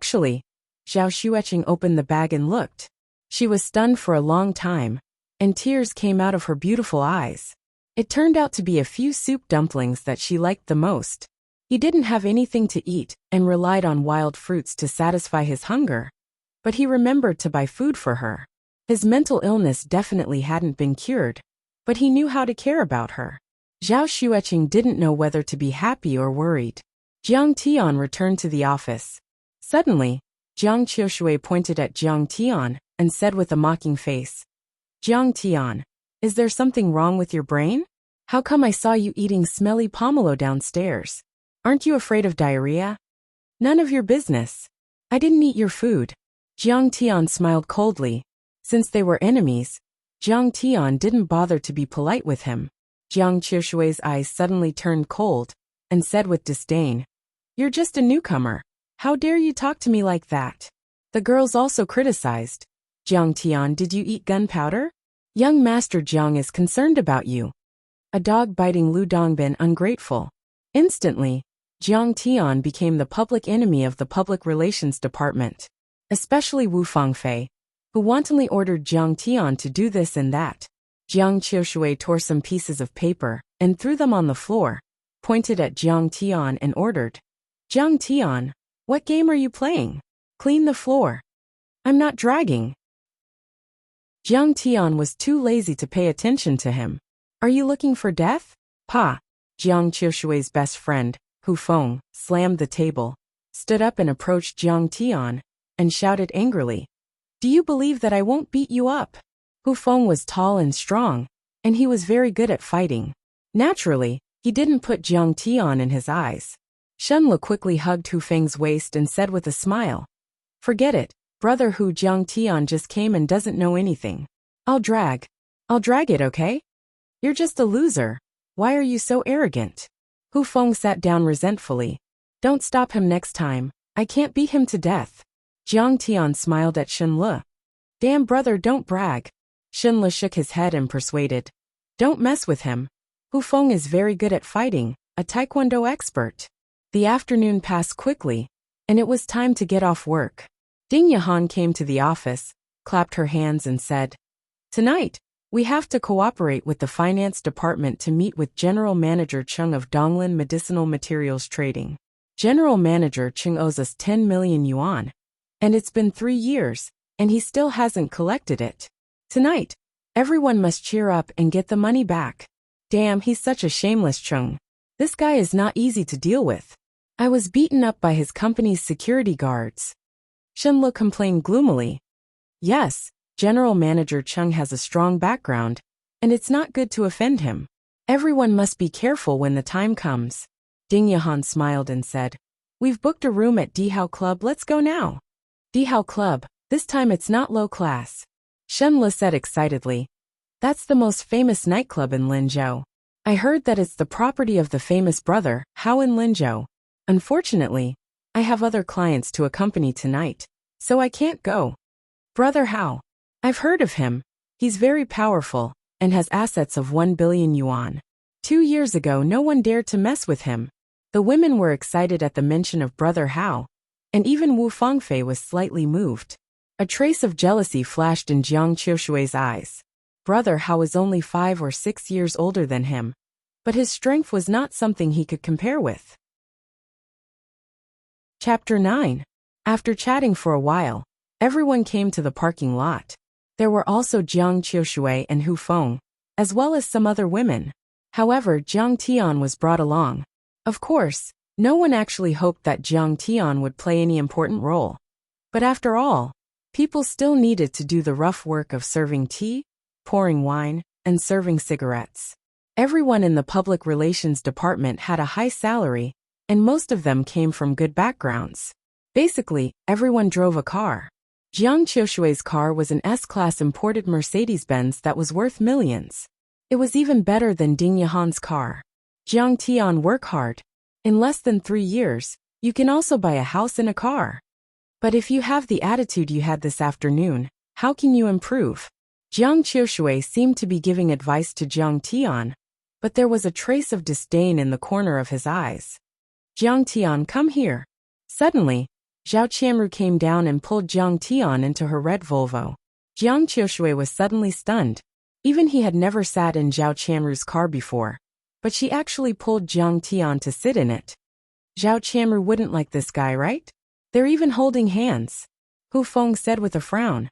Xueqing opened the bag and looked. She was stunned for a long time, and tears came out of her beautiful eyes. It turned out to be a few soup dumplings that she liked the most. He didn't have anything to eat and relied on wild fruits to satisfy his hunger, but he remembered to buy food for her. His mental illness definitely hadn't been cured, but he knew how to care about her. Zhao Xueqing didn't know whether to be happy or worried. Jiang Tian returned to the office. Suddenly, Jiang Qiushui pointed at Jiang Tian and said with a mocking face, "Jiang Tian, is there something wrong with your brain? How come I saw you eating smelly pomelo downstairs? Aren't you afraid of diarrhea?" "None of your business. I didn't eat your food." Jiang Tian smiled coldly. Since they were enemies, Jiang Tian didn't bother to be polite with him. Jiang Qiushui's eyes suddenly turned cold and said with disdain, "You're just a newcomer. How dare you talk to me like that?" The girls also criticized. "Jiang Tian, did you eat gunpowder? Young Master Jiang is concerned about you." a dog biting Lu Dongbin ungrateful. Instantly, Jiang Tian became the public enemy of the public relations department, especially Wu Fangfei, who wantonly ordered Jiang Tian to do this and that. Jiang Qiushui tore some pieces of paper and threw them on the floor, pointed at Jiang Tian and ordered, "Jiang Tian, what game are you playing? Clean the floor. I'm not dragging." Jiang Tian was too lazy to pay attention to him. "Are you looking for death? Pa!" Jiang Qiushui's best friend, Hu Feng, slammed the table, stood up and approached Jiang Tian, and shouted angrily, "Do you believe that I won't beat you up?" Hu Feng was tall and strong, and he was very good at fighting. Naturally, he didn't put Jiang Tian in his eyes. Shen Le quickly hugged Hu Feng's waist and said with a smile, "Forget it, brother. Hu Jiang Tian just came and doesn't know anything. I'll drag it, okay? You're just a loser. Why are you so arrogant?" Hu Feng sat down resentfully. "Don't stop him next time. I can't beat him to death." Jiang Tian smiled at Shen Le. "Damn brother, don't brag." Shen Le shook his head and persuaded, "Don't mess with him. Hu Feng is very good at fighting, a taekwondo expert." The afternoon passed quickly, and it was time to get off work. Ding Yahan came to the office, clapped her hands and said, "Tonight, we have to cooperate with the finance department to meet with General Manager Chung of Donglin Medicinal Materials Trading. General Manager Chung owes us 10 million yuan, and it's been 3 years, and he still hasn't collected it. Tonight, everyone must cheer up and get the money back. Damn, he's such a shameless Chung. This guy is not easy to deal with. I was beaten up by his company's security guards." Shen Le complained gloomily. "Yes, General Manager Chung has a strong background, and it's not good to offend him. Everyone must be careful when the time comes." Ding Yahan smiled and said, "We've booked a room at Dihao Club, let's go now." "Dihao Club, this time it's not low class," Shen Le said excitedly. "That's the most famous nightclub in Linzhou. I heard that it's the property of the famous brother, Hao in Linzhou. Unfortunately, I have other clients to accompany tonight, so I can't go." "Brother Hao. I've heard of him. He's very powerful, and has assets of 1 billion yuan. 2 years ago no one dared to mess with him." The women were excited at the mention of Brother Hao, and even Wu Fangfei was slightly moved. A trace of jealousy flashed in Jiang Qiushui's eyes. Brother Hao was only 5 or 6 years older than him, but his strength was not something he could compare with. Chapter 9. After chatting for a while, everyone came to the parking lot. There were also Jiang Qiushui and Hu Feng, as well as some other women. However, Jiang Tian was brought along. Of course, no one actually hoped that Jiang Tian would play any important role. But after all, people still needed to do the rough work of serving tea, pouring wine, and serving cigarettes. Everyone in the public relations department had a high salary, and most of them came from good backgrounds. Basically, everyone drove a car. Jiang Qiushui's car was an S-Class imported Mercedes-Benz that was worth millions. It was even better than Ding Yahan's car. Jiang Tian, work hard. In less than 3 years, you can also buy a house and a car. But if you have the attitude you had this afternoon, how can you improve? Jiang Qiushui seemed to be giving advice to Jiang Tian, but there was a trace of disdain in the corner of his eyes. "Jiang Tian, come here." Suddenly, Zhao Qianru came down and pulled Jiang Tian into her red Volvo. Jiang Qiushui was suddenly stunned. Even he had never sat in Zhao Qianru's car before, but she actually pulled Jiang Tian to sit in it. Zhao Qianru wouldn't like this guy, right? They're even holding hands. Hu Feng said with a frown.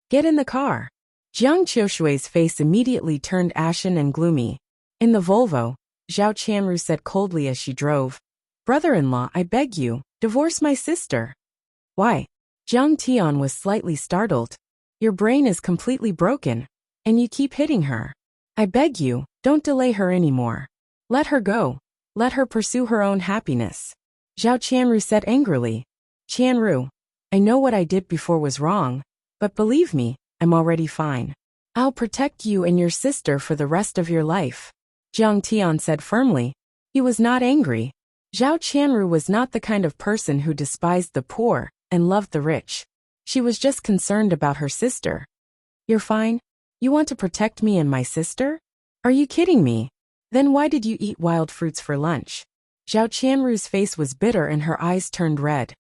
"Get in the car." Jiang Qiushui's face immediately turned ashen and gloomy. In the Volvo, Zhao Qianru said coldly as she drove, "Brother-in-law, I beg you, divorce my sister." "Why?" Jiang Tian was slightly startled. "Your brain is completely broken, and you keep hitting her. I beg you, don't delay her anymore. Let her go. Let her pursue her own happiness." Zhao Qianru said angrily. "Qianru, I know what I did before was wrong, but believe me, I'm already fine. I'll protect you and your sister for the rest of your life." Jiang Tian said firmly. He was not angry. Zhao Qianru was not the kind of person who despised the poor and loved the rich. She was just concerned about her sister. "You're fine? You want to protect me and my sister? Are you kidding me?" Then why did you eat wild fruits for lunch? Zhao Qianru's face was bitter and her eyes turned red.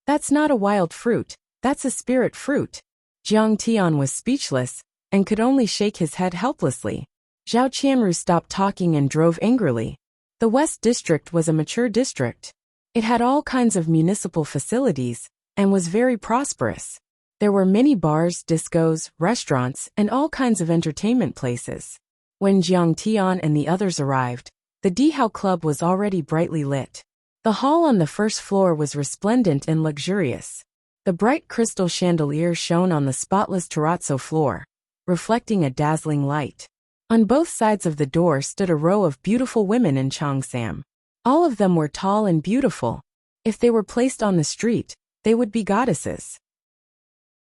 That's not a wild fruit, that's a spirit fruit. Jiang Tian was speechless and could only shake his head helplessly. Zhao Qianru stopped talking and drove angrily. The West District was a mature district. It had all kinds of municipal facilities and was very prosperous. There were many bars, discos, restaurants, and all kinds of entertainment places. When Jiang Tian and the others arrived, the Dihao Club was already brightly lit. The hall on the first floor was resplendent and luxurious. The bright crystal chandelier shone on the spotless terrazzo floor, reflecting a dazzling light. On both sides of the door stood a row of beautiful women in Cheongsam. All of them were tall and beautiful. If they were placed on the street, they would be goddesses.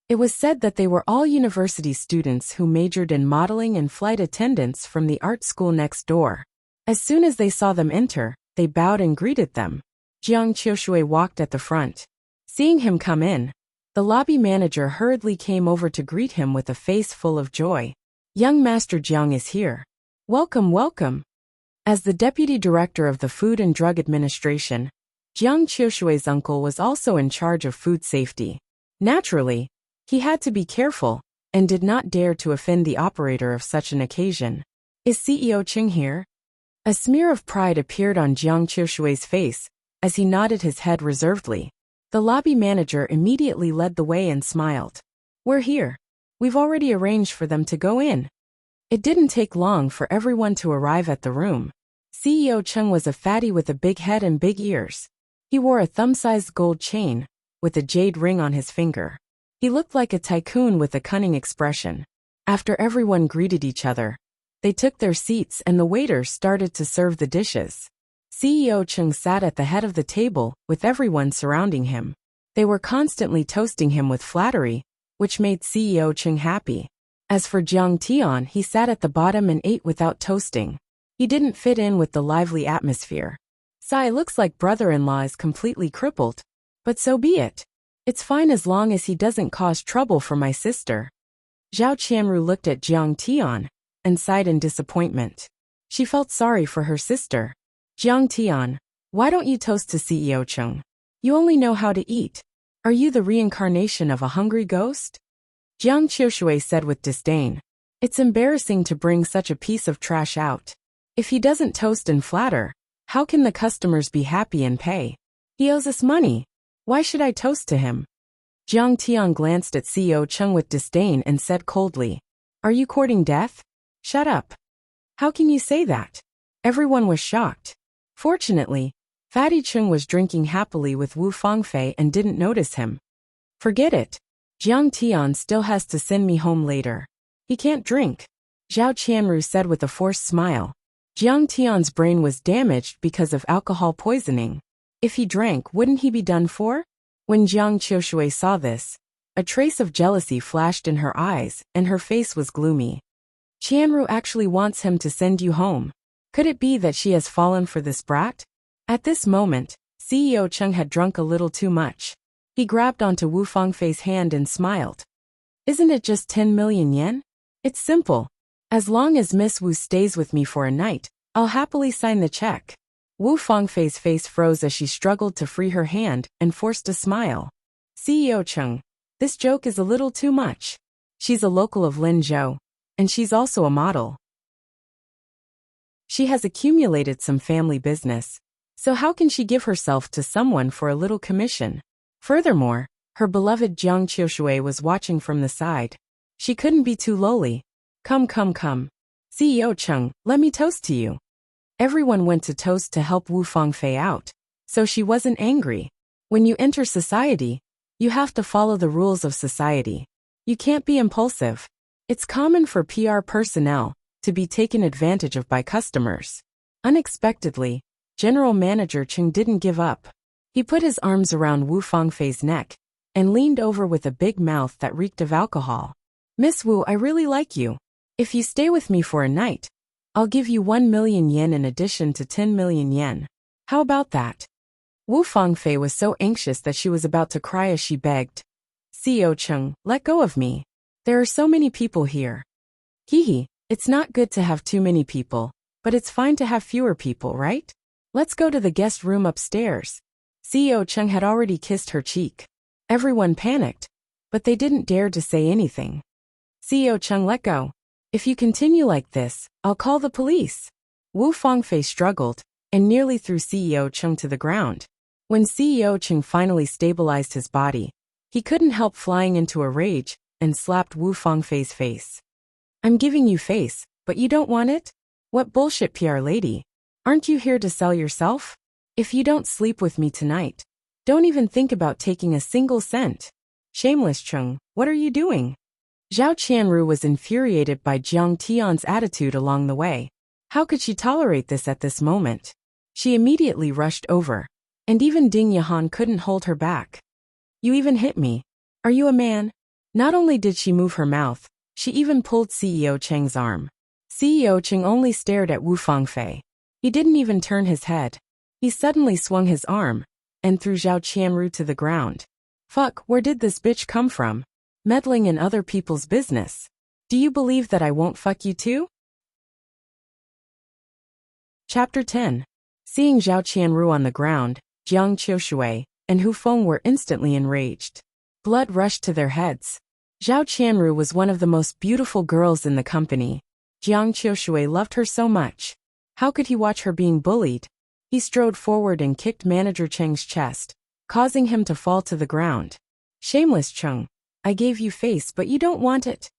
It was said that they were all university students who majored in modeling and flight attendants from the art school next door. As soon as they saw them enter, they bowed and greeted them. Jiang Qiushui walked at the front. Seeing him come in, the lobby manager hurriedly came over to greet him with a face full of joy. Young Master Jiang is here. Welcome, welcome. As the deputy director of the Food and Drug Administration, Jiang Qiushui's uncle was also in charge of food safety. Naturally, he had to be careful and did not dare to offend the operator of such an occasion. Is CEO Cheng here? A smear of pride appeared on Jiang Qiushui's face as he nodded his head reservedly. The lobby manager immediately led the way and smiled. We're here. We've already arranged for them to go in. It didn't take long for everyone to arrive at the room. CEO Cheng was a fatty with a big head and big ears. He wore a thumb-sized gold chain with a jade ring on his finger. He looked like a tycoon with a cunning expression. After everyone greeted each other, they took their seats and the waiter started to serve the dishes. CEO Cheng sat at the head of the table with everyone surrounding him. They were constantly toasting him with flattery, which made CEO Cheng happy. As for Jiang Tian, he sat at the bottom and ate without toasting. He didn't fit in with the lively atmosphere. Sai looks like brother-in-law is completely crippled. But so be it. It's fine as long as he doesn't cause trouble for my sister. Zhao Qianru looked at Jiang Tian and sighed in disappointment. She felt sorry for her sister. Jiang Tian, why don't you toast to CEO Cheng? You only know how to eat. Are you the reincarnation of a hungry ghost? Jiang Qiushui said with disdain. It's embarrassing to bring such a piece of trash out. If he doesn't toast and flatter, how can the customers be happy and pay? He owes us money. Why should I toast to him? Jiang Tian glanced at CEO Cheng with disdain and said coldly, Are you courting death? Shut up. How can you say that? Everyone was shocked. Fortunately, Fatty Cheng was drinking happily with Wu Fangfei and didn't notice him. Forget it. Jiang Tian still has to send me home later. He can't drink. Zhao Qianru said with a forced smile. Jiang Tian's brain was damaged because of alcohol poisoning. If he drank, wouldn't he be done for? When Jiang Qiushui saw this, a trace of jealousy flashed in her eyes and her face was gloomy. Qianru actually wants him to send you home. Could it be that she has fallen for this brat? At this moment, CEO Cheng had drunk a little too much. He grabbed onto Wu Fangfei's hand and smiled. Isn't it just 10 million yen? It's simple. As long as Miss Wu stays with me for a night, I'll happily sign the check. Wu Fangfei's face froze as she struggled to free her hand and forced a smile. CEO Cheng, this joke is a little too much. She's a local of Linzhou, and she's also a model. She has accumulated some family business, so how can she give herself to someone for a little commission? Furthermore, her beloved Jiang Qiushui was watching from the side. She couldn't be too lowly. Come. CEO Cheng, let me toast to you. Everyone went to toast to help Wu Fangfei out, so she wasn't angry. When you enter society, you have to follow the rules of society. You can't be impulsive. It's common for PR personnel to be taken advantage of by customers. Unexpectedly, General Manager Cheng didn't give up. He put his arms around Wu Fangfei's neck and leaned over with a big mouth that reeked of alcohol. Miss Wu, I really like you. If you stay with me for a night, I'll give you 1 million yen in addition to 10 million yen. How about that? Wu Fangfei was so anxious that she was about to cry as she begged. CEO Cheng, let go of me. There are so many people here. Hehe, it's not good to have too many people, But it's fine to have fewer people, right? Let's go to the guest room upstairs. CEO Chung had already kissed her cheek. Everyone panicked, but they didn't dare to say anything. CEO Chung let go. If you continue like this, I'll call the police. Wu Fangfei struggled and nearly threw CEO Chung to the ground. When CEO Chung finally stabilized his body, he couldn't help flying into a rage and slapped Wu Fangfei's face. I'm giving you face, but you don't want it? What bullshit, PR lady. Aren't you here to sell yourself? If you don't sleep with me tonight, don't even think about taking a single cent. Shameless Chung, what are you doing? Zhao Qianru was infuriated by Jiang Tian's attitude along the way. How could she tolerate this at this moment? She immediately rushed over, and even Ding Yahan couldn't hold her back. You even hit me. Are you a man? Not only did she move her mouth, she even pulled CEO Cheng's arm. CEO Cheng only stared at Wu Fangfei. He didn't even turn his head. He suddenly swung his arm and threw Zhao Qianru to the ground. Fuck, where did this bitch come from? Meddling in other people's business. Do you believe that I won't fuck you too? Chapter 10. Seeing Zhao Qianru on the ground, Jiang Qiushui and Hu Feng were instantly enraged. Blood rushed to their heads. Zhao Qianru was one of the most beautiful girls in the company. Jiang Qiushui loved her so much. How could he watch her being bullied? He strode forward and kicked Manager Cheng's chest, causing him to fall to the ground. Shameless Chung, I gave you face but you don't want it.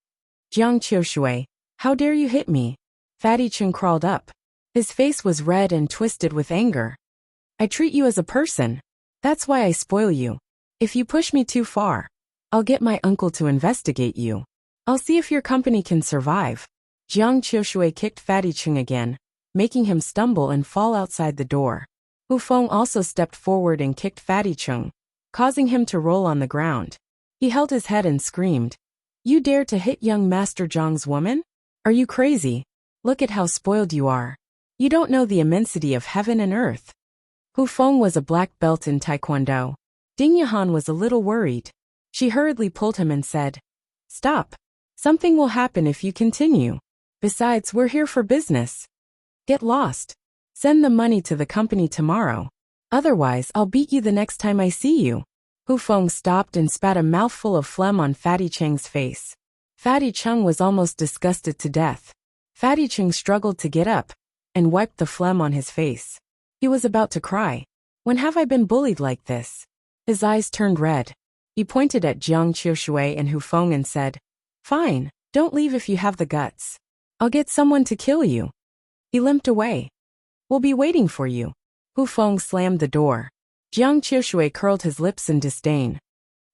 Jiang Qiushui, how dare you hit me? Fatty Chung crawled up. His face was red and twisted with anger. I treat you as a person. That's why I spoil you. If you push me too far, I'll get my uncle to investigate you. I'll see if your company can survive. Jiang Qiushui kicked Fatty Chung again, making him stumble and fall outside the door. Hu Feng also stepped forward and kicked Fatty Chung, causing him to roll on the ground. He held his head and screamed, You dare to hit young Master Zhang's woman? Are you crazy? Look at how spoiled you are. You don't know the immensity of heaven and earth. Hu Feng was a black belt in Taekwondo. Ding Yahan was a little worried. She hurriedly pulled him and said, Stop. Something will happen if you continue. Besides, we're here for business. Get lost. Send the money to the company tomorrow. Otherwise, I'll beat you the next time I see you. Hu Feng stopped and spat a mouthful of phlegm on Fatty Cheng's face. Fatty Chung was almost disgusted to death. Fatty Chung struggled to get up and wiped the phlegm on his face. He was about to cry. When have I been bullied like this? His eyes turned red. He pointed at Jiang Qiushui and Hu Feng and said, Fine, don't leave if you have the guts. I'll get someone to kill you. He limped away. We'll be waiting for you. Hu Feng slammed the door. Jiang Qiushui curled his lips in disdain.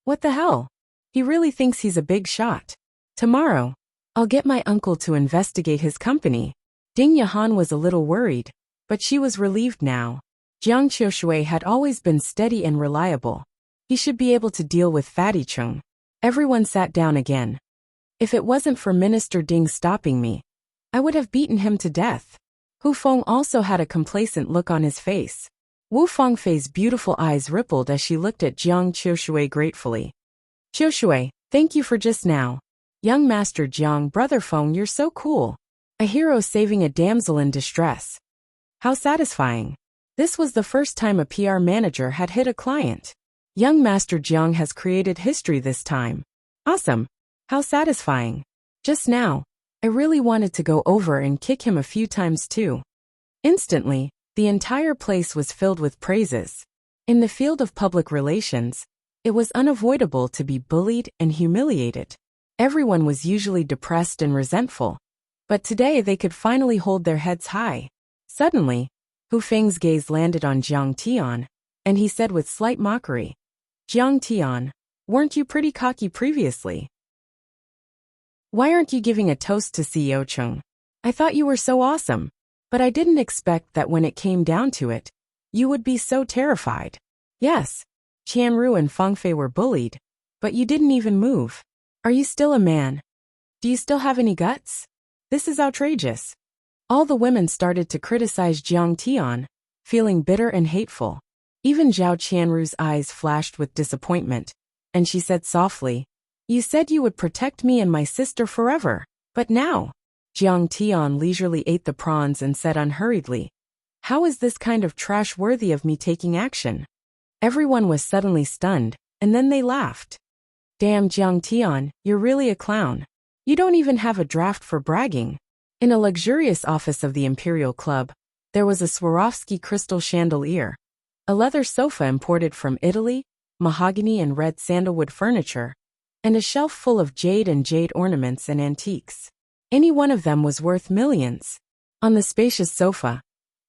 What the hell? He really thinks he's a big shot. Tomorrow, I'll get my uncle to investigate his company. Ding Yahan was a little worried, but she was relieved now. Jiang Qiushui had always been steady and reliable. He should be able to deal with Fatty Chung. Everyone sat down again. If it wasn't for Minister Ding stopping me, I would have beaten him to death. Hu Feng also had a complacent look on his face. Wu Fangfei's beautiful eyes rippled as she looked at Jiang Qiushui gratefully. Qiushui, thank you for just now. Young Master Jiang, Brother Feng, you're so cool. A hero saving a damsel in distress. How satisfying. This was the first time a PR manager had hit a client. Young Master Jiang has created history this time. Awesome. How satisfying. Just now, I really wanted to go over and kick him a few times too. Instantly, the entire place was filled with praises. In the field of public relations, it was unavoidable to be bullied and humiliated. Everyone was usually depressed and resentful. But today they could finally hold their heads high. Suddenly, Hu Feng's gaze landed on Jiang Tian, and he said with slight mockery, Jiang Tian, weren't you pretty cocky previously? Why aren't you giving a toast to CEO Chung? I thought you were so awesome, but I didn't expect that when it came down to it, you would be so terrified. Yes, Qianru and Fangfei were bullied, but you didn't even move. Are you still a man? Do you still have any guts? This is outrageous. All the women started to criticize Jiang Tian, feeling bitter and hateful. Even Zhao Qianru's eyes flashed with disappointment, and she said softly, You said you would protect me and my sister forever, but now, Jiang Tian leisurely ate the prawns and said unhurriedly, "How is this kind of trash worthy of me taking action?" Everyone was suddenly stunned, and then they laughed. "Damn, Jiang Tian, you're really a clown. You don't even have a draft for bragging." In a luxurious office of the Imperial Club, there was a Swarovski crystal chandelier, a leather sofa imported from Italy, mahogany and red sandalwood furniture, and a shelf full of jade and jade ornaments and antiques. Any one of them was worth millions. On the spacious sofa,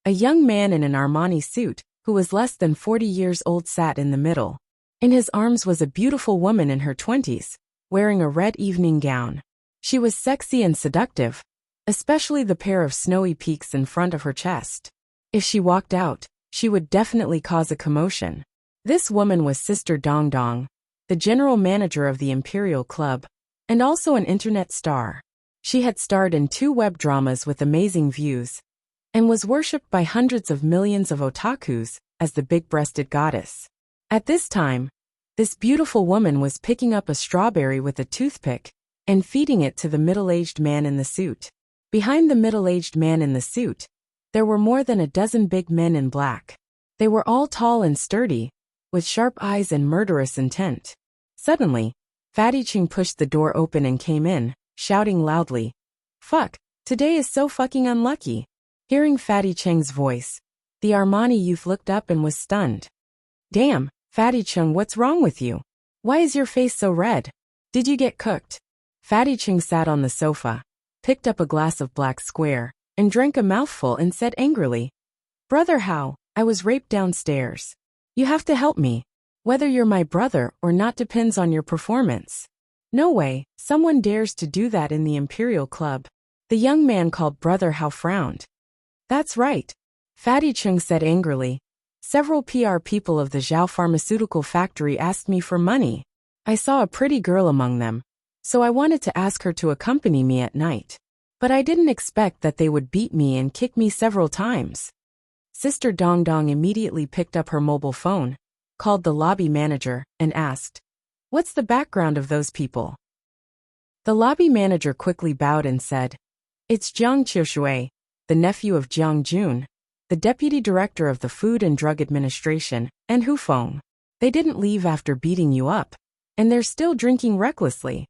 a young man in an Armani suit, who was less than 40 years old, sat in the middle. In his arms was a beautiful woman in her 20s, wearing a red evening gown. She was sexy and seductive, especially the pair of snowy peaks in front of her chest. If she walked out, she would definitely cause a commotion. This woman was Sister Dong Dong, the general manager of the Imperial Club, and also an internet star. She had starred in 2 web dramas with amazing views, and was worshipped by hundreds of millions of otakus as the big-breasted goddess. At this time, this beautiful woman was picking up a strawberry with a toothpick and feeding it to the middle-aged man in the suit. Behind the middle-aged man in the suit, there were more than a dozen big men in black. They were all tall and sturdy, with sharp eyes and murderous intent. Suddenly, Fatty Cheng pushed the door open and came in, shouting loudly, "Fuck, today is so fucking unlucky." Hearing Fatty Cheng's voice, the Armani youth looked up and was stunned. "Damn, Fatty Cheng, what's wrong with you? Why is your face so red? Did you get cooked?" Fatty Cheng sat on the sofa, picked up a glass of black square, and drank a mouthful and said angrily, "Brother Hao, I was raped downstairs. You have to help me. Whether you're my brother or not depends on your performance." "No way, someone dares to do that in the Imperial Club." The young man called Brother Hao frowned. "That's right," Fatty Cheng said angrily. "Several PR people of the Zhao pharmaceutical factory asked me for money. I saw a pretty girl among them, so I wanted to ask her to accompany me at night. But I didn't expect that they would beat me and kick me several times." Sister Dong Dong immediately picked up her mobile phone, called the lobby manager, and asked, "What's the background of those people?" The lobby manager quickly bowed and said, "It's Jiang Qiushui, the nephew of Jiang Jun, the deputy director of the Food and Drug Administration, and Hu Feng. They didn't leave after beating you up, and they're still drinking recklessly."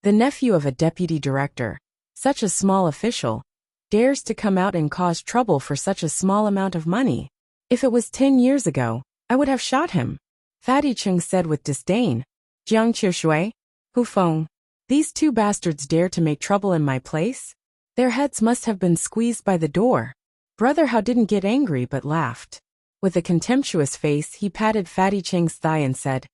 The nephew of a deputy director, such a small official, dares to come out and cause trouble for such a small amount of money. If it was 10 years ago, I would have shot him, Fatty Cheng said with disdain. "Jiang Qiushui, Hu Feng, these 2 bastards dare to make trouble in my place? Their heads must have been squeezed by the door." Brother Hao didn't get angry but laughed. With a contemptuous face, he patted Fatty Cheng's thigh and said,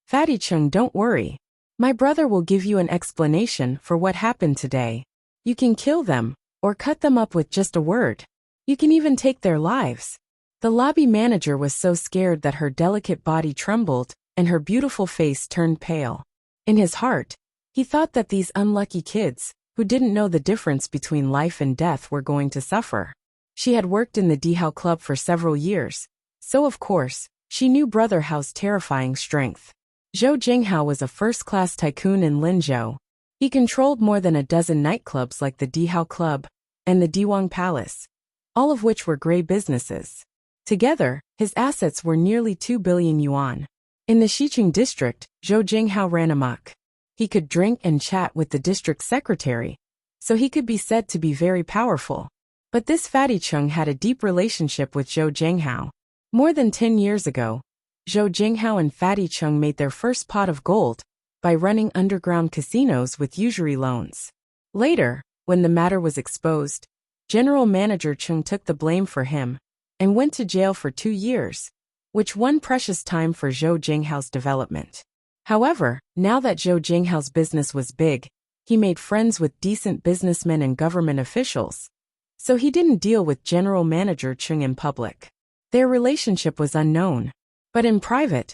"Fatty Cheng, don't worry. My brother will give you an explanation for what happened today. You can kill them, or cut them up with just a word. You can even take their lives." The lobby manager was so scared that her delicate body trembled and her beautiful face turned pale. In his heart, he thought that these unlucky kids, who didn't know the difference between life and death, were going to suffer. She had worked in the Dihao Club for several years, so of course, she knew Brother Hao's terrifying strength. Zhou Jinghao was a first-class tycoon in Linzhou. He controlled more than a dozen nightclubs like the Dihao Club and the Diwang Palace, all of which were gray businesses. Together, his assets were nearly 2 billion yuan. In the Xiqing district, Zhou Jinghao ran amok. He could drink and chat with the district secretary, so he could be said to be very powerful. But this Fatty Cheng had a deep relationship with Zhou Jinghao. More than 10 years ago, Zhou Jinghao and Fatty Cheng made their first pot of gold by running underground casinos with usury loans. Later, when the matter was exposed, General Manager Cheng took the blame for him and went to jail for 2 years, which won precious time for Zhou Jinghao's development. However, now that Zhou Jinghao's business was big, he made friends with decent businessmen and government officials, so he didn't deal with General Manager Cheng in public. Their relationship was unknown, but in private,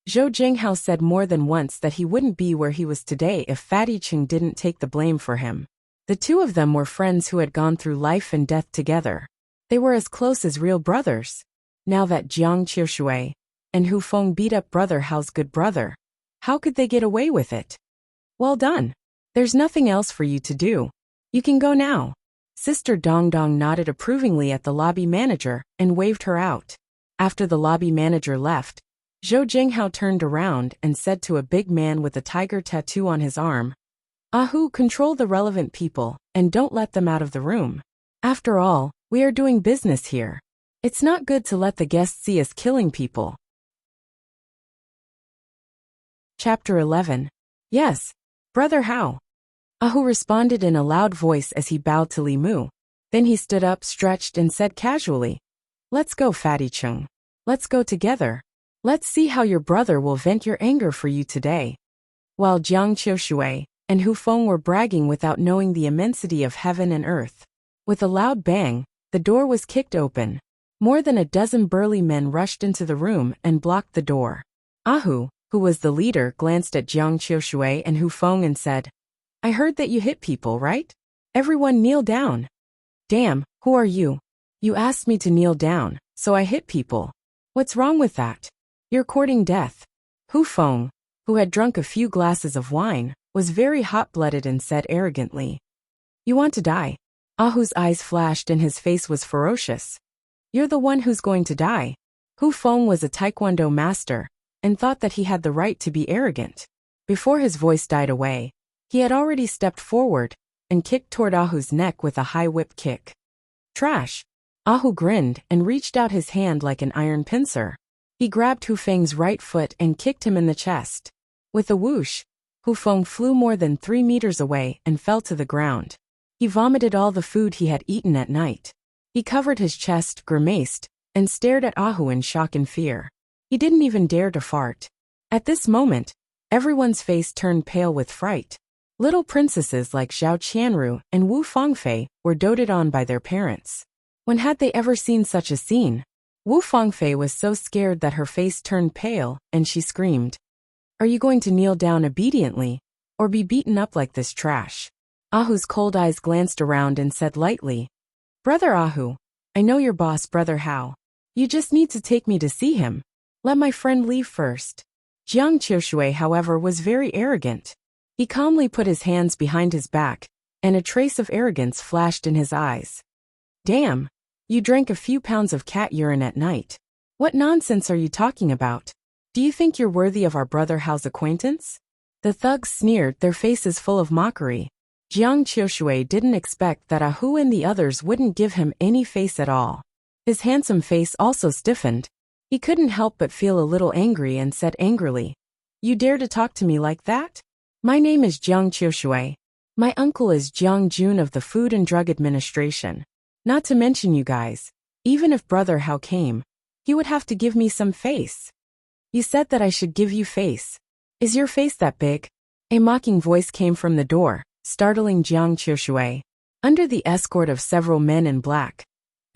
Zhou Jinghao said more than once that he wouldn't be where he was today if Fatty Cheng didn't take the blame for him. The 2 of them were friends who had gone through life and death together. They were as close as real brothers. Now that Jiang Qiushui and Hu Feng beat up Brother Hao's good brother, how could they get away with it? "Well done. There's nothing else for you to do. You can go now." Sister Dong Dong nodded approvingly at the lobby manager and waved her out. After the lobby manager left, Zhou Jinghao turned around and said to a big man with a tiger tattoo on his arm, "Ahu, control the relevant people, and don't let them out of the room. After all, we are doing business here. It's not good to let the guests see us killing people." Chapter 11. Yes, Brother Hao. Ahu responded in a loud voice as he bowed to Li Mu. Then he stood up, stretched, and said casually, "Let's go, Fatty Chung. Let's go together. Let's see how your brother will vent your anger for you today." While Jiang Qiushui and Hu Feng were bragging without knowing the immensity of heaven and earth. With a loud bang, the door was kicked open. More than a dozen burly men rushed into the room and blocked the door. Ahu, who was the leader, glanced at Jiang Qiushui and Hu Feng and said, "I heard that you hit people, right? Everyone kneel down." "Damn, who are you? You asked me to kneel down, so I hit people. What's wrong with that? You're courting death." Hu Feng, who had drunk a few glasses of wine, was very hot-blooded and said arrogantly, "You want to die?" Ahu's eyes flashed and his face was ferocious. "You're the one who's going to die." Hu Feng was a taekwondo master and thought that he had the right to be arrogant. Before his voice died away, he had already stepped forward and kicked toward Ahu's neck with a high whip kick. "Trash!" Ahu grinned and reached out his hand like an iron pincer. He grabbed Hu Feng's right foot and kicked him in the chest. With a whoosh, Hu Feng flew more than 3 meters away and fell to the ground. He vomited all the food he had eaten at night. He covered his chest, grimaced, and stared at Ahu in shock and fear. He didn't even dare to fart. At this moment, everyone's face turned pale with fright. Little princesses like Zhao Qianru and Wu Fangfei were doted on by their parents. When had they ever seen such a scene? Wu Fangfei was so scared that her face turned pale, and she screamed, "Are you going to kneel down obediently, or be beaten up like this trash?" Ahu's cold eyes glanced around and said lightly, "Brother Ahu, I know your boss, Brother Hao. You just need to take me to see him. Let my friend leave first." Jiang Qiushui, however, was very arrogant. He calmly put his hands behind his back, and a trace of arrogance flashed in his eyes. "Damn, you drank a few pounds of cat urine at night. What nonsense are you talking about? Do you think you're worthy of our Brother Hao's acquaintance?" The thugs sneered, their faces full of mockery. Jiang Qiushui didn't expect that Ahu and the others wouldn't give him any face at all. His handsome face also stiffened. He couldn't help but feel a little angry and said angrily, "You dare to talk to me like that? My name is Jiang Qiushui. My uncle is Jiang Jun of the Food and Drug Administration. Not to mention you guys, even if Brother Hao came, he would have to give me some face." "You said that I should give you face. Is your face that big?" A mocking voice came from the door, startling Jiang Qiushui. Under the escort of several men in black,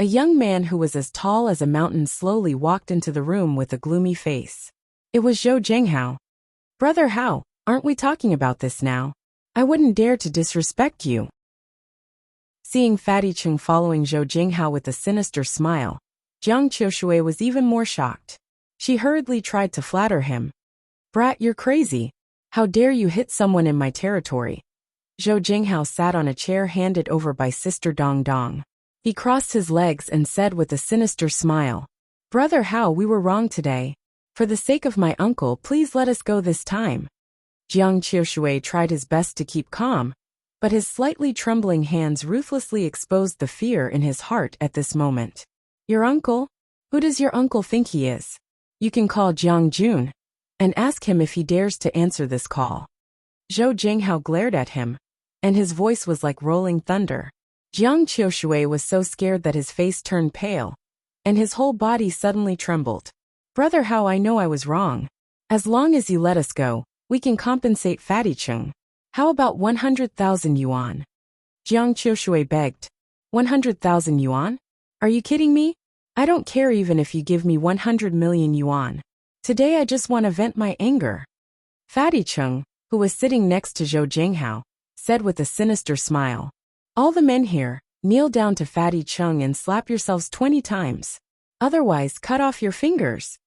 a young man who was as tall as a mountain slowly walked into the room with a gloomy face. It was Zhou Jinghao. "Brother Hao, aren't we talking about this now? I wouldn't dare to disrespect you." Seeing Fatty Chung following Zhou Jinghao with a sinister smile, Jiang Qiushui was even more shocked. She hurriedly tried to flatter him. "Brat, you're crazy. How dare you hit someone in my territory?" Zhou Jinghao sat on a chair handed over by Sister Dong Dong. He crossed his legs and said with a sinister smile, "Brother Hao, we were wrong today. For the sake of my uncle, please let us go this time." Jiang Qiushui tried his best to keep calm, but his slightly trembling hands ruthlessly exposed the fear in his heart at this moment. "Your uncle? Who does your uncle think he is? You can call Jiang Jun and ask him if he dares to answer this call." Zhou Jinghao glared at him, and his voice was like rolling thunder. Jiang Qiushui was so scared that his face turned pale, and his whole body suddenly trembled. "Brother Hao, I know I was wrong. As long as you let us go, we can compensate Fatty Chung. How about 100,000 yuan? Jiang Qiushui begged. 100,000 yuan? Are you kidding me? I don't care even if you give me 100 million yuan. Today I just want to vent my anger. Fatty Chung, who was sitting next to Zhou Jinghao, said with a sinister smile. All the men here, kneel down to Fatty Chung and slap yourselves 20 times. Otherwise, cut off your fingers.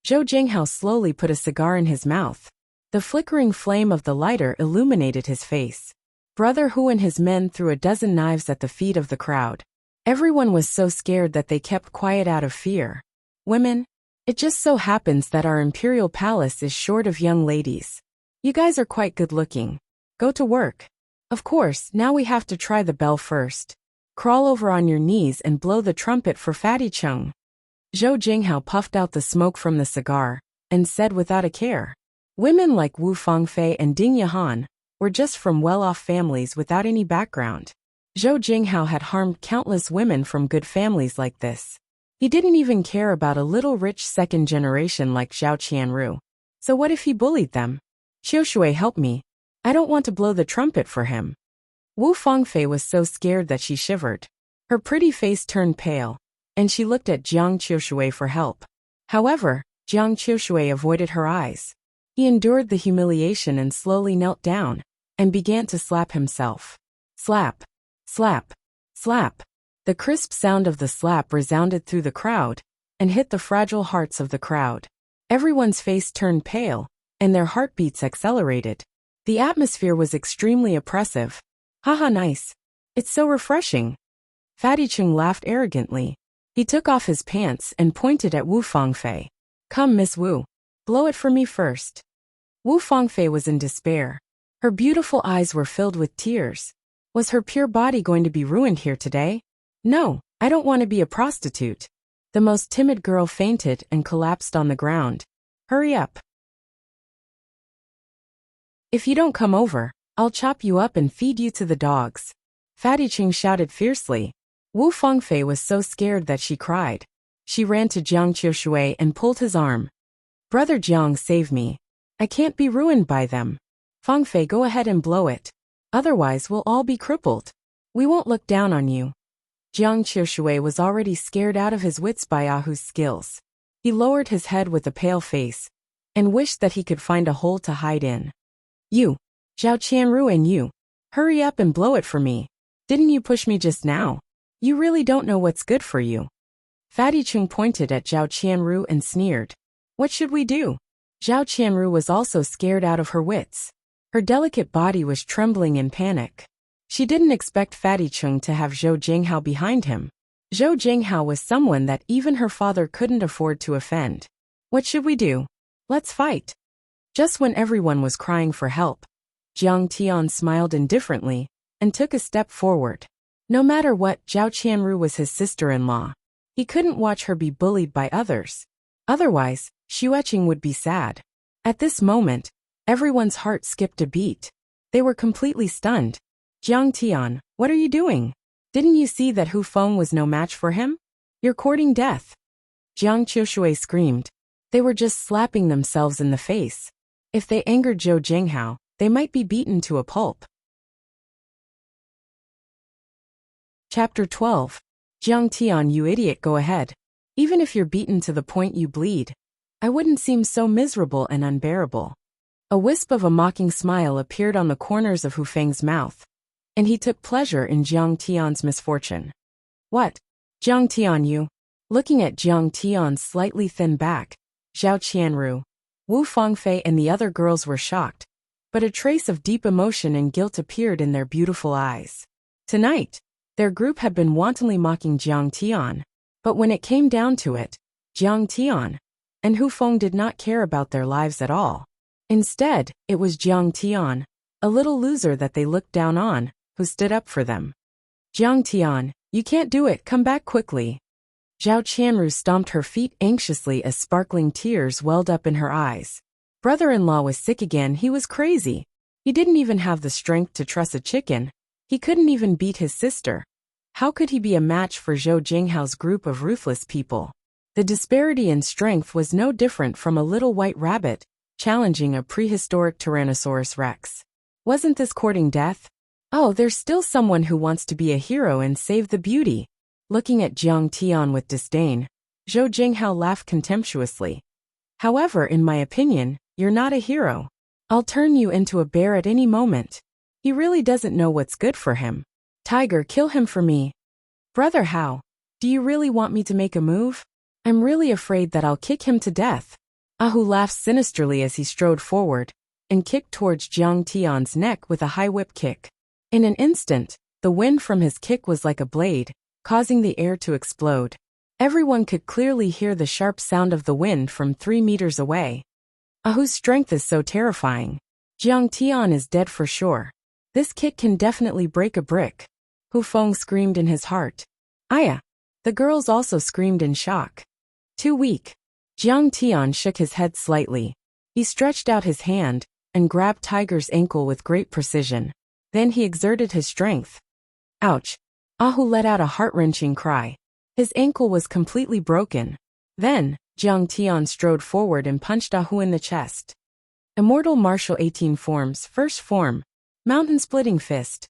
Zhou Jinghao slowly put a cigar in his mouth. The flickering flame of the lighter illuminated his face. Brother Hu and his men threw a dozen knives at the feet of the crowd. Everyone was so scared that they kept quiet out of fear. Women? It just so happens that our imperial palace is short of young ladies. You guys are quite good looking. Go to work. Of course, now we have to try the bell first. Crawl over on your knees and blow the trumpet for Fatty Chung. Zhou Jinghao puffed out the smoke from the cigar and said without a care. Women like Wu Fangfei and Ding Yahan were just from well-off families without any background. Zhou Jinghao had harmed countless women from good families like this. He didn't even care about a little rich second generation like Zhao Qianru. So what if he bullied them? Qiushui, help me. I don't want to blow the trumpet for him. Wu Fangfei was so scared that she shivered. Her pretty face turned pale, and she looked at Jiang Qiushui for help. However, Jiang Qiushui avoided her eyes. He endured the humiliation and slowly knelt down and began to slap himself. Slap. Slap. Slap. The crisp sound of the slap resounded through the crowd and hit the fragile hearts of the crowd. Everyone's face turned pale, and their heartbeats accelerated. The atmosphere was extremely oppressive. Haha, nice. It's so refreshing. Fatty Chung laughed arrogantly. He took off his pants and pointed at Wu Fangfei. Come, Miss Wu. Blow it for me first. Wu Fangfei was in despair. Her beautiful eyes were filled with tears. Was her pure body going to be ruined here today? No, I don't want to be a prostitute. The most timid girl fainted and collapsed on the ground. Hurry up. If you don't come over, I'll chop you up and feed you to the dogs. Fatty Chung shouted fiercely. Wu Fangfei was so scared that she cried. She ran to Jiang Qiushui and pulled his arm. Brother Jiang, save me. I can't be ruined by them. Fangfei, go ahead and blow it. Otherwise we'll all be crippled. We won't look down on you. Jiang Qiushui was already scared out of his wits by Ahu's skills. He lowered his head with a pale face and wished that he could find a hole to hide in. You, Zhao Qianru, and you, hurry up and blow it for me. Didn't you push me just now? You really don't know what's good for you. Fatty Chung pointed at Zhao Qianru and sneered. What should we do? Zhao Qianru was also scared out of her wits. Her delicate body was trembling in panic. She didn't expect Fatty Chung to have Zhou Jinghao behind him. Zhou Jinghao was someone that even her father couldn't afford to offend. What should we do? Let's fight. Just when everyone was crying for help, Jiang Tian smiled indifferently and took a step forward. No matter what, Zhao Qianru was his sister-in-law. He couldn't watch her be bullied by others. Otherwise, Xueqing would be sad. At this moment, everyone's heart skipped a beat. They were completely stunned. Jiang Tian, what are you doing? Didn't you see that Hu Feng was no match for him? You're courting death. Jiang Qiushui screamed. They were just slapping themselves in the face. If they angered Zhou Jinghao, they might be beaten to a pulp. Chapter 12. Jiang Tian, you idiot, go ahead. Even if you're beaten to the point you bleed, I wouldn't seem so miserable and unbearable. A wisp of a mocking smile appeared on the corners of Hu Feng's mouth, and he took pleasure in Jiang Tian's misfortune. What? Jiang Tian, you? Looking at Jiang Tian's slightly thin back, Zhao Qianru, Wu Fangfei and the other girls were shocked, but a trace of deep emotion and guilt appeared in their beautiful eyes. Tonight, their group had been wantonly mocking Jiang Tian, but when it came down to it, Jiang Tian and Hu Feng did not care about their lives at all. Instead, it was Jiang Tian, a little loser that they looked down on, who stood up for them. Jiang Tian, you can't do it, come back quickly. Zhao Qianru stomped her feet anxiously as sparkling tears welled up in her eyes. Brother-in-law was sick again, he was crazy. He didn't even have the strength to truss a chicken. He couldn't even beat his sister. How could he be a match for Zhou Jinghao's group of ruthless people? The disparity in strength was no different from a little white rabbit challenging a prehistoric Tyrannosaurus Rex. Wasn't this courting death? Oh, there's still someone who wants to be a hero and save the beauty. Looking at Jiang Tian with disdain, Zhou Jinghao laughed contemptuously. However, in my opinion, you're not a hero. I'll turn you into a bear at any moment. He really doesn't know what's good for him. Tiger, kill him for me. Brother Hao, do you really want me to make a move? I'm really afraid that I'll kick him to death. Ahu laughed sinisterly as he strode forward and kicked towards Jiang Tian's neck with a high whip kick. In an instant, the wind from his kick was like a blade, causing the air to explode. Everyone could clearly hear the sharp sound of the wind from 3 meters away. Ahu's strength is so terrifying. Jiang Tian is dead for sure. This kick can definitely break a brick. Hu Feng screamed in his heart. Aya! The girls also screamed in shock. Too weak. Jiang Tian shook his head slightly. He stretched out his hand and grabbed Tiger's ankle with great precision. Then he exerted his strength. Ouch! Ahu let out a heart-wrenching cry. His ankle was completely broken. Then, Jiang Tian strode forward and punched Ahu in the chest. Immortal Martial 18 Forms, First Form. Mountain-splitting fist.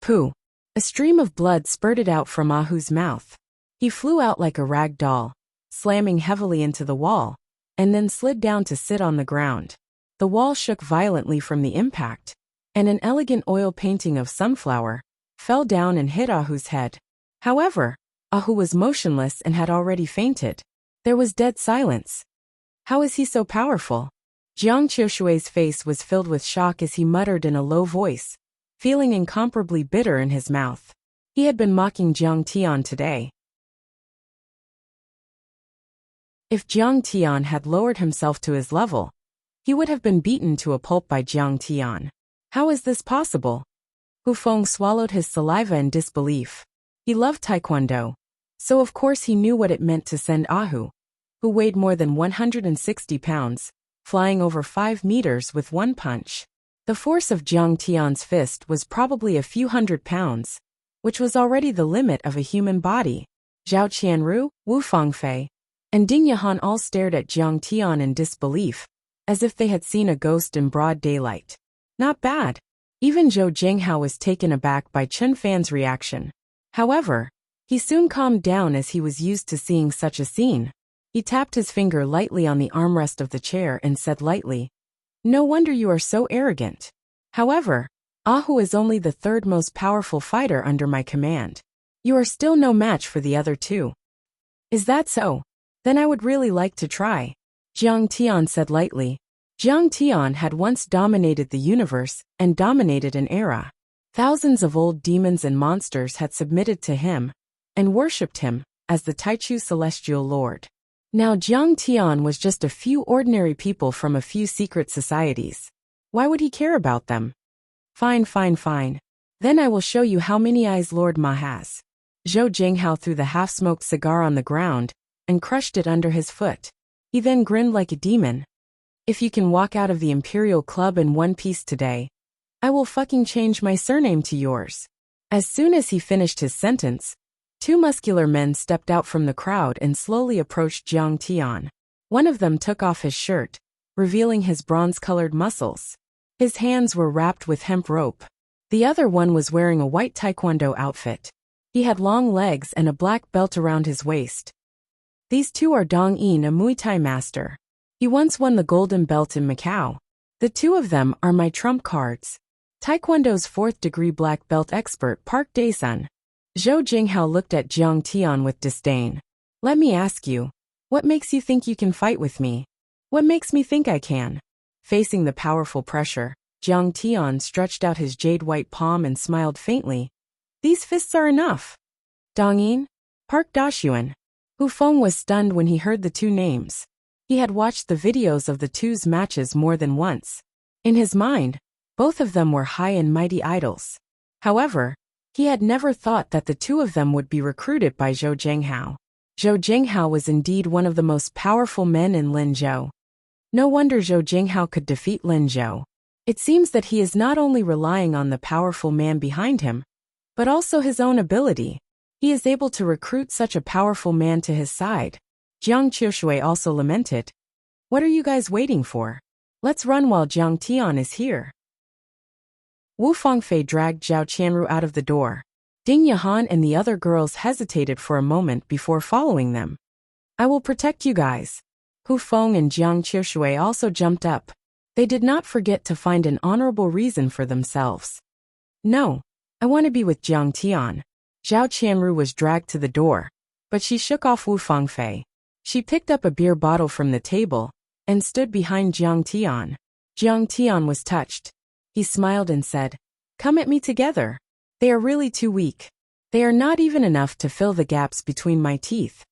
Pooh! A stream of blood spurted out from Ahu's mouth. He flew out like a rag doll, slamming heavily into the wall, and then slid down to sit on the ground. The wall shook violently from the impact, and an elegant oil painting of sunflower fell down and hit Ahu's head. However, Ahu was motionless and had already fainted. There was dead silence. How is he so powerful? Jiang Qiushui's face was filled with shock as he muttered in a low voice, feeling incomparably bitter in his mouth. He had been mocking Jiang Tian today. If Jiang Tian had lowered himself to his level, he would have been beaten to a pulp by Jiang Tian. How is this possible? Hu Feng swallowed his saliva in disbelief. He loved Taekwondo, so of course he knew what it meant to send Ahu, who weighed more than 160 pounds, flying over 5 meters with one punch. The force of Jiang Tian's fist was probably a few hundred pounds, which was already the limit of a human body. Zhao Qianru, Wu Fangfei, and Ding Yahan all stared at Jiang Tian in disbelief, as if they had seen a ghost in broad daylight. Not bad. Even Zhou Jinghao was taken aback by Chen Fan's reaction. However, he soon calmed down as he was used to seeing such a scene. He tapped his finger lightly on the armrest of the chair and said lightly, "No wonder you are so arrogant. However, Ahu is only the third most powerful fighter under my command. You are still no match for the other two." "Is that so? Then I would really like to try," Jiang Tian said lightly. Jiang Tian had once dominated the universe and dominated an era. Thousands of old demons and monsters had submitted to him and worshipped him as the Taichu Celestial Lord. Now Jiang Tian was just a few ordinary people from a few secret societies. Why would he care about them? Fine. Then I will show you how many eyes Lord Ma has. Zhou Jinghao threw the half-smoked cigar on the ground and crushed it under his foot. He then grinned like a demon. "If you can walk out of the Imperial Club in one piece today, I will fucking change my surname to yours." As soon as he finished his sentence, 2 muscular men stepped out from the crowd and slowly approached Jiang Tian. One of them took off his shirt, revealing his bronze-colored muscles. His hands were wrapped with hemp rope. The other one was wearing a white taekwondo outfit. He had long legs and a black belt around his waist. These two are Dong Yin, a Muay Thai master. He once won the golden belt in Macau. The two of them are my trump cards. Taekwondo's 4th-degree black belt expert Park Dae-sun. Zhou Jinghao looked at Jiang Tian with disdain. "Let me ask you, what makes you think you can fight with me? What makes me think I can?" Facing the powerful pressure, Jiang Tian stretched out his jade-white palm and smiled faintly. "These fists are enough." Dong Yin, Park Daxuan. Hu Feng was stunned when he heard the two names. He had watched the videos of the two's matches more than once. In his mind, both of them were high and mighty idols. However, he had never thought that the two of them would be recruited by Zhou Jinghao. Zhou Jinghao was indeed one of the most powerful men in Linzhou. No wonder Zhou Jinghao could defeat Linzhou. It seems that he is not only relying on the powerful man behind him, but also his own ability. He is able to recruit such a powerful man to his side. Jiang Qiushui also lamented. "What are you guys waiting for? Let's run while Jiang Tian is here." Wu Fangfei dragged Zhao Qianru out of the door. Ding Yahan and the other girls hesitated for a moment before following them. "I will protect you guys." Hu Feng and Jiang Qiushui also jumped up. They did not forget to find an honorable reason for themselves. "No, I want to be with Jiang Tian." Zhao Qianru was dragged to the door, but she shook off Wu Fangfei. She picked up a beer bottle from the table and stood behind Jiang Tian. Jiang Tian was touched. He smiled and said, Come at me together. They are really too weak. They are not even enough to fill the gaps between my teeth.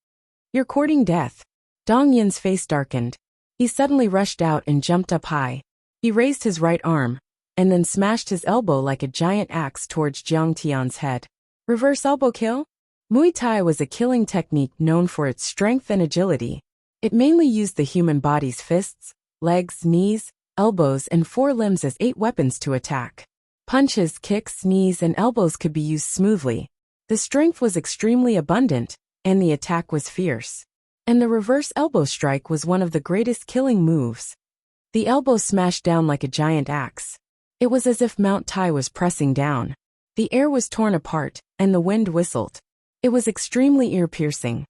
You're courting death. Dong Yin's face darkened. He suddenly rushed out and jumped up high. He raised his right arm, and then smashed his elbow like a giant axe towards Jiang Tian's head. Reverse elbow kill? Muay Thai was a killing technique known for its strength and agility. It mainly used the human body's fists, legs, knees, elbows, and forelimbs as 8 weapons to attack. Punches, kicks, knees, and elbows could be used smoothly. The strength was extremely abundant, and the attack was fierce. And the reverse elbow strike was one of the greatest killing moves. The elbow smashed down like a giant axe. It was as if Mount Tai was pressing down. The air was torn apart, and the wind whistled. It was extremely ear-piercing.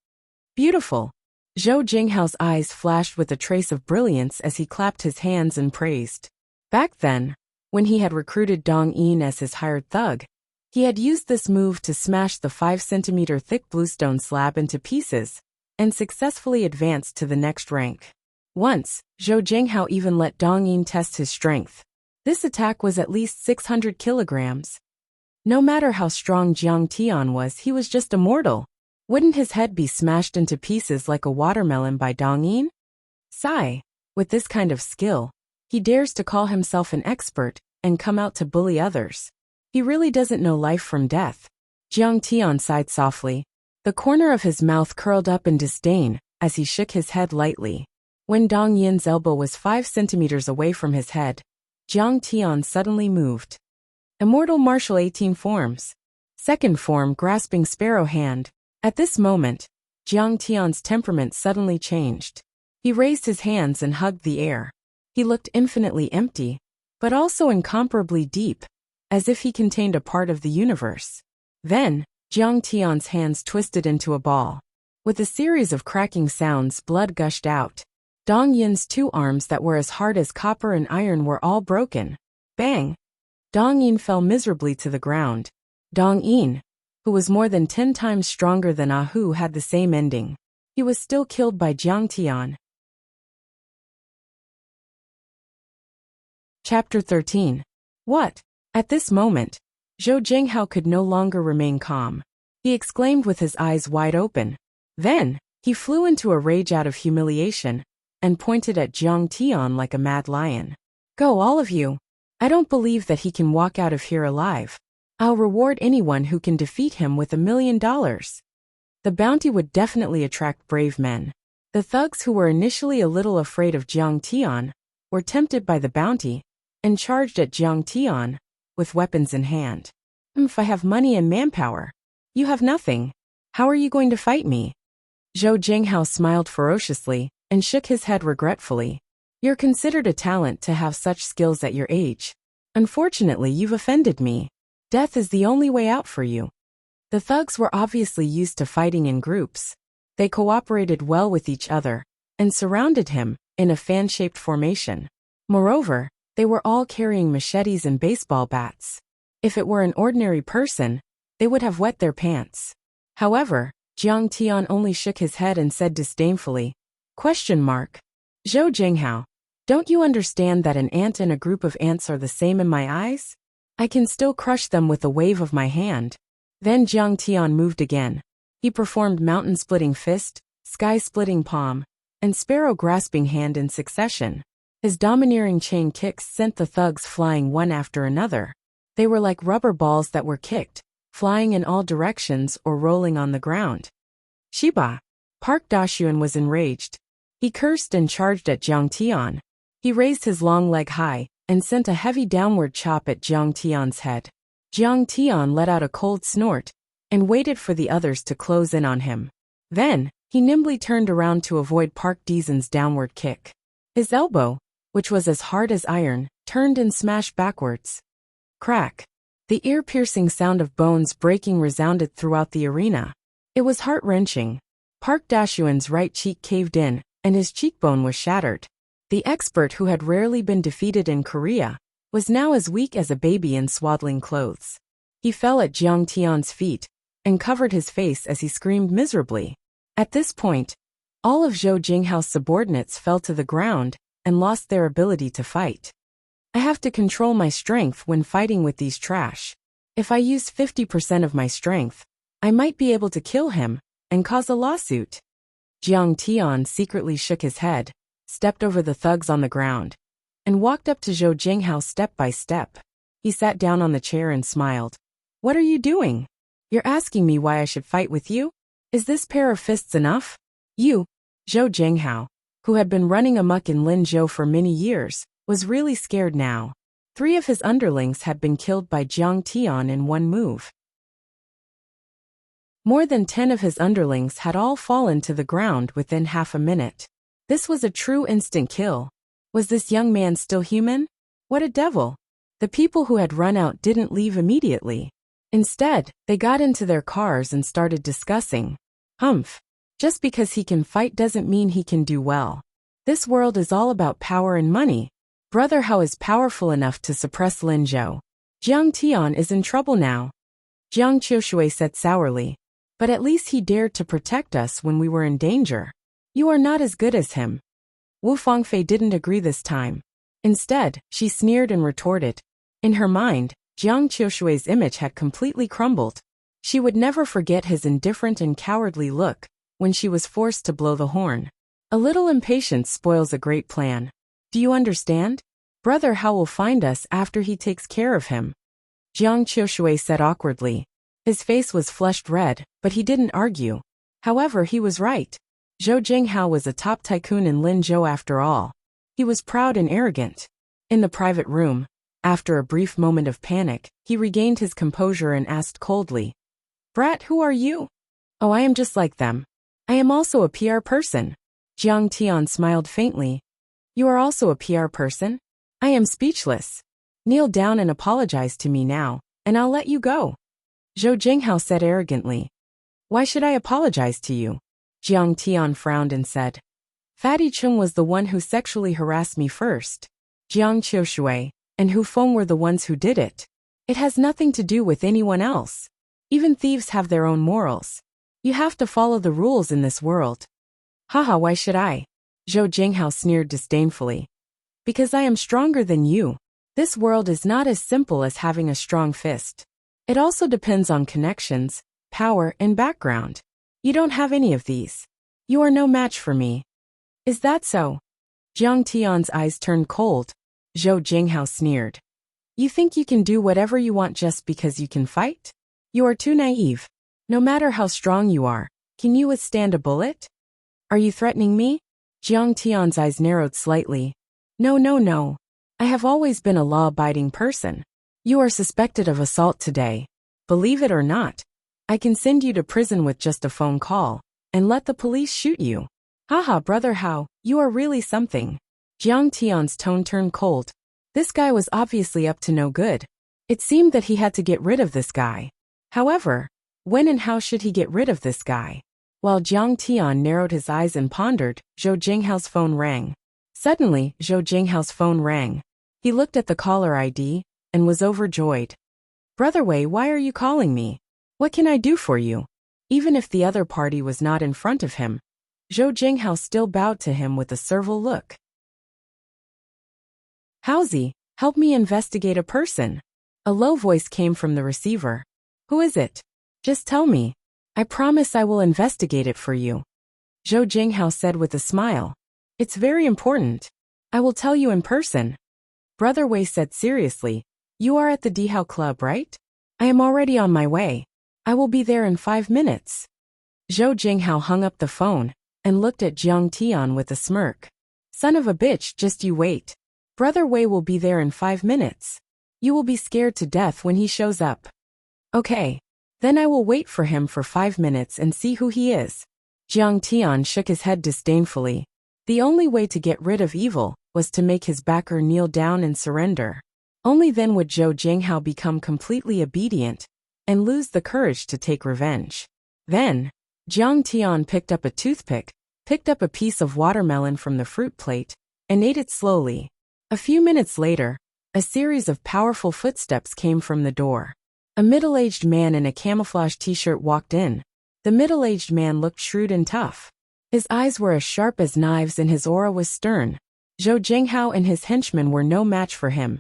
Beautiful. Zhou Jinghao's eyes flashed with a trace of brilliance as he clapped his hands and praised. Back then, when he had recruited Dong Yin as his hired thug, he had used this move to smash the 5-centimeter thick bluestone slab into pieces, and successfully advanced to the next rank. Once, Zhou Jinghao even let Dong Yin test his strength. This attack was at least 600 kilograms. No matter how strong Jiang Tian was, he was just a mortal. Wouldn't his head be smashed into pieces like a watermelon by Dong Yin? Sigh. With this kind of skill, he dares to call himself an expert and come out to bully others. He really doesn't know life from death. Jiang Tian sighed softly. The corner of his mouth curled up in disdain as he shook his head lightly. When Dong Yin's elbow was 5 centimeters away from his head, Jiang Tian suddenly moved. Immortal Martial 18 forms. Second form, grasping sparrow hand. At this moment, Jiang Tian's temperament suddenly changed. He raised his hands and hugged the air. He looked infinitely empty, but also incomparably deep, as if he contained a part of the universe. Then, Jiang Tian's hands twisted into a ball. With a series of cracking sounds, blood gushed out. Dong Yin's 2 arms that were as hard as copper and iron were all broken. Bang! Dong Yin fell miserably to the ground. Dong Yin, who was more than 10 times stronger than Hu, had the same ending. He was still killed by Jiang Tian. Chapter 13. What? At this moment, Zhou Jinghao could no longer remain calm. He exclaimed with his eyes wide open. Then, he flew into a rage out of humiliation and pointed at Jiang Tian like a mad lion. Go, all of you. I don't believe that he can walk out of here alive. I'll reward anyone who can defeat him with $1 million. The bounty would definitely attract brave men. The thugs who were initially a little afraid of Jiang Tian were tempted by the bounty and charged at Jiang Tian with weapons in hand. If I have money and manpower, you have nothing. How are you going to fight me? Zhou Jinghao smiled ferociously and shook his head regretfully. You're considered a talent to have such skills at your age. Unfortunately, you've offended me. Death is the only way out for you. The thugs were obviously used to fighting in groups. They cooperated well with each other and surrounded him in a fan-shaped formation. Moreover, they were all carrying machetes and baseball bats. If it were an ordinary person, they would have wet their pants. However, Jiang Tian only shook his head and said disdainfully, Zhou Jinghao, don't you understand that an ant and a group of ants are the same in my eyes? I can still crush them with a wave of my hand. Then Jiang Tian moved again. He performed mountain-splitting fist, sky-splitting palm, and sparrow-grasping hand in succession. His domineering chain kicks sent the thugs flying one after another. They were like rubber balls that were kicked, flying in all directions or rolling on the ground. Shiba! Park Dashuan was enraged. He cursed and charged at Jiang Tian. He raised his long leg high and sent a heavy downward chop at Jiang Tian's head. Jiang Tian let out a cold snort and waited for the others to close in on him. Then, he nimbly turned around to avoid Park Dizan's downward kick. His elbow, which was as hard as iron, turned and smashed backwards. Crack! The ear-piercing sound of bones breaking resounded throughout the arena. It was heart-wrenching. Park Dashuan's right cheek caved in, and his cheekbone was shattered. The expert who had rarely been defeated in Korea was now as weak as a baby in swaddling clothes. He fell at Jiang Tian's feet and covered his face as he screamed miserably. At this point, all of Zhou Jinghao's subordinates fell to the ground and lost their ability to fight. I have to control my strength when fighting with these trash. If I use 50% of my strength, I might be able to kill him and cause a lawsuit. Jiang Tian secretly shook his head, stepped over the thugs on the ground, and walked up to Zhou Jinghao step by step. He sat down on the chair and smiled. What are you doing? You're asking me why I should fight with you? Is this pair of fists enough? You, Zhou Jinghao, who had been running amok in Linzhou for many years, was really scared now. 3 of his underlings had been killed by Jiang Tian in one move. More than 10 of his underlings had all fallen to the ground within half a minute. This was a true instant kill. Was this young man still human? What a devil! The people who had run out didn't leave immediately. Instead, they got into their cars and started discussing. Humph! Just because he can fight doesn't mean he can do well. This world is all about power and money. Brother Hao is powerful enough to suppress Linzhou. Jiang Tian is in trouble now. Jiang Qiushui said sourly. But at least he dared to protect us when we were in danger. You are not as good as him. Wu Fangfei didn't agree this time. Instead, she sneered and retorted. In her mind, Jiang Qiushui's image had completely crumbled. She would never forget his indifferent and cowardly look when she was forced to blow the horn. A little impatience spoils a great plan. Do you understand? Brother Hao will find us after he takes care of him. Jiang Qiushui said awkwardly. His face was flushed red, but he didn't argue. However, he was right. Zhou Jinghao was a top tycoon in Linzhou after all. He was proud and arrogant. In the private room, after a brief moment of panic, he regained his composure and asked coldly, Brat, who are you? Oh, I am just like them. I am also a PR person. Jiang Tian smiled faintly. You are also a PR person? I am speechless. Kneel down and apologize to me now, and I'll let you go. Zhou Jinghao said arrogantly. Why should I apologize to you? Jiang Tian frowned and said. Fatty Chung was the one who sexually harassed me first. Jiang Qiushui and Hu Feng were the ones who did it. It has nothing to do with anyone else. Even thieves have their own morals. You have to follow the rules in this world. Haha, why should I? Zhou Jinghao sneered disdainfully. Because I am stronger than you. This world is not as simple as having a strong fist. It also depends on connections, power, and background. You don't have any of these. You are no match for me. Is that so? Jiang Tian's eyes turned cold. Zhou Jinghao sneered. You think you can do whatever you want just because you can fight? You are too naive. No matter how strong you are, can you withstand a bullet? Are you threatening me? Jiang Tian's eyes narrowed slightly. No. I have always been a law-abiding person. You are suspected of assault today. Believe it or not, I can send you to prison with just a phone call, and let the police shoot you. Haha, Brother Hao, you are really something. Jiang Tian's tone turned cold. This guy was obviously up to no good. It seemed that he had to get rid of this guy. However, when and how should he get rid of this guy? While Jiang Tian narrowed his eyes and pondered, Zhou Jinghao's phone rang. Suddenly, Zhou Jinghao's phone rang. He looked at the caller ID and was overjoyed. Brother Wei, why are you calling me? What can I do for you? Even if the other party was not in front of him, Zhou Jinghao still bowed to him with a servile look. Howsy, help me investigate a person. A low voice came from the receiver. Who is it? Just tell me. I promise I will investigate it for you. Zhou Jinghao said with a smile. It's very important. I will tell you in person. Brother Wei said seriously. You are at the Dihao Club, right? I am already on my way. I will be there in 5 minutes. Zhou Jinghao hung up the phone and looked at Jiang Tian with a smirk. Son of a bitch, just you wait. Brother Wei will be there in 5 minutes. You will be scared to death when he shows up. Okay. Then I will wait for him for 5 minutes and see who he is. Jiang Tian shook his head disdainfully. The only way to get rid of evil was to make his backer kneel down and surrender. Only then would Zhou Jinghao become completely obedient and lose the courage to take revenge. Then, Jiang Tian picked up a toothpick, picked up a piece of watermelon from the fruit plate, and ate it slowly. A few minutes later, a series of powerful footsteps came from the door. A middle-aged man in a camouflage t-shirt walked in. The middle-aged man looked shrewd and tough. His eyes were as sharp as knives and his aura was stern. Zhou Jinghao and his henchmen were no match for him,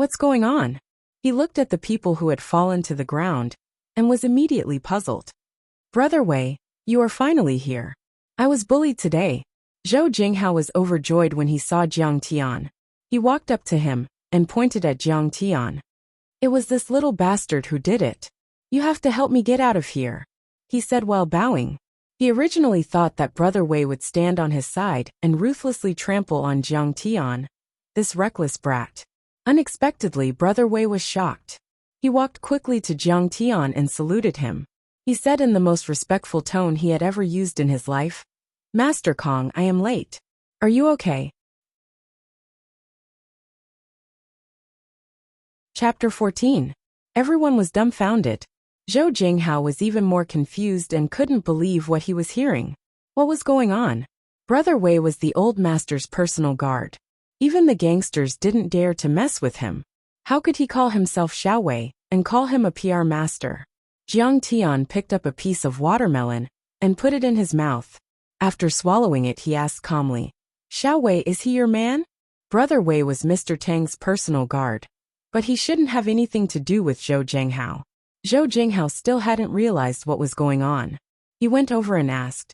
What's going on? He looked at the people who had fallen to the ground and was immediately puzzled. Brother Wei, you are finally here. I was bullied today. Zhou Jinghao was overjoyed when he saw Jiang Tian. He walked up to him and pointed at Jiang Tian. It was this little bastard who did it. You have to help me get out of here, he said while bowing. He originally thought that Brother Wei would stand on his side and ruthlessly trample on Jiang Tian, this reckless brat. Unexpectedly, Brother Wei was shocked. He walked quickly to Jiang Tian and saluted him. He said in the most respectful tone he had ever used in his life, Master Kong, I am late. Are you okay? Chapter 14. Everyone was dumbfounded. Zhou Jinghao was even more confused and couldn't believe what he was hearing. What was going on? Brother Wei was the old master's personal guard. Even the gangsters didn't dare to mess with him. How could he call himself Xiao Wei and call him a PR master? Jiang Tian picked up a piece of watermelon and put it in his mouth. After swallowing it, he asked calmly, Xiao Wei, is he your man? Brother Wei was Mr. Tang's personal guard, but he shouldn't have anything to do with Zhou Jinghao. Zhou Jinghao still hadn't realized what was going on. He went over and asked,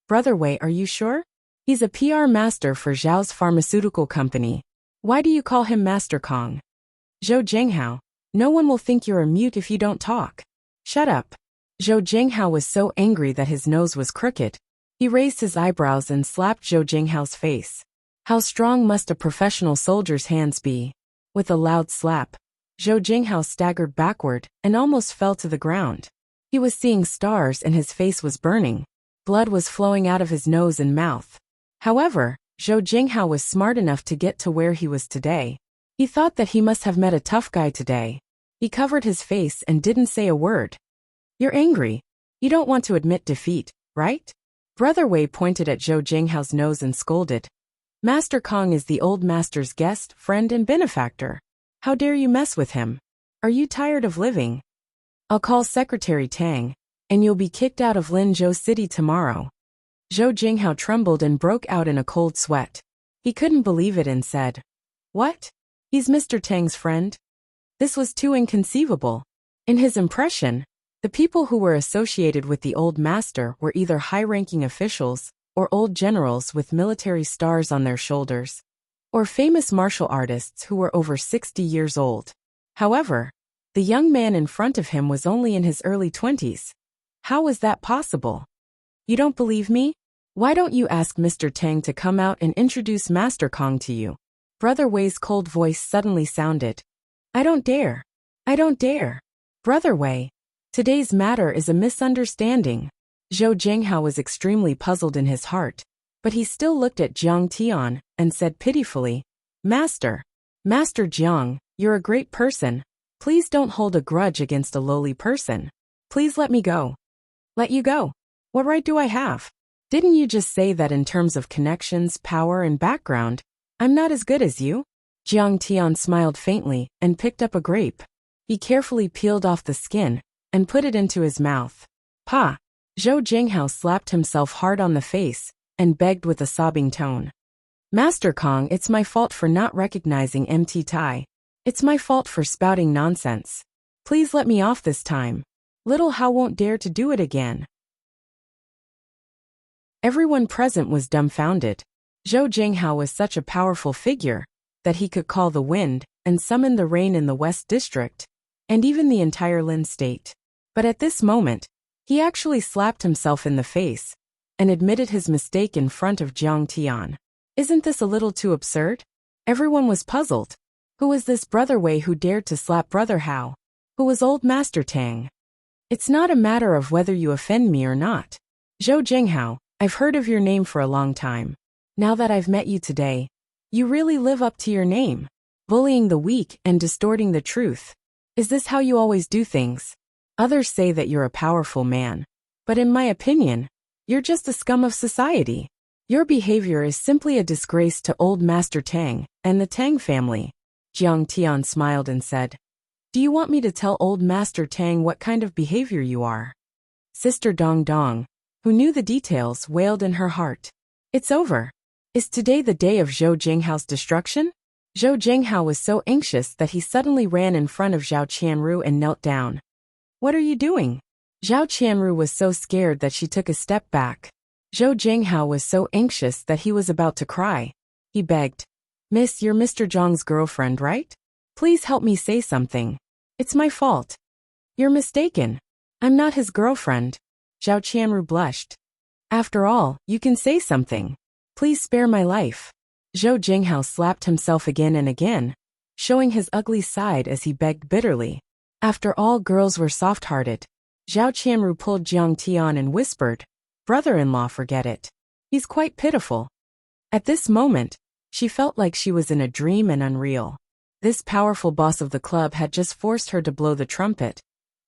Brother Wei, are you sure? He's a PR master for Zhao's pharmaceutical company. Why do you call him Master Kong? Zhou Jinghao, no one will think you're a mute if you don't talk. Shut up. Zhou Jinghao was so angry that his nose was crooked. He raised his eyebrows and slapped Zhou Jinghao's face. How strong must a professional soldier's hands be? With a loud slap, Zhou Jinghao staggered backward and almost fell to the ground. He was seeing stars and his face was burning. Blood was flowing out of his nose and mouth. However, Zhou Jinghao was smart enough to get to where he was today. He thought that he must have met a tough guy today. He covered his face and didn't say a word. You're angry. You don't want to admit defeat, right? Brother Wei pointed at Zhou Jinghao's nose and scolded. Master Kong is the old master's guest, friend and benefactor. How dare you mess with him? Are you tired of living? I'll call Secretary Tang, and you'll be kicked out of Linzhou City tomorrow. Zhou Jinghao trembled and broke out in a cold sweat. He couldn't believe it and said, What? He's Mr. Tang's friend? This was too inconceivable. In his impression, the people who were associated with the old master were either high-ranking officials or old generals with military stars on their shoulders, or famous martial artists who were over 60 years old. However, the young man in front of him was only in his early 20s. How was that possible? You don't believe me? Why don't you ask Mr. Tang to come out and introduce Master Kong to you? Brother Wei's cold voice suddenly sounded. I don't dare. I don't dare. Brother Wei, today's matter is a misunderstanding. Zhou Jinghao was extremely puzzled in his heart, but he still looked at Jiang Tian and said pitifully, Master Jiang, you're a great person. Please don't hold a grudge against a lowly person. Please let me go. Let you go? What right do I have? Didn't you just say that in terms of connections, power, and background, I'm not as good as you? Jiang Tian smiled faintly and picked up a grape. He carefully peeled off the skin and put it into his mouth. Pa! Zhou Jinghao slapped himself hard on the face and begged with a sobbing tone. Master Kong, it's my fault for not recognizing MT Tai. It's my fault for spouting nonsense. Please let me off this time. Little Hao won't dare to do it again. Everyone present was dumbfounded. Zhou Jinghao was such a powerful figure that he could call the wind and summon the rain in the West District, and even the entire Lin state. But at this moment, he actually slapped himself in the face and admitted his mistake in front of Jiang Tian. Isn't this a little too absurd? Everyone was puzzled. Who was this Brother Wei who dared to slap Brother Hao? Who was old Master Tang? It's not a matter of whether you offend me or not. Zhou Jinghao, I've heard of your name for a long time. Now that I've met you today, you really live up to your name. Bullying the weak and distorting the truth. Is this how you always do things? Others say that you're a powerful man, but in my opinion, you're just a scum of society. Your behavior is simply a disgrace to old Master Tang and the Tang family. Jiang Tian smiled and said, Do you want me to tell old Master Tang what kind of behavior you are? Sister Dong Dong, who knew the details, wailed in her heart. It's over. Is today the day of Zhou Jinghao's destruction? Zhou Jinghao was so anxious that he suddenly ran in front of Zhao Qianru and knelt down. What are you doing? Zhao Qianru was so scared that she took a step back. Zhou Jinghao was so anxious that he was about to cry. He begged, Miss, you're Mr. Zhang's girlfriend, right? Please help me say something. It's my fault. You're mistaken. I'm not his girlfriend. Zhao Qianru blushed. After all, you can say something. Please spare my life. Zhou Jinghao slapped himself again and again, showing his ugly side as he begged bitterly. After all, girls were soft-hearted. Zhao Qianru pulled Jiang Tian and whispered, Brother-in-law, forget it. He's quite pitiful. At this moment, she felt like she was in a dream and unreal. This powerful boss of the club had just forced her to blow the trumpet.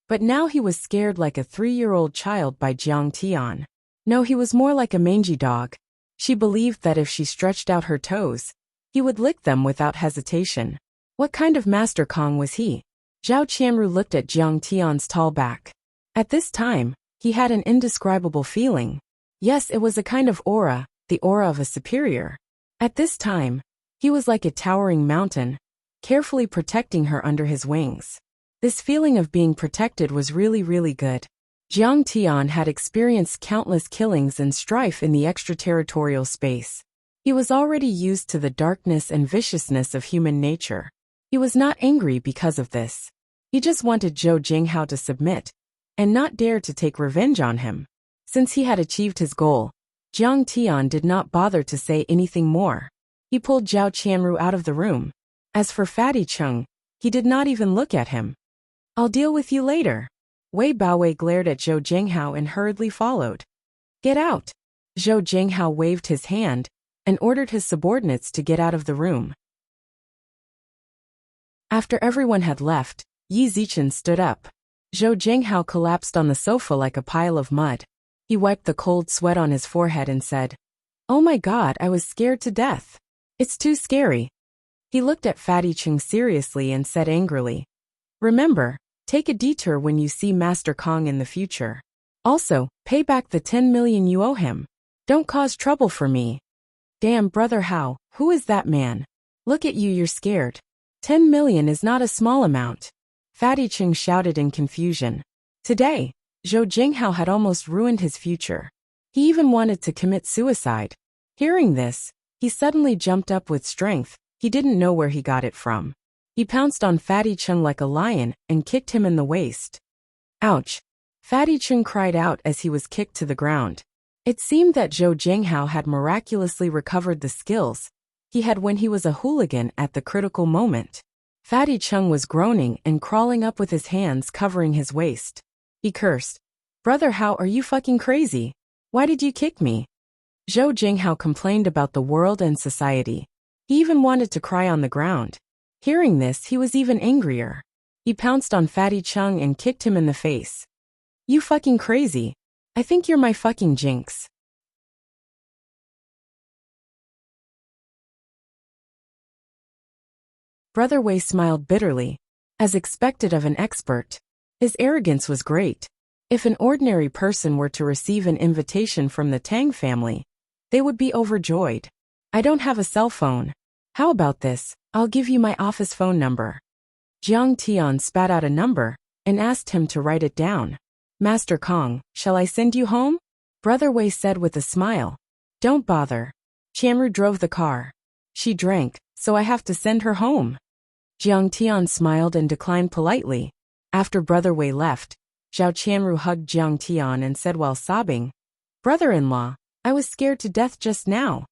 But now he was scared like a 3-year-old child by Jiang Tian. No, he was more like a mangy dog. She believed that if she stretched out her toes, he would lick them without hesitation. What kind of Master Kong was he? Zhao Qianru looked at Jiang Tian's tall back. At this time, he had an indescribable feeling. Yes, it was a kind of aura, the aura of a superior. At this time, he was like a towering mountain, carefully protecting her under his wings. This feeling of being protected was really, really good. Jiang Tian had experienced countless killings and strife in the extraterritorial space. He was already used to the darkness and viciousness of human nature. He was not angry because of this. He just wanted Zhou Jinghao to submit, and not dare to take revenge on him. Since he had achieved his goal, Jiang Tian did not bother to say anything more. He pulled Zhao Qianru out of the room. As for Fatty Chung, he did not even look at him. I'll deal with you later. Wei Baowei glared at Zhou Jinghao and hurriedly followed. Get out! Zhou Jinghao waved his hand and ordered his subordinates to get out of the room. After everyone had left, Yi Zichen stood up. Zhou Jinghao collapsed on the sofa like a pile of mud. He wiped the cold sweat on his forehead and said, Oh my God, I was scared to death. It's too scary. He looked at Fatty Chung seriously and said angrily, Remember, take a detour when you see Master Kong in the future. Also, pay back the 10 million you owe him. Don't cause trouble for me. Damn, Brother Hao, who is that man? Look at you, you're scared. 10 million is not a small amount. Fatty Chung shouted in confusion. Today, Zhou Jinghao had almost ruined his future. He even wanted to commit suicide. Hearing this, he suddenly jumped up with strength. He didn't know where he got it from. He pounced on Fatty Chung like a lion and kicked him in the waist. Ouch! Fatty Chung cried out as he was kicked to the ground. It seemed that Zhou Jinghao had miraculously recovered the skills he had when he was a hooligan at the critical moment. Fatty Chung was groaning and crawling up with his hands covering his waist. He cursed. Brother, how are you fucking crazy? Why did you kick me? Zhou Jinghao complained about the world and society. He even wanted to cry on the ground. Hearing this, he was even angrier. He pounced on Fatty Chung and kicked him in the face. You fucking crazy. I think you're my fucking jinx. Brother Wei smiled bitterly, as expected of an expert. His arrogance was great. If an ordinary person were to receive an invitation from the Tang family, they would be overjoyed. I don't have a cell phone. How about this? I'll give you my office phone number. Jiang Tian spat out a number and asked him to write it down. Master Kong, shall I send you home? Brother Wei said with a smile. Don't bother. Qianru drove the car. She drank, so I have to send her home. Jiang Tian smiled and declined politely. After Brother Wei left, Zhao Qianru hugged Jiang Tian and said while sobbing, Brother-in-law, I was scared to death just now.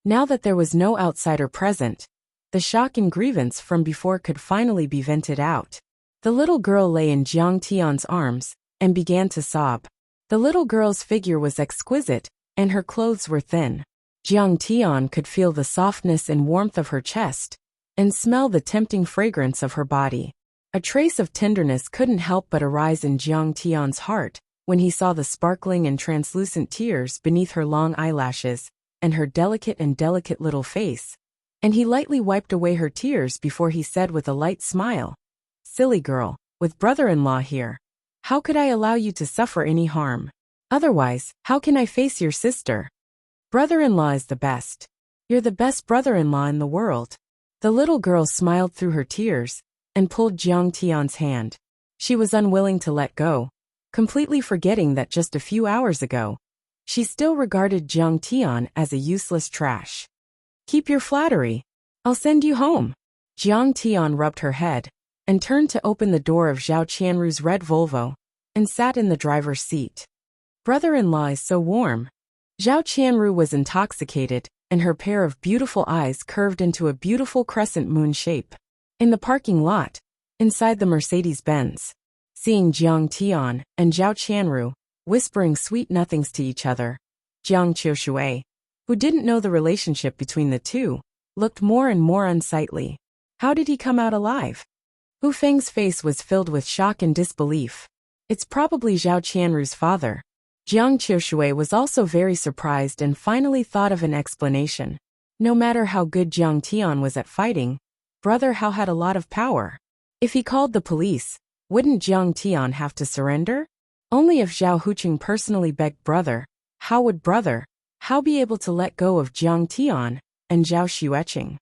Now that there was no outsider present, the shock and grievance from before could finally be vented out. The little girl lay in Jiang Tian's arms and began to sob. The little girl's figure was exquisite, and her clothes were thin. Jiang Tian could feel the softness and warmth of her chest, and smell the tempting fragrance of her body. A trace of tenderness couldn't help but arise in Jiang Tian's heart when he saw the sparkling and translucent tears beneath her long eyelashes and her delicate little face, and he lightly wiped away her tears before he said with a light smile, Silly girl, with brother-in-law here, how could I allow you to suffer any harm? Otherwise, how can I face your sister? Brother-in-law is the best. You're the best brother-in-law in the world. The little girl smiled through her tears and pulled Jiang Tian's hand. She was unwilling to let go, completely forgetting that just a few hours ago, she still regarded Jiang Tian as a useless trash. Keep your flattery. I'll send you home. Jiang Tian rubbed her head and turned to open the door of Zhao Qianru's red Volvo and sat in the driver's seat. Brother-in-law is so warm. Zhao Qianru was intoxicated, and her pair of beautiful eyes curved into a beautiful crescent moon shape. In the parking lot, inside the Mercedes-Benz, seeing Jiang Tian and Zhao Qianru whispering sweet nothings to each other, Jiang Qiushui, who didn't know the relationship between the two, looked more and more unsightly. How did he come out alive? Hu Feng's face was filled with shock and disbelief. It's probably Zhao Qianru's father. Jiang Qiushui was also very surprised and finally thought of an explanation. No matter how good Jiang Tian was at fighting, Brother Hao had a lot of power. If he called the police, wouldn't Jiang Tian have to surrender? Only if Zhao Huqing personally begged Brother, how would Brother Hao be able to let go of Jiang Tian and Zhao Xueqing?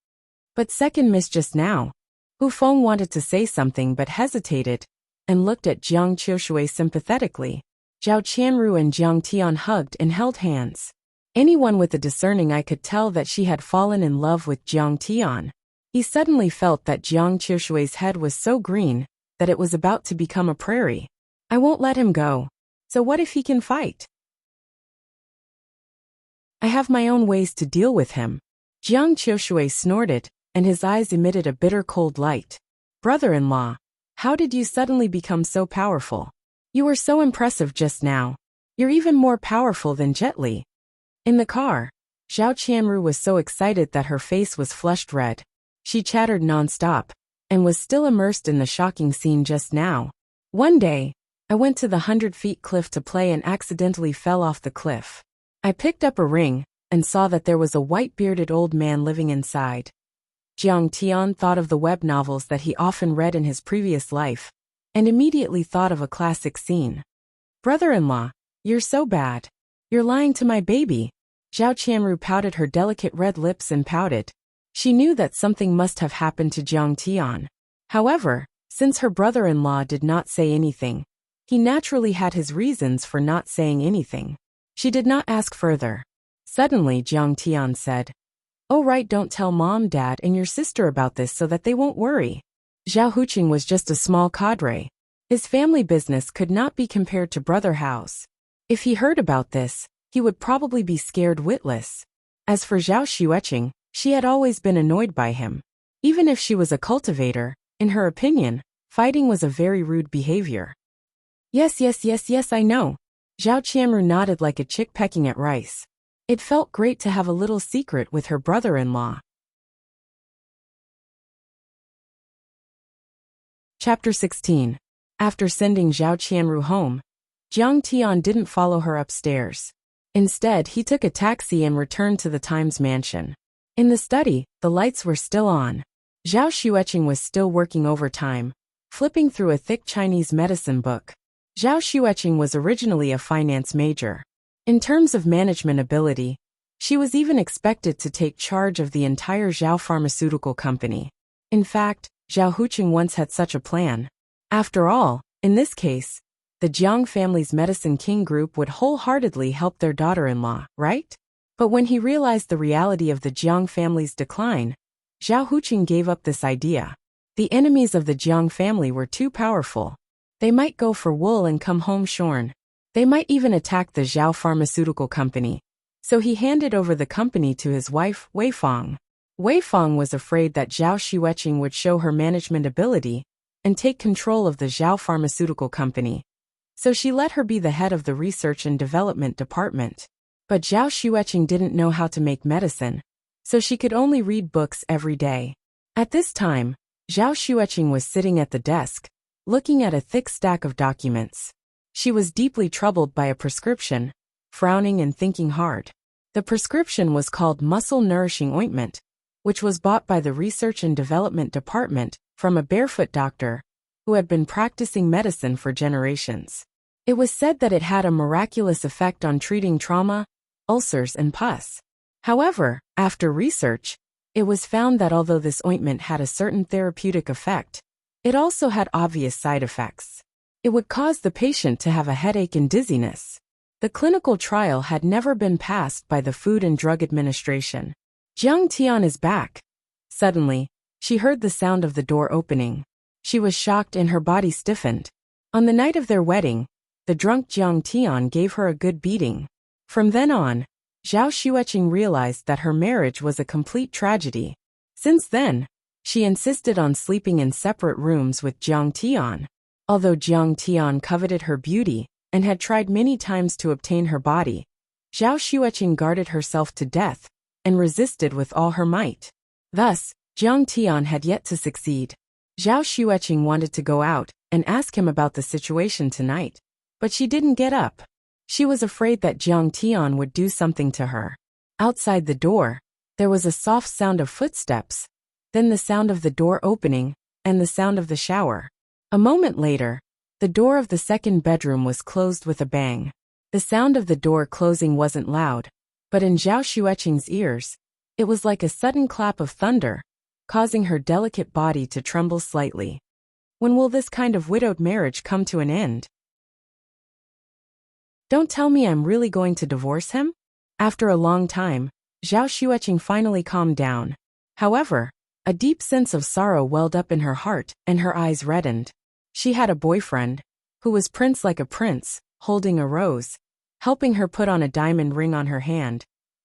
But second miss just now. Hu Feng wanted to say something but hesitated and looked at Jiang Qiushui sympathetically. Zhao Qianru and Jiang Tian hugged and held hands. Anyone with a discerning eye could tell that she had fallen in love with Jiang Tian. He suddenly felt that Jiang Qiushui's head was so green that it was about to become a prairie. I won't let him go. So what if he can fight? I have my own ways to deal with him. Jiang Qiushui snorted, and his eyes emitted a bitter cold light. Brother-in-law, how did you suddenly become so powerful? You were so impressive just now. You're even more powerful than Jet Li. In the car, Zhao Qianru was so excited that her face was flushed red. She chattered non-stop, and was still immersed in the shocking scene just now. One day, I went to the 100-feet cliff to play and accidentally fell off the cliff. I picked up a ring, and saw that there was a white-bearded old man living inside. Jiang Tian thought of the web novels that he often read in his previous life, and immediately thought of a classic scene. Brother-in-law, you're so bad. You're lying to my baby. Zhao Qianru pouted her delicate red lips and pouted. She knew that something must have happened to Jiang Tian. However, since her brother-in-law did not say anything, he naturally had his reasons for not saying anything. She did not ask further. Suddenly Jiang Tian said, "Oh right, don't tell mom, dad, and your sister about this so that they won't worry." Zhao Huqing was just a small cadre. His family business could not be compared to Brother Hao's. If he heard about this, he would probably be scared witless. As for Zhao Xueqing, she had always been annoyed by him. Even if she was a cultivator, in her opinion, fighting was a very rude behavior. Yes, I know. Zhao Qianru nodded like a chick pecking at rice. It felt great to have a little secret with her brother-in-law. Chapter 16. After sending Zhao Qianru home, Jiang Tian didn't follow her upstairs. Instead, he took a taxi and returned to the Times mansion. In the study, the lights were still on. Zhao Xueqing was still working overtime, flipping through a thick Chinese medicine book. Zhao Xueqing was originally a finance major. In terms of management ability, she was even expected to take charge of the entire Zhao pharmaceutical company. In fact, Zhao Huqing once had such a plan. After all, in this case, the Jiang family's Medicine King group would wholeheartedly help their daughter-in-law, right? But when he realized the reality of the Jiang family's decline, Zhao Huqing gave up this idea. The enemies of the Jiang family were too powerful. They might go for wool and come home shorn. They might even attack the Zhao pharmaceutical company. So he handed over the company to his wife, Wei Fang. Wei Fang was afraid that Zhao Xueqing would show her management ability and take control of the Zhao pharmaceutical company. So she let her be the head of the research and development department. But Zhao Xueqing didn't know how to make medicine, so she could only read books every day. At this time, Zhao Xueqing was sitting at the desk, looking at a thick stack of documents. She was deeply troubled by a prescription, frowning and thinking hard. The prescription was called Muscle Nourishing Ointment, which was bought by the Research and Development Department from a barefoot doctor who had been practicing medicine for generations. It was said that it had a miraculous effect on treating trauma, ulcers, and pus. However, after research, It was found that although this ointment had a certain therapeutic effect, it also had obvious side effects. It would cause the patient to have a headache and dizziness. The clinical trial had never been passed by the Food and Drug Administration. Jiang Tian is back. Suddenly, she heard the sound of the door opening. She was shocked and her body stiffened. On the night of their wedding, the drunk Jiang Tian gave her a good beating. From then on, Zhao Xueqing realized that her marriage was a complete tragedy. Since then, she insisted on sleeping in separate rooms with Jiang Tian. Although Jiang Tian coveted her beauty and had tried many times to obtain her body, Zhao Xueqing guarded herself to death and resisted with all her might. Thus, Jiang Tian had yet to succeed. Zhao Xueqing wanted to go out and ask him about the situation tonight, but she didn't get up. She was afraid that Jiang Tian would do something to her. Outside the door, there was a soft sound of footsteps, then the sound of the door opening, and the sound of the shower. A moment later, the door of the second bedroom was closed with a bang. The sound of the door closing wasn't loud, but in Zhao Xueqing's ears, it was like a sudden clap of thunder, causing her delicate body to tremble slightly. When will this kind of widowed marriage come to an end? Don't tell me I'm really going to divorce him? After a long time, Zhao Xueqing finally calmed down. However, a deep sense of sorrow welled up in her heart and her eyes reddened. She had a boyfriend, who was prince like a prince, holding a rose, helping her put on a diamond ring on her hand,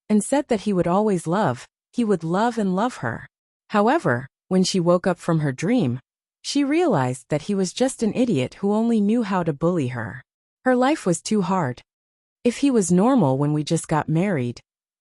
and said that he would always love, he would love and love her. However, when she woke up from her dream, she realized that he was just an idiot who only knew how to bully her. Her life was too hard. If he was normal when we just got married,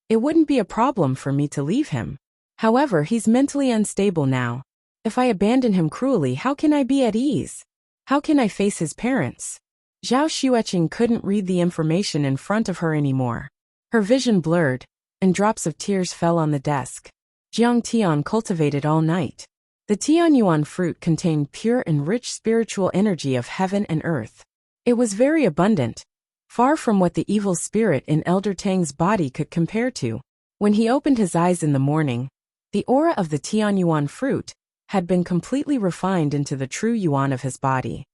it wouldn't be a problem for me to leave him. However, he's mentally unstable now. If I abandon him cruelly, how can I be at ease? How can I face his parents? Zhao Xueqing couldn't read the information in front of her anymore. Her vision blurred, and drops of tears fell on the desk. Jiang Tian cultivated all night. The Tianyuan fruit contained pure and rich spiritual energy of heaven and earth. It was very abundant, far from what the evil spirit in Elder Tang's body could compare to. When he opened his eyes in the morning, the aura of the Tianyuan fruit had been completely refined into the true yuan of his body.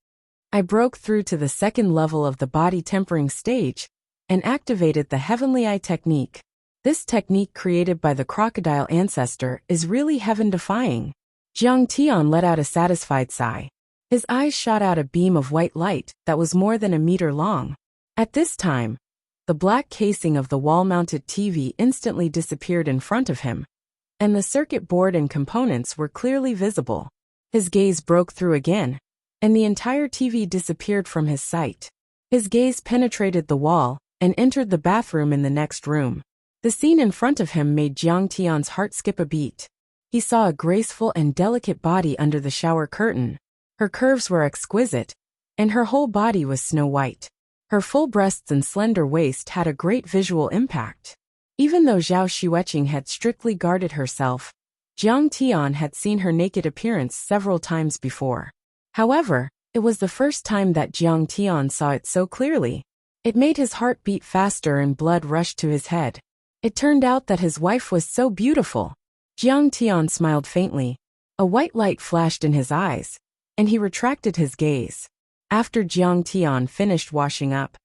I broke through to the second level of the body tempering stage and activated the Heavenly Eye technique. This technique created by the crocodile ancestor is really heaven-defying. Jiang Tian let out a satisfied sigh. His eyes shot out a beam of white light that was more than a meter long. At this time, the black casing of the wall-mounted TV instantly disappeared in front of him, and the circuit board and components were clearly visible. His gaze broke through again, and the entire TV disappeared from his sight. His gaze penetrated the wall and entered the bathroom in the next room. The scene in front of him made Jiang Tian's heart skip a beat. He saw a graceful and delicate body under the shower curtain. Her curves were exquisite, and her whole body was snow white. Her full breasts and slender waist had a great visual impact. Even though Zhao Xueqing had strictly guarded herself, Jiang Tian had seen her naked appearance several times before. However, it was the first time that Jiang Tian saw it so clearly. It made his heart beat faster and blood rush to his head. It turned out that his wife was so beautiful. Jiang Tian smiled faintly. A white light flashed in his eyes, and he retracted his gaze. After Jiang Tian finished washing up,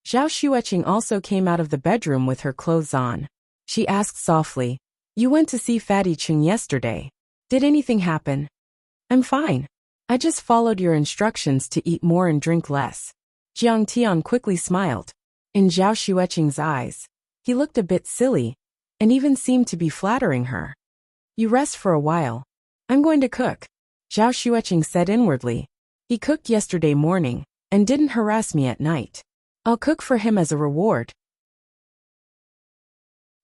Zhao Xueqing also came out of the bedroom with her clothes on. She asked softly, "You went to see Fatty Cheng yesterday. Did anything happen?" "I'm fine. I just followed your instructions to eat more and drink less." Jiang Tian quickly smiled. In Zhao Xueqing's eyes, he looked a bit silly, and even seemed to be flattering her. "You rest for a while. I'm going to cook," Zhao Xueqing said inwardly. "He cooked yesterday morning, and didn't harass me at night. I'll cook for him as a reward."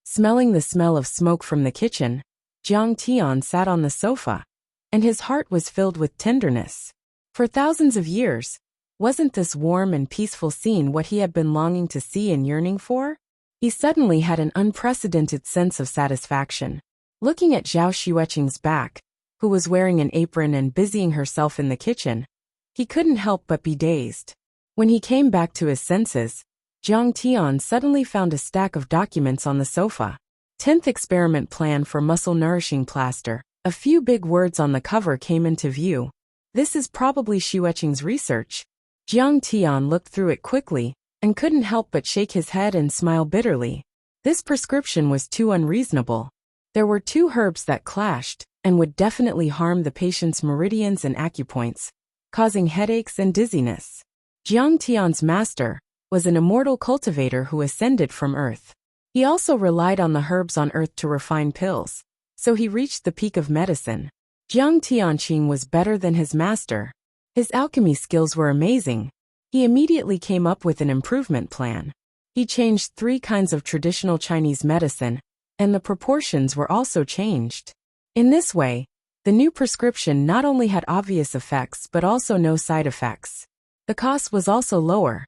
Smelling the smell of smoke from the kitchen, Jiang Tian sat on the sofa, and his heart was filled with tenderness. For thousands of years, wasn't this warm and peaceful scene what he had been longing to see and yearning for? He suddenly had an unprecedented sense of satisfaction. Looking at Zhao Xueqing's back, who was wearing an apron and busying herself in the kitchen, he couldn't help but be dazed. When he came back to his senses, Jiang Tian suddenly found a stack of documents on the sofa. 10th experiment plan for muscle nourishing plaster. A few big words on the cover came into view. This is probably Xueqing's research. Jiang Tian looked through it quickly and couldn't help but shake his head and smile bitterly. This prescription was too unreasonable. There were two herbs that clashed and would definitely harm the patient's meridians and acupoints, causing headaches and dizziness. Jiang Tian's master was an immortal cultivator who ascended from Earth. He also relied on the herbs on Earth to refine pills, so he reached the peak of medicine. Jiang Tianqing was better than his master. His alchemy skills were amazing. He immediately came up with an improvement plan. He changed 3 kinds of traditional Chinese medicine, and the proportions were also changed. In this way, the new prescription not only had obvious effects but also no side effects. The cost was also lower.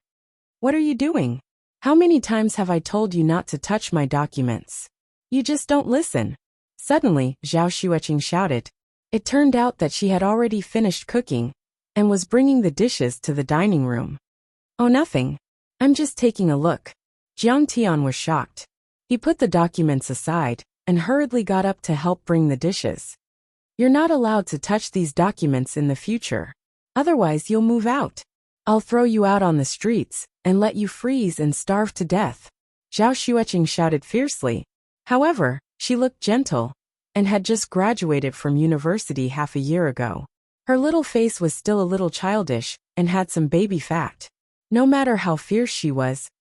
What are you doing? How many times have I told you not to touch my documents? You just don't listen. Suddenly, Zhao Xueqing shouted. It turned out that she had already finished cooking and was bringing the dishes to the dining room. Oh, nothing. I'm just taking a look. Jiang Tian was shocked. He put the documents aside and hurriedly got up to help bring the dishes. You're not allowed to touch these documents in the future. Otherwise, you'll move out. I'll throw you out on the streets and let you freeze and starve to death. Zhao Xueqing shouted fiercely. However, she looked gentle and had just graduated from university half a year ago. Her little face was still a little childish and had some baby fat. No matter how fierce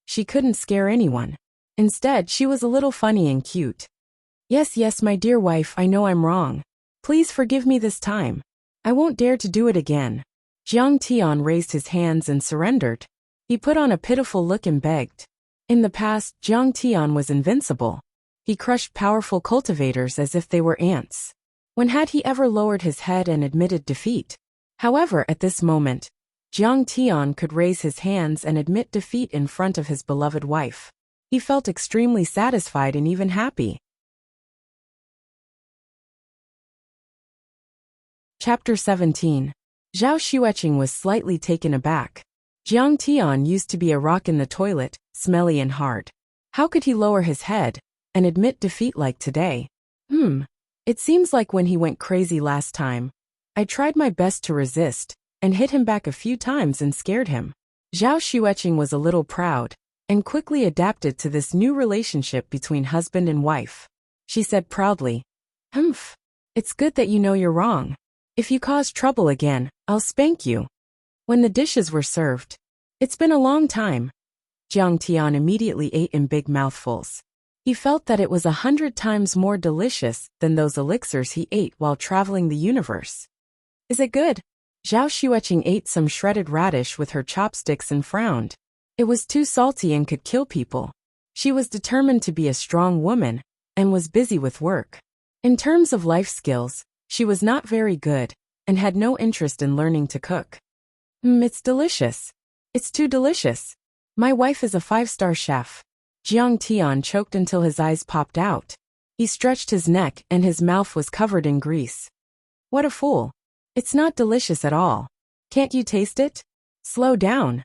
she couldn't scare anyone. Instead, she was a little funny and cute. Yes, my dear wife, I know I'm wrong. Please forgive me this time. I won't dare to do it again. Jiang Tian raised his hands and surrendered. He put on a pitiful look and begged. In the past, Jiang Tian was invincible. He crushed powerful cultivators as if they were ants. When had he ever lowered his head and admitted defeat? However, at this moment, Jiang Tian could raise his hands and admit defeat in front of his beloved wife. He felt extremely satisfied and even happy. Chapter 17. Zhao Xueqing was slightly taken aback. Jiang Tian used to be a rock in the toilet, smelly and hard. How could he lower his head and admit defeat like today? It seems like when he went crazy last time. I tried my best to resist and hit him back a few times and scared him. Zhao Xueqing was a little proud and quickly adapted to this new relationship between husband and wife. She said proudly, It's good that you know you're wrong. If you cause trouble again, I'll spank you. When the dishes were served, it's been a long time. Jiang Tian immediately ate in big mouthfuls. He felt that it was 100 times more delicious than those elixirs he ate while traveling the universe. Is it good? Zhao Xueqing ate some shredded radish with her chopsticks and frowned. It was too salty and could kill people. She was determined to be a strong woman and was busy with work. In terms of life skills, she was not very good and had no interest in learning to cook. It's delicious. It's too delicious. My wife is a 5-star chef. Jiang Tian choked until his eyes popped out. He stretched his neck and his mouth was covered in grease. What a fool. It's not delicious at all. Can't you taste it? Slow down.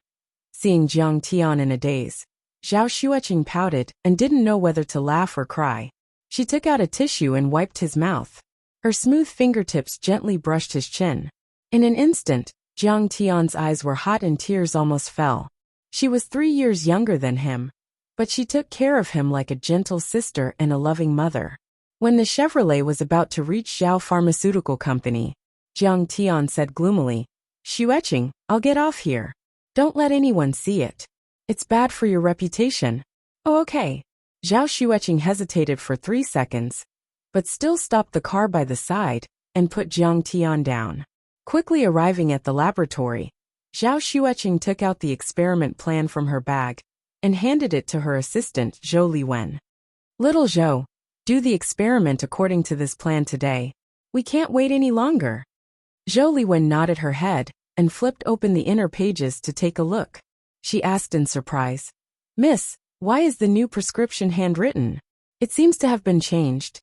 Seeing Jiang Tian in a daze, Zhao Xueqing pouted and didn't know whether to laugh or cry. She took out a tissue and wiped his mouth. Her smooth fingertips gently brushed his chin. In an instant, Jiang Tian's eyes were hot and tears almost fell. She was 3 years younger than him, but she took care of him like a gentle sister and a loving mother. When the Chevrolet was about to reach Zhao Pharmaceutical Company, Jiang Tian said gloomily, Xueqing, I'll get off here. Don't let anyone see it. It's bad for your reputation. Oh, okay. Zhao Xueqing hesitated for 3 seconds, but still stopped the car by the side and put Jiang Tian down. Quickly arriving at the laboratory, Zhao Xueqing took out the experiment plan from her bag and handed it to her assistant, Zhou Liwen. Little Zhou, do the experiment according to this plan today. We can't wait any longer. Zhou Liwen nodded her head and flipped open the inner pages to take a look. She asked in surprise, Miss, why is the new prescription handwritten? It seems to have been changed.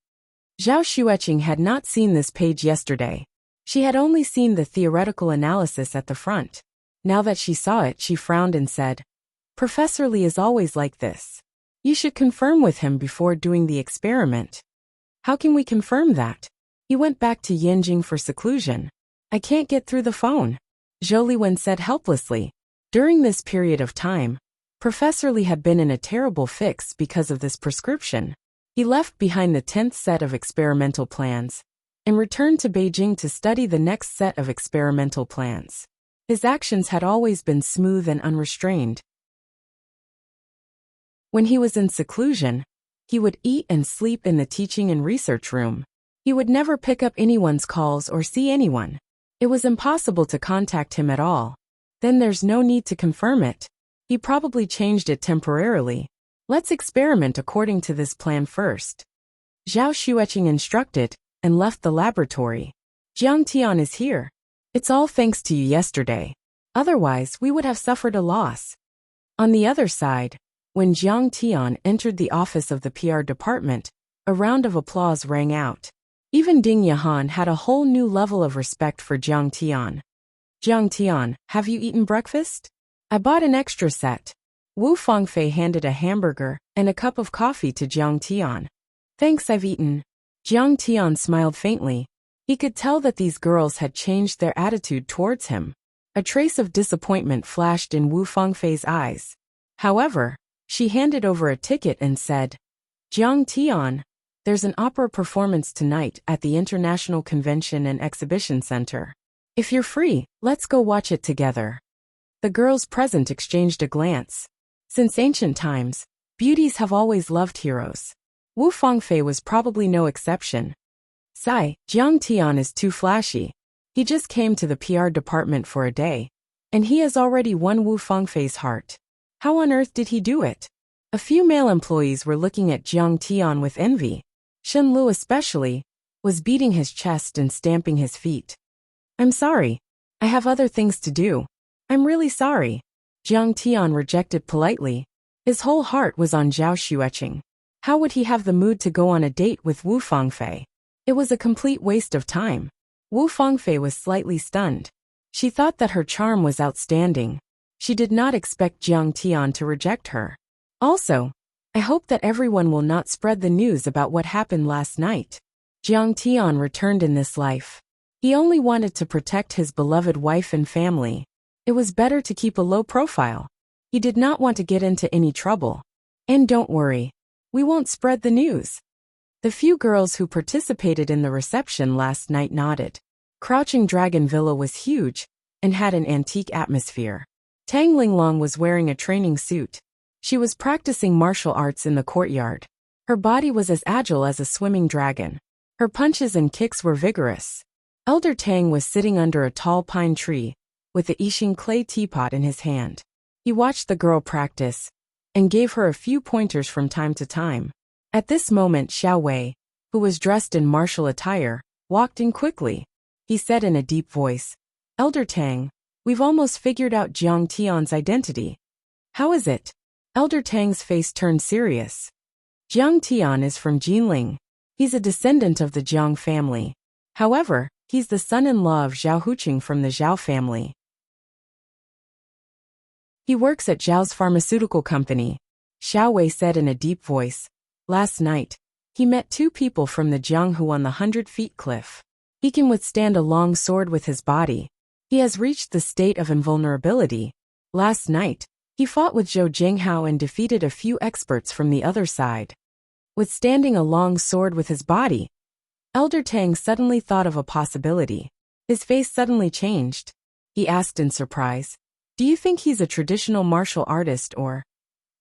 Zhao Xueqing had not seen this page yesterday. She had only seen the theoretical analysis at the front. Now that she saw it, she frowned and said, Professor Li is always like this. You should confirm with him before doing the experiment. How can we confirm that? He went back to Yanjing for seclusion. I can't get through the phone, Zhou Liwen said helplessly. During this period of time, Professor Li had been in a terrible fix because of this prescription. He left behind the 10th set of experimental plans and returned to Beijing to study the next set of experimental plans. His actions had always been smooth and unrestrained. When he was in seclusion, he would eat and sleep in the teaching and research room. He would never pick up anyone's calls or see anyone. It was impossible to contact him at all. Then there's no need to confirm it. He probably changed it temporarily. Let's experiment according to this plan first. Zhao Xueqing instructed and left the laboratory. Jiang Tian is here. It's all thanks to you yesterday. Otherwise, we would have suffered a loss. On the other side, when Jiang Tian entered the office of the PR department, a round of applause rang out. Even Ding Yahan had a whole new level of respect for Jiang Tian. Jiang Tian, have you eaten breakfast? I bought an extra set. Wu Fangfei handed a hamburger and a cup of coffee to Jiang Tian. Thanks, I've eaten. Jiang Tian smiled faintly. He could tell that these girls had changed their attitude towards him. A trace of disappointment flashed in Wu Fangfei's eyes. However, she handed over a ticket and said, Jiang Tian, there's an opera performance tonight at the International Convention and Exhibition Center. If you're free, let's go watch it together. The girls present exchanged a glance. Since ancient times, beauties have always loved heroes. Wu Fangfei was probably no exception. Sigh, Jiang Tian is too flashy. He just came to the PR department for a day, and he has already won Wu Fangfei's heart. How on earth did he do it? A few male employees were looking at Jiang Tian with envy. Shen Lu especially was beating his chest and stamping his feet. I'm sorry. I have other things to do. I'm really sorry. Jiang Tian rejected politely. His whole heart was on Zhao Xueqing. How would he have the mood to go on a date with Wu Fangfei? It was a complete waste of time. Wu Fangfei was slightly stunned. She thought that her charm was outstanding. She did not expect Jiang Tian to reject her. Also, I hope that everyone will not spread the news about what happened last night. Jiang Tian returned in this life. He only wanted to protect his beloved wife and family. It was better to keep a low profile. He did not want to get into any trouble. And don't worry, we won't spread the news. The few girls who participated in the reception last night nodded. Crouching Dragon Villa was huge and had an antique atmosphere. Tang Linglong was wearing a training suit. She was practicing martial arts in the courtyard. Her body was as agile as a swimming dragon. Her punches and kicks were vigorous. Elder Tang was sitting under a tall pine tree, with the Yixing clay teapot in his hand. He watched the girl practice and gave her a few pointers from time to time. At this moment, Xiao Wei, who was dressed in martial attire, walked in quickly. He said in a deep voice, Elder Tang, we've almost figured out Jiang Tian's identity. How is it? Elder Tang's face turned serious. Jiang Tian is from Jinling. He's a descendant of the Jiang family. However, he's the son-in-law of Zhao Huqing from the Zhao family. He works at Zhao's pharmaceutical company, Xiao Wei said in a deep voice. Last night, he met two people from the Jianghu on the 100-feet cliff. He can withstand a long sword with his body. He has reached the state of invulnerability. Last night, he fought with Zhou Jinghao and defeated a few experts from the other side. Withstanding a long sword with his body, Elder Tang suddenly thought of a possibility. His face suddenly changed. He asked in surprise, Do you think he's a traditional martial artist or?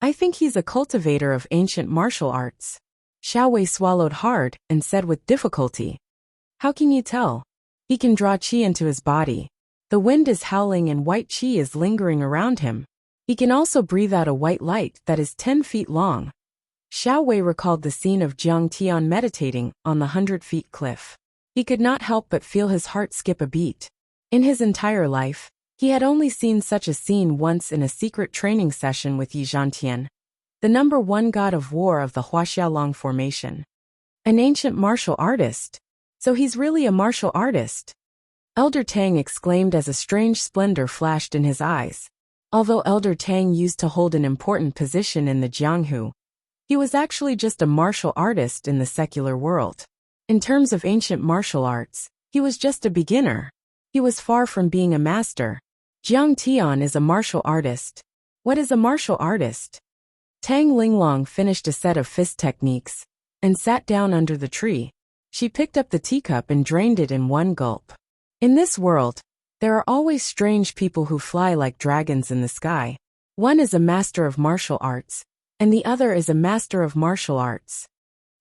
I think he's a cultivator of ancient martial arts. Xiao Wei swallowed hard and said with difficulty. How can you tell? He can draw qi into his body. The wind is howling and white qi is lingering around him. He can also breathe out a white light that is 10 feet long. Xiao Wei recalled the scene of Jiang Tian meditating on the 100-feet cliff. He could not help but feel his heart skip a beat. In his entire life, he had only seen such a scene once in a secret training session with Yi Zhantian, the #1 god of war of the Huaxiaolong formation. An ancient martial artist. So he's really a martial artist. Elder Tang exclaimed as a strange splendor flashed in his eyes. Although Elder Tang used to hold an important position in the Jianghu, He was actually just a martial artist in the secular world. In terms of ancient martial arts, he was just a beginner. He was far from being a master. Jiang Tian is a martial artist. What is a martial artist? Tang Linglong finished a set of fist techniques and sat down under the tree. She picked up the teacup and drained it in one gulp. In this world, there are always strange people who fly like dragons in the sky. One is a master of martial arts, and the other is a master of martial arts.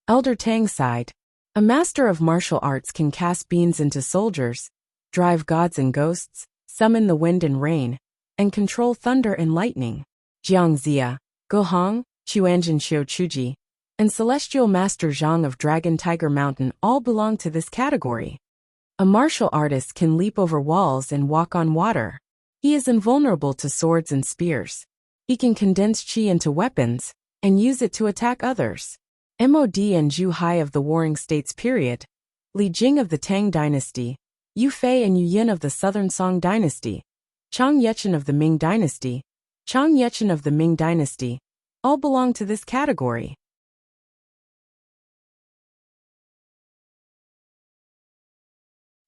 Elder Tang sighed. A master of martial arts can cast beans into soldiers, drive gods and ghosts, summon the wind and rain, and control thunder and lightning. Jiang Zia, Guhong, Chuanjin Xiu Chuji, and Celestial Master Zhang of Dragon Tiger Mountain all belong to this category. A martial artist can leap over walls and walk on water. He is invulnerable to swords and spears. He can condense qi into weapons and use it to attack others. Mod and Zhu Hai of the Warring States period, Li Jing of the Tang dynasty, Yu Fei and Yu Yin of the Southern Song dynasty, Chang Yechen of the Ming dynasty, all belong to this category.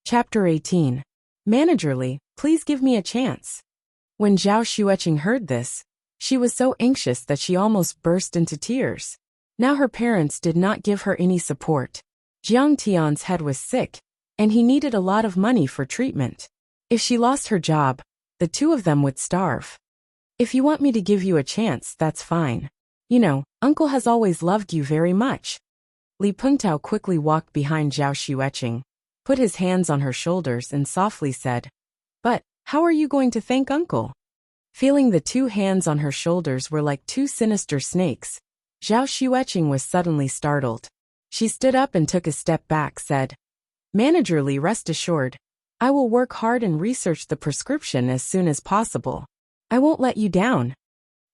Chapter 18. Managerly, please give me a chance. When Zhao Xueqing heard this, she was so anxious that she almost burst into tears. Now her parents did not give her any support. Jiang Tian's head was sick, and he needed a lot of money for treatment. If she lost her job, the two of them would starve. If you want me to give you a chance, that's fine. You know, Uncle has always loved you very much. Li Pengtao quickly walked behind Zhao Xueqing, put his hands on her shoulders and softly said, "But, how are you going to thank Uncle?" Feeling the two hands on her shoulders were like two sinister snakes, Zhao Xueqing was suddenly startled. She stood up and took a step back, said, "Managerly, rest assured, I will work hard and research the prescription as soon as possible. I won't let you down."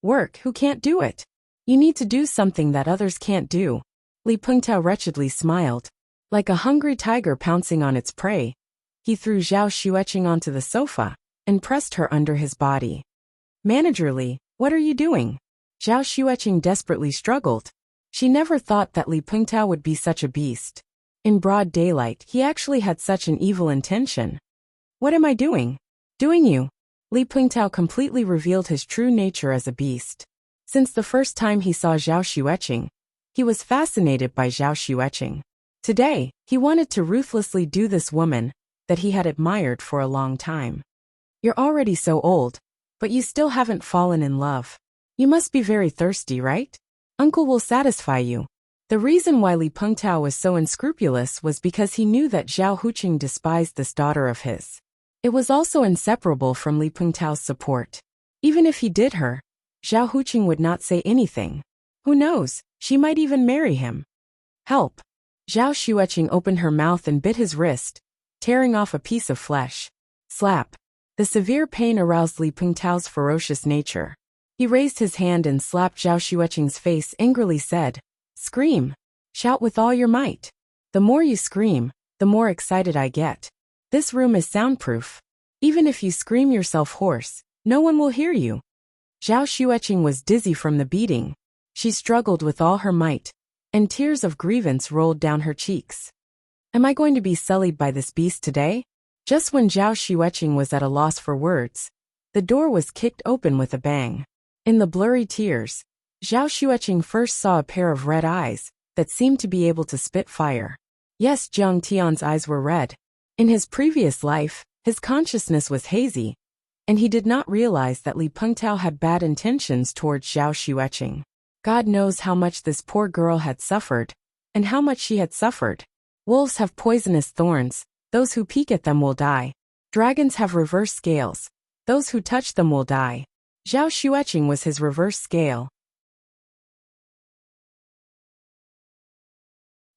Work? Who can't do it? You need to do something that others can't do. Li Pengtao wretchedly smiled. Like a hungry tiger pouncing on its prey, he threw Zhao Xueqing onto the sofa and pressed her under his body. "Managerly, what are you doing?" Zhao Xueqing desperately struggled. She never thought that Li Pengtao would be such a beast. In broad daylight, he actually had such an evil intention. "What am I doing?" "Doing you." Li Pengtao completely revealed his true nature as a beast. Since the first time he saw Zhao Xueqing, he was fascinated by Zhao Xueqing. Today, he wanted to ruthlessly do this woman that he had admired for a long time. "You're already so old, but you still haven't fallen in love. You must be very thirsty, right? Uncle will satisfy you." The reason why Li Pengtao was so unscrupulous was because he knew that Zhao Huqing despised this daughter of his. It was also inseparable from Li Pengtao's support. Even if he did her, Zhao Huqing would not say anything. Who knows, she might even marry him. "Help." Zhao Xueqing opened her mouth and bit his wrist, tearing off a piece of flesh. Slap. The severe pain aroused Li Pengtao's ferocious nature. He raised his hand and slapped Zhao Xueqing's face, angrily said, "Scream. Shout with all your might. The more you scream, the more excited I get. This room is soundproof. Even if you scream yourself hoarse, no one will hear you." Zhao Xueqing was dizzy from the beating. She struggled with all her might, and tears of grievance rolled down her cheeks. Am I going to be sullied by this beast today? Just when Zhao Xueqing was at a loss for words, the door was kicked open with a bang. In the blurry tears, Zhao Xueqing first saw a pair of red eyes that seemed to be able to spit fire. Yes, Jiang Tian's eyes were red. In his previous life, his consciousness was hazy, and he did not realize that Li Pengtao had bad intentions towards Zhao Xueqing. God knows how much this poor girl had suffered, and how much she had suffered. Wolves have poisonous thorns, those who peek at them will die. Dragons have reverse scales, those who touch them will die. Zhao Xueqing was his reverse scale.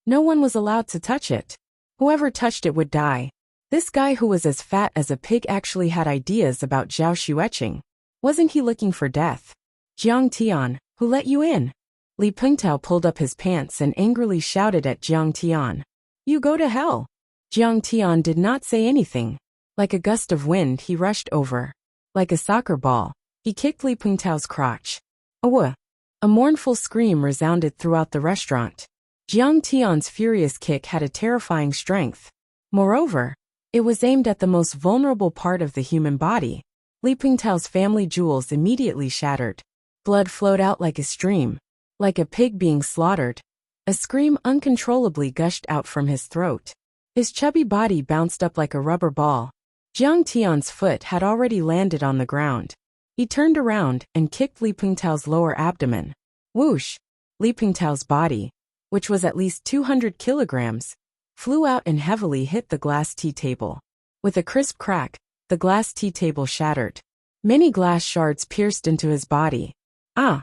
No one was allowed to touch it. Whoever touched it would die. This guy who was as fat as a pig actually had ideas about Zhao Xueqing. Wasn't he looking for death? "Jiang Tian, who let you in?" Li Pengtao pulled up his pants and angrily shouted at Jiang Tian. "You go to hell." Jiang Tian did not say anything. Like a gust of wind, he rushed over. Like a soccer ball, he kicked Li Pengtao's crotch. "Awa!" A mournful scream resounded throughout the restaurant. Jiang Tian's furious kick had a terrifying strength. Moreover, it was aimed at the most vulnerable part of the human body. Li Pingtao's family jewels immediately shattered. Blood flowed out like a stream, like a pig being slaughtered. A scream uncontrollably gushed out from his throat. His chubby body bounced up like a rubber ball. Jiang Tian's foot had already landed on the ground. He turned around and kicked Li Pingtao's lower abdomen. Whoosh! Li Pingtao's body, which was at least 200 kilograms, flew out and heavily hit the glass tea table. With a crisp crack, the glass tea table shattered. Many glass shards pierced into his body. Ah!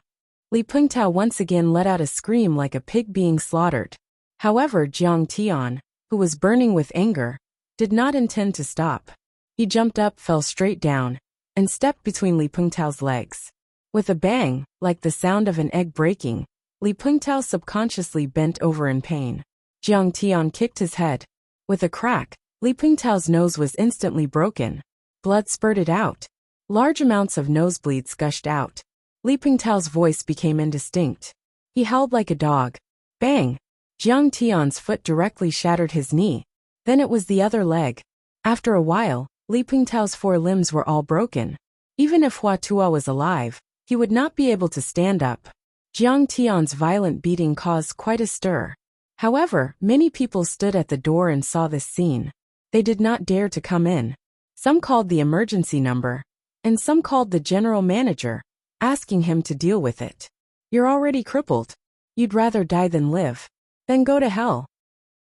Li Pingtao once again let out a scream like a pig being slaughtered. However, Jiang Tian, who was burning with anger, did not intend to stop. He jumped up, fell straight down, and stepped between Li Pingtao's legs. With a bang, like the sound of an egg breaking, Li Pingtao subconsciously bent over in pain. Jiang Tian kicked his head. With a crack, Li Pingtao's nose was instantly broken. Blood spurted out. Large amounts of nosebleeds gushed out. Li Pingtao's voice became indistinct. He howled like a dog. Bang! Jiang Tian's foot directly shattered his knee. Then it was the other leg. After a while, Li Pingtao's 4 limbs were all broken. Even if Hua Tuo was alive, he would not be able to stand up. Jiang Tian's violent beating caused quite a stir. However, many people stood at the door and saw this scene. They did not dare to come in. Some called the emergency number, and some called the general manager, asking him to deal with it. You're already crippled. You'd rather die than live. Then go to hell.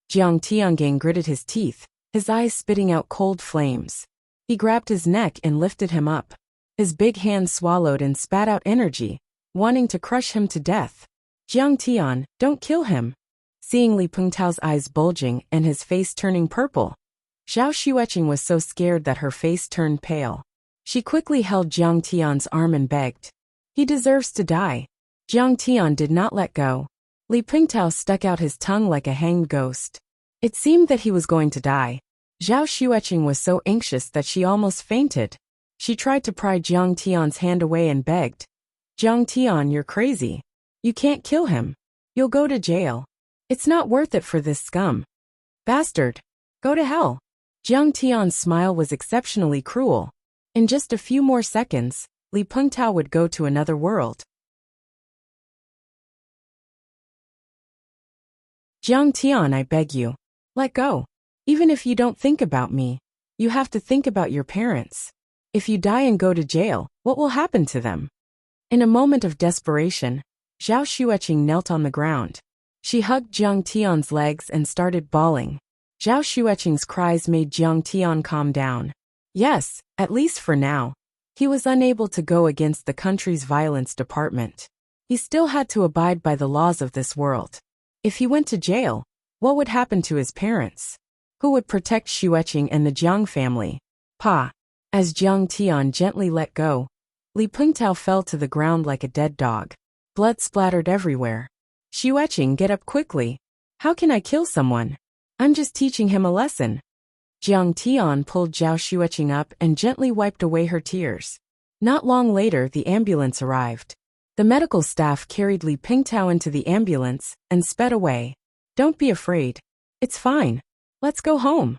Jiang Tiangang gritted his teeth, his eyes spitting out cold flames. He grabbed his neck and lifted him up. His big hand swallowed and spat out energy, wanting to crush him to death. Jiang Tian, don't kill him. Seeing Li Pingtao's eyes bulging and his face turning purple, Zhao Xueqing was so scared that her face turned pale. She quickly held Jiang Tian's arm and begged. He deserves to die. Jiang Tian did not let go. Li Pingtao stuck out his tongue like a hanged ghost. It seemed that he was going to die. Zhao Xueqing was so anxious that she almost fainted. She tried to pry Jiang Tian's hand away and begged. Jiang Tian, you're crazy. You can't kill him. You'll go to jail. It's not worth it for this scum. Bastard. Go to hell. Jiang Tian's smile was exceptionally cruel. In just a few more seconds, Li Pingtao would go to another world. Jiang Tian, I beg you. Let go. Even if you don't think about me, you have to think about your parents. If you die and go to jail, what will happen to them? In a moment of desperation, Zhao Xueqing knelt on the ground. She hugged Jiang Tian's legs and started bawling. Zhao Xueqing's cries made Jiang Tian calm down. Yes, at least for now. He was unable to go against the country's violence department. He still had to abide by the laws of this world. If he went to jail, what would happen to his parents? Who would protect Xueqing and the Jiang family? Pa. As Jiang Tian gently let go, Li Pingtao fell to the ground like a dead dog. Blood splattered everywhere. Xueqing, get up quickly. How can I kill someone? I'm just teaching him a lesson. Jiang Tian pulled Zhao Xueqing up and gently wiped away her tears. Not long later, the ambulance arrived. The medical staff carried Li Pingtao into the ambulance and sped away. Don't be afraid. It's fine. Let's go home.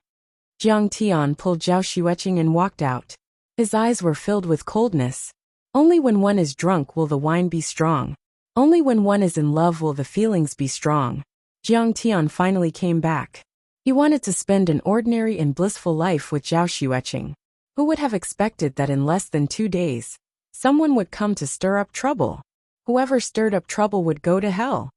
Jiang Tian pulled Zhao Xueqing and walked out. His eyes were filled with coldness. Only when one is drunk will the wine be strong. Only when one is in love will the feelings be strong. Jiang Tian finally came back. He wanted to spend an ordinary and blissful life with Zhao Xueqing. Who would have expected that in less than 2 days, someone would come to stir up trouble? Whoever stirred up trouble would go to hell.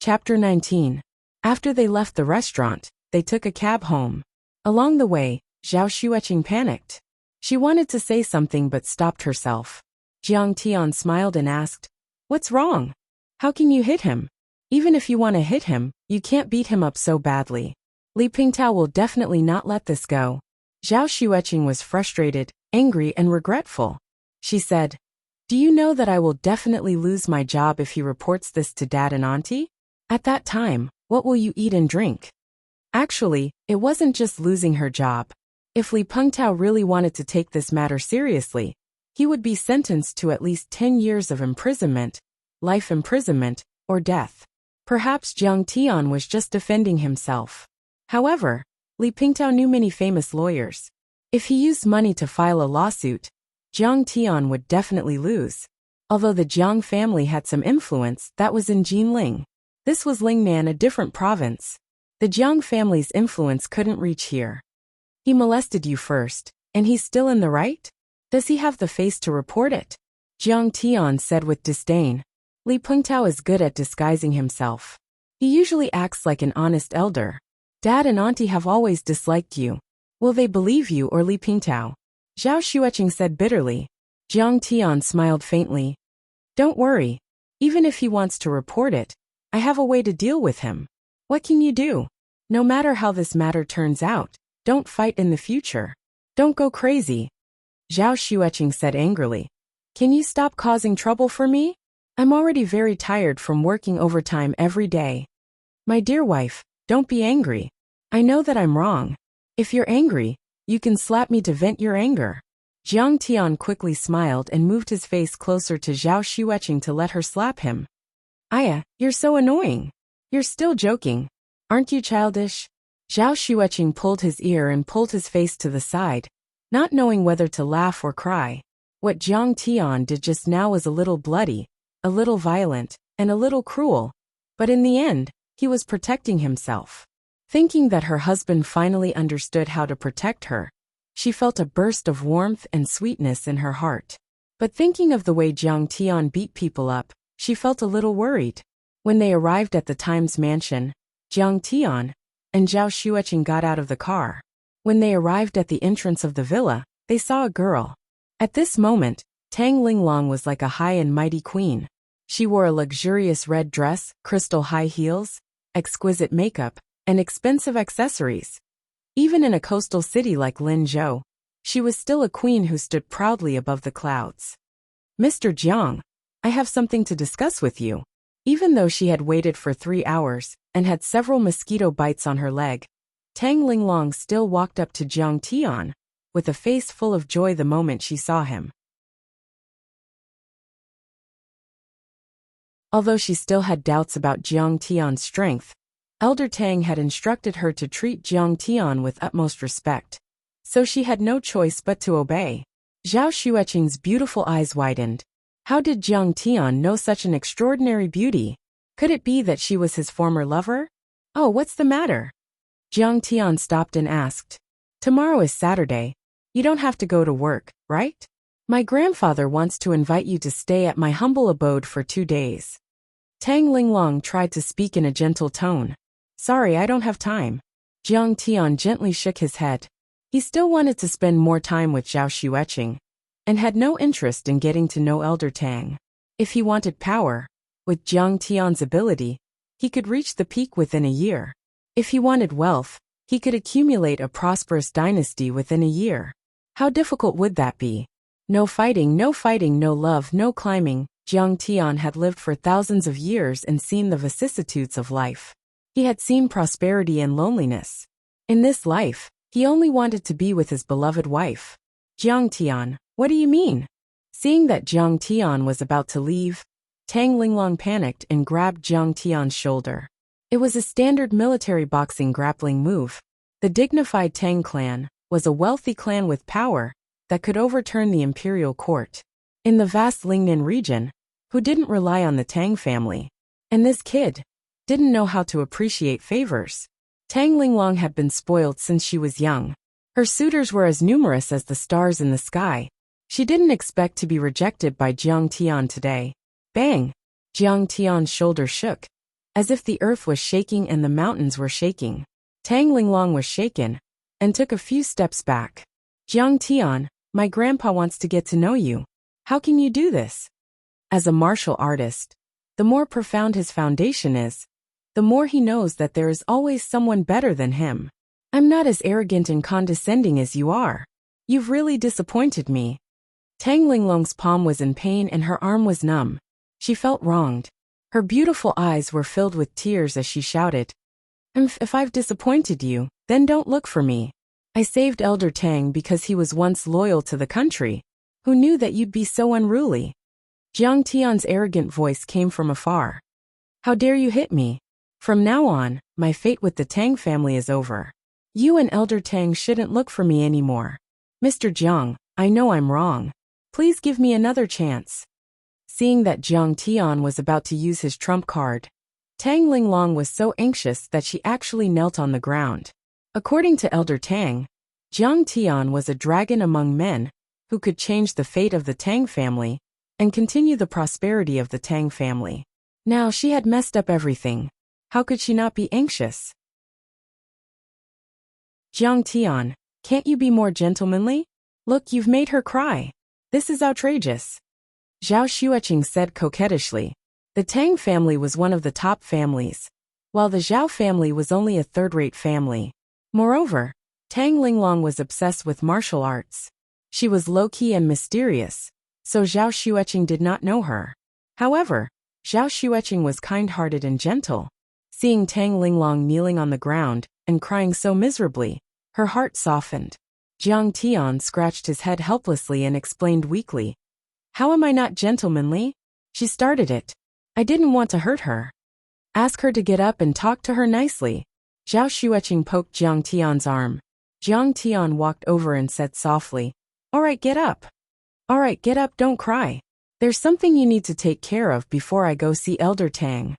Chapter 19. After they left the restaurant, they took a cab home. Along the way, Zhao Xueqing panicked. She wanted to say something but stopped herself. Jiang Tian smiled and asked, "What's wrong? How can you hit him? Even if you want to hit him, you can't beat him up so badly. Li Pingtao will definitely not let this go." Zhao Xueqing was frustrated, angry, and regretful. She said, "Do you know that I will definitely lose my job if he reports this to Dad and Auntie? At that time, what will you eat and drink?" Actually, it wasn't just losing her job. If Li Pengtao really wanted to take this matter seriously, he would be sentenced to at least 10 years of imprisonment, life imprisonment, or death. Perhaps Jiang Tian was just defending himself. However, Li Pengtao knew many famous lawyers. If he used money to file a lawsuit, Jiang Tian would definitely lose. Although the Jiang family had some influence, that was in Jinling. This was Lingnan, a different province. The Jiang family's influence couldn't reach here. He molested you first, and he's still in the right? Does he have the face to report it? Jiang Tian said with disdain. Li Pengtao is good at disguising himself. He usually acts like an honest elder. Dad and Auntie have always disliked you. Will they believe you or Li Pengtao? Zhao Xueqing said bitterly. Jiang Tian smiled faintly. Don't worry. Even if he wants to report it, I have a way to deal with him. What can you do? No matter how this matter turns out, don't fight in the future. Don't go crazy. Zhao Xueqing said angrily. Can you stop causing trouble for me? I'm already very tired from working overtime every day. My dear wife, don't be angry. I know that I'm wrong. If you're angry, you can slap me to vent your anger. Jiang Tian quickly smiled and moved his face closer to Zhao Xueqing to let her slap him. Aya, you're so annoying. You're still joking. Aren't you childish? Zhao Xueqing pulled his ear and pulled his face to the side, not knowing whether to laugh or cry. What Jiang Tian did just now was a little bloody, a little violent, and a little cruel, but in the end, he was protecting himself. Thinking that her husband finally understood how to protect her, she felt a burst of warmth and sweetness in her heart. But thinking of the way Jiang Tian beat people up, she felt a little worried. When they arrived at the Times mansion, Jiang Tian and Zhao Xueqing got out of the car. When they arrived at the entrance of the villa, they saw a girl. At this moment, Tang Linglong was like a high and mighty queen. She wore a luxurious red dress, crystal high heels, exquisite makeup, and expensive accessories. Even in a coastal city like Linzhou, she was still a queen who stood proudly above the clouds. Mr. Jiang, I have something to discuss with you. Even though she had waited for 3 hours and had several mosquito bites on her leg, Tang Linglong still walked up to Jiang Tian with a face full of joy the moment she saw him. Although she still had doubts about Jiang Tian's strength, Elder Tang had instructed her to treat Jiang Tian with utmost respect, so she had no choice but to obey. Zhao Xueqing's beautiful eyes widened. How did Jiang Tian know such an extraordinary beauty? Could it be that she was his former lover? Oh, what's the matter? Jiang Tian stopped and asked. Tomorrow is Saturday. You don't have to go to work, right? My grandfather wants to invite you to stay at my humble abode for 2 days. Tang Linglong tried to speak in a gentle tone. Sorry, I don't have time. Jiang Tian gently shook his head. He still wanted to spend more time with Zhao Xueqing, and had no interest in getting to know Elder Tang. If he wanted power, with Jiang Tian's ability, he could reach the peak within a year. If he wanted wealth, he could accumulate a prosperous dynasty within a year. How difficult would that be? No fighting, no love, no climbing. Jiang Tian had lived for thousands of years and seen the vicissitudes of life. He had seen prosperity and loneliness. In this life, he only wanted to be with his beloved wife. Jiang Tian, what do you mean? Seeing that Jiang Tian was about to leave, Tang Linglong panicked and grabbed Jiang Tian's shoulder. It was a standard military boxing grappling move. The dignified Tang clan was a wealthy clan with power that could overturn the imperial court. In the vast Lingnan region, who didn't rely on the Tang family. And this kid didn't know how to appreciate favors. Tang Linglong had been spoiled since she was young. Her suitors were as numerous as the stars in the sky. She didn't expect to be rejected by Jiang Tian today. Bang! Jiang Tian's shoulder shook, as if the earth was shaking and the mountains were shaking. Tang Linglong was shaken, and took a few steps back. Jiang Tian, my grandpa wants to get to know you. How can you do this? As a martial artist, the more profound his foundation is, the more he knows that there is always someone better than him. I'm not as arrogant and condescending as you are. You've really disappointed me. Tang Linglong's palm was in pain and her arm was numb. She felt wronged. Her beautiful eyes were filled with tears as she shouted, If I've disappointed you, then don't look for me. I saved Elder Tang because he was once loyal to the country. Who knew that you'd be so unruly? Jiang Tian's arrogant voice came from afar. How dare you hit me? From now on, my fate with the Tang family is over. You and Elder Tang shouldn't look for me anymore. Mr. Jiang, I know I'm wrong. Please give me another chance. Seeing that Jiang Tian was about to use his trump card, Tang Linglong was so anxious that she actually knelt on the ground. According to Elder Tang, Jiang Tian was a dragon among men who could change the fate of the Tang family and continue the prosperity of the Tang family. Now she had messed up everything. How could she not be anxious? Jiang Tian, can't you be more gentlemanly? Look, you've made her cry. This is outrageous. Zhao Xueqing said coquettishly. The Tang family was one of the top families, while the Zhao family was only a third-rate family. Moreover, Tang Linglong was obsessed with martial arts. She was low-key and mysterious, so Zhao Xueqing did not know her. However, Zhao Xueqing was kind-hearted and gentle. Seeing Tang Linglong kneeling on the ground and crying so miserably, her heart softened. Jiang Tian scratched his head helplessly and explained weakly. How am I not gentlemanly? She started it. I didn't want to hurt her. Ask her to get up and talk to her nicely. Zhao Xueqing poked Jiang Tian's arm. Jiang Tian walked over and said softly, All right, get up. All right, get up, don't cry. There's something you need to take care of before I go see Elder Tang.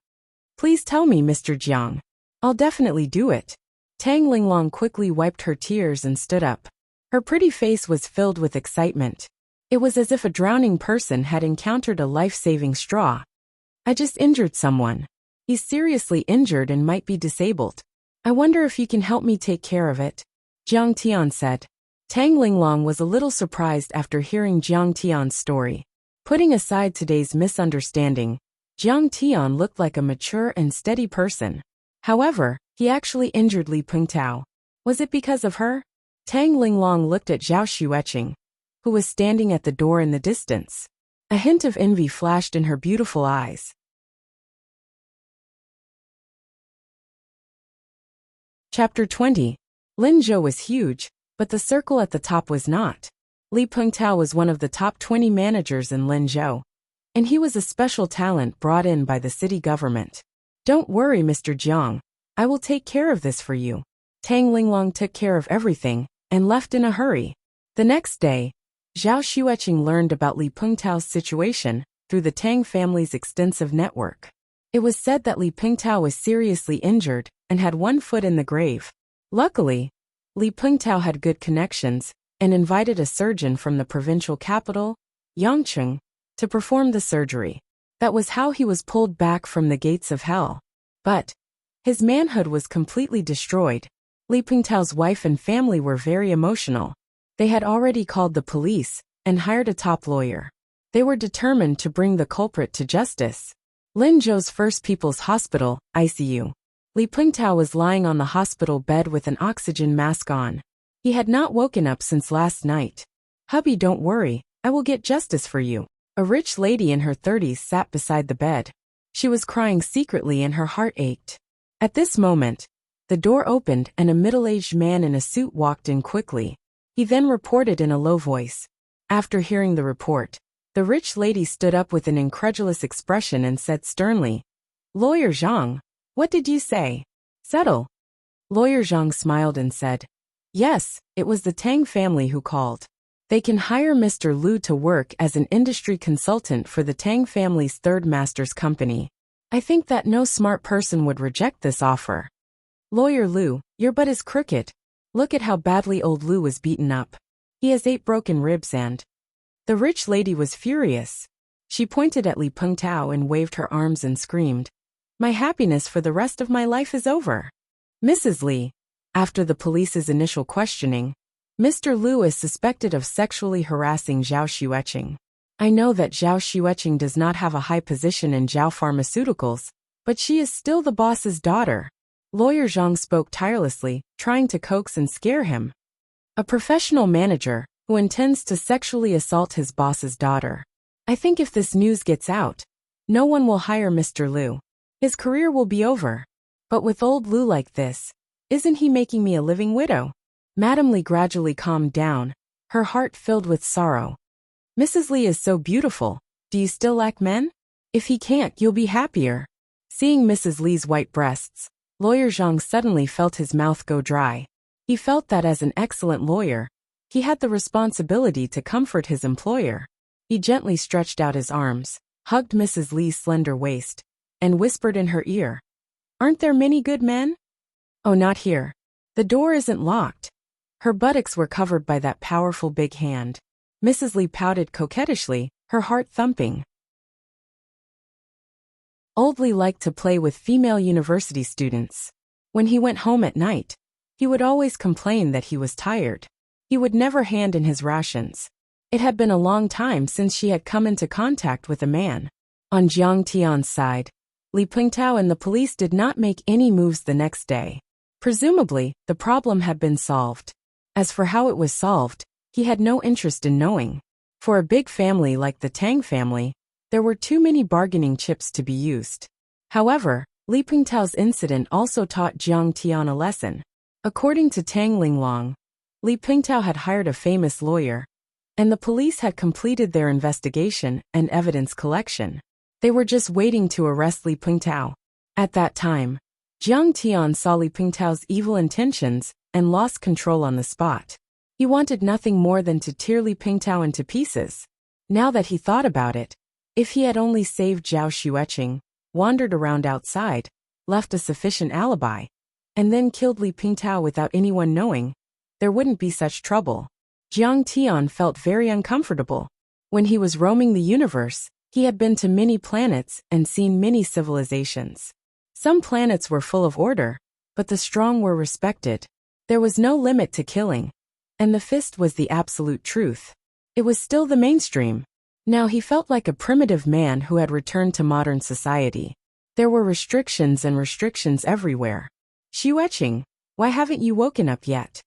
Please tell me, Mr. Jiang. I'll definitely do it. Tang Linglong quickly wiped her tears and stood up. Her pretty face was filled with excitement. It was as if a drowning person had encountered a life-saving straw. I just injured someone. He's seriously injured and might be disabled. I wonder if you can help me take care of it. Jiang Tian said. Tang Linglong was a little surprised after hearing Jiang Tian's story. Putting aside today's misunderstanding, Jiang Tian looked like a mature and steady person. However, he actually injured Li Pengtao. Was it because of her? Tang Linglong looked at Zhao Xueqing, who was standing at the door in the distance. A hint of envy flashed in her beautiful eyes. Chapter 20. Linzhou was huge, but the circle at the top was not. Li Pengtao was one of the top 20 managers in Linzhou, and he was a special talent brought in by the city government. Don't worry, Mr. Jiang. I will take care of this for you. Tang Linglong took care of everything and left in a hurry. The next day, Zhao Xueqing learned about Li Pengtao's situation through the Tang family's extensive network. It was said that Li Pengtao was seriously injured and had one foot in the grave. Luckily, Li Pengtao had good connections and invited a surgeon from the provincial capital, Yangcheng, to perform the surgery. That was how he was pulled back from the gates of hell. But his manhood was completely destroyed. Li Pengtao's wife and family were very emotional. They had already called the police and hired a top lawyer. They were determined to bring the culprit to justice. Linzhou's First People's Hospital, ICU. Li Pengtao was lying on the hospital bed with an oxygen mask on. He had not woken up since last night. Hubby, don't worry, I will get justice for you. A rich lady in her 30s sat beside the bed. She was crying secretly and her heart ached. At this moment, the door opened and a middle-aged man in a suit walked in quickly. He then reported in a low voice. After hearing the report, the rich lady stood up with an incredulous expression and said sternly, Lawyer Zhang, what did you say? Settle. Lawyer Zhang smiled and said, Yes, it was the Tang family who called. They can hire Mr. Lu to work as an industry consultant for the Tang family's third master's company. I think that no smart person would reject this offer. Lawyer Lu, your butt is crooked. Look at how badly old Lu was beaten up. He has 8 broken ribs and... The rich lady was furious. She pointed at Li Pengtao and waved her arms and screamed, My happiness for the rest of my life is over. Mrs. Li, after the police's initial questioning, Mr. Lu is suspected of sexually harassing Zhao Xueqing. I know that Zhao Xueqing does not have a high position in Zhao Pharmaceuticals, but she is still the boss's daughter. Lawyer Zhang spoke tirelessly, trying to coax and scare him. A professional manager who intends to sexually assault his boss's daughter. I think if this news gets out, no one will hire Mr. Lu. His career will be over. But with old Lu like this, isn't he making me a living widow? Madame Li gradually calmed down, her heart filled with sorrow. Mrs. Li is so beautiful. Do you still lack men? If he can't, you'll be happier. Seeing Mrs. Li's white breasts, Lawyer Zhang suddenly felt his mouth go dry. He felt that as an excellent lawyer, he had the responsibility to comfort his employer. He gently stretched out his arms, hugged Mrs. Li's slender waist, and whispered in her ear, "Aren't there many good men?" "Oh, not here. The door isn't locked." Her buttocks were covered by that powerful big hand. Mrs. Li pouted coquettishly, her heart thumping. Old Li liked to play with female university students. When he went home at night, he would always complain that he was tired. He would never hand in his rations. It had been a long time since she had come into contact with a man. On Jiang Tian's side, Li Pingtao and the police did not make any moves the next day. Presumably, the problem had been solved. As for how it was solved, he had no interest in knowing. For a big family like the Tang family, there were too many bargaining chips to be used. However, Li Pingtao's incident also taught Jiang Tian a lesson. According to Tang Linglong, Li Pingtao had hired a famous lawyer, and the police had completed their investigation and evidence collection. They were just waiting to arrest Li Pingtao. At that time, Jiang Tian saw Li Pingtao's evil intentions and lost control on the spot. He wanted nothing more than to tear Li Pingtao into pieces. Now that he thought about it, if he had only saved Zhao Xueqing, wandered around outside, left a sufficient alibi, and then killed Li Pingtao without anyone knowing, there wouldn't be such trouble. Jiang Tian felt very uncomfortable. When he was roaming the universe, he had been to many planets and seen many civilizations. Some planets were full of order, but the strong were respected. There was no limit to killing, and the fist was the absolute truth. It was still the mainstream. Now he felt like a primitive man who had returned to modern society. There were restrictions and restrictions everywhere. "Xueqing, why haven't you woken up yet?"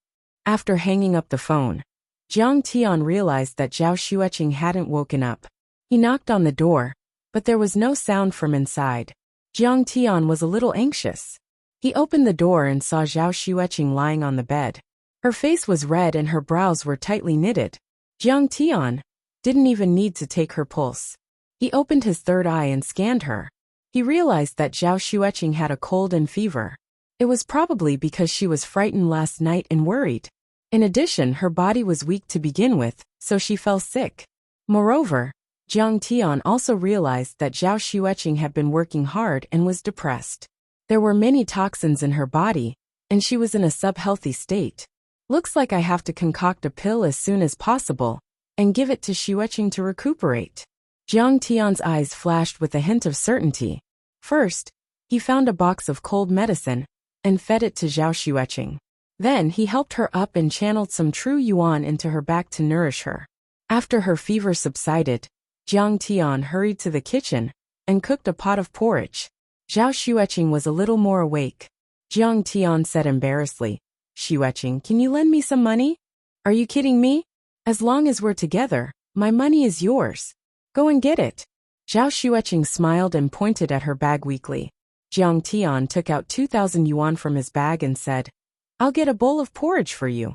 After hanging up the phone, Jiang Tian realized that Zhao Xueqing hadn't woken up. He knocked on the door, but there was no sound from inside. Jiang Tian was a little anxious. He opened the door and saw Zhao Xueqing lying on the bed. Her face was red and her brows were tightly knitted. Jiang Tian didn't even need to take her pulse. He opened his third eye and scanned her. He realized that Zhao Xueqing had a cold and fever. It was probably because she was frightened last night and worried. In addition, her body was weak to begin with, so she fell sick. Moreover, Jiang Tian also realized that Zhao Xueqing had been working hard and was depressed. There were many toxins in her body, and she was in a sub-healthy state. "Looks like I have to concoct a pill as soon as possible and give it to Xueqing to recuperate." Jiang Tian's eyes flashed with a hint of certainty. First, he found a box of cold medicine and fed it to Zhao Xueqing. Then he helped her up and channeled some true yuan into her back to nourish her. After her fever subsided, Jiang Tian hurried to the kitchen and cooked a pot of porridge. Zhao Xueqing was a little more awake. Jiang Tian said embarrassedly, "Xueqing, can you lend me some money?" "Are you kidding me? As long as we're together, my money is yours. Go and get it." Zhao Xueqing smiled and pointed at her bag weakly. Jiang Tian took out 2,000 yuan from his bag and said, "I'll get a bowl of porridge for you."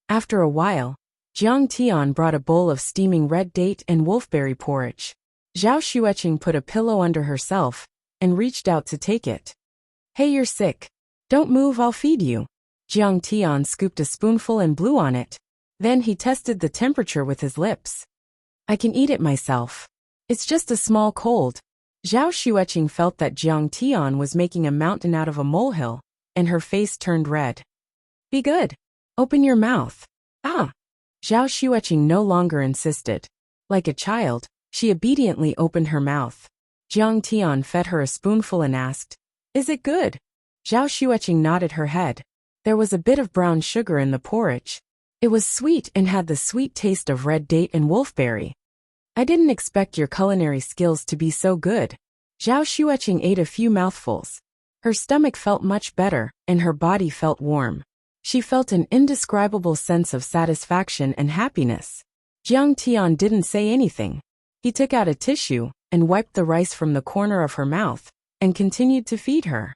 After a while, Jiang Tian brought a bowl of steaming red date and wolfberry porridge. Zhao Xueqing put a pillow under herself and reached out to take it. "Hey, you're sick. Don't move, I'll feed you." Jiang Tian scooped a spoonful and blew on it. Then he tested the temperature with his lips. "I can eat it myself. It's just a small cold." Zhao Xueqing felt that Jiang Tian was making a mountain out of a molehill, and her face turned red. "Be good. Open your mouth." "Ah." Zhao Xueqing no longer insisted. Like a child, she obediently opened her mouth. Jiang Tian fed her a spoonful and asked, "Is it good?" Zhao Xueqing nodded her head. There was a bit of brown sugar in the porridge. It was sweet and had the sweet taste of red date and wolfberry. "I didn't expect your culinary skills to be so good." Zhao Xueqing ate a few mouthfuls. Her stomach felt much better, and her body felt warm. She felt an indescribable sense of satisfaction and happiness. Jiang Tian didn't say anything. He took out a tissue and wiped the rice from the corner of her mouth and continued to feed her.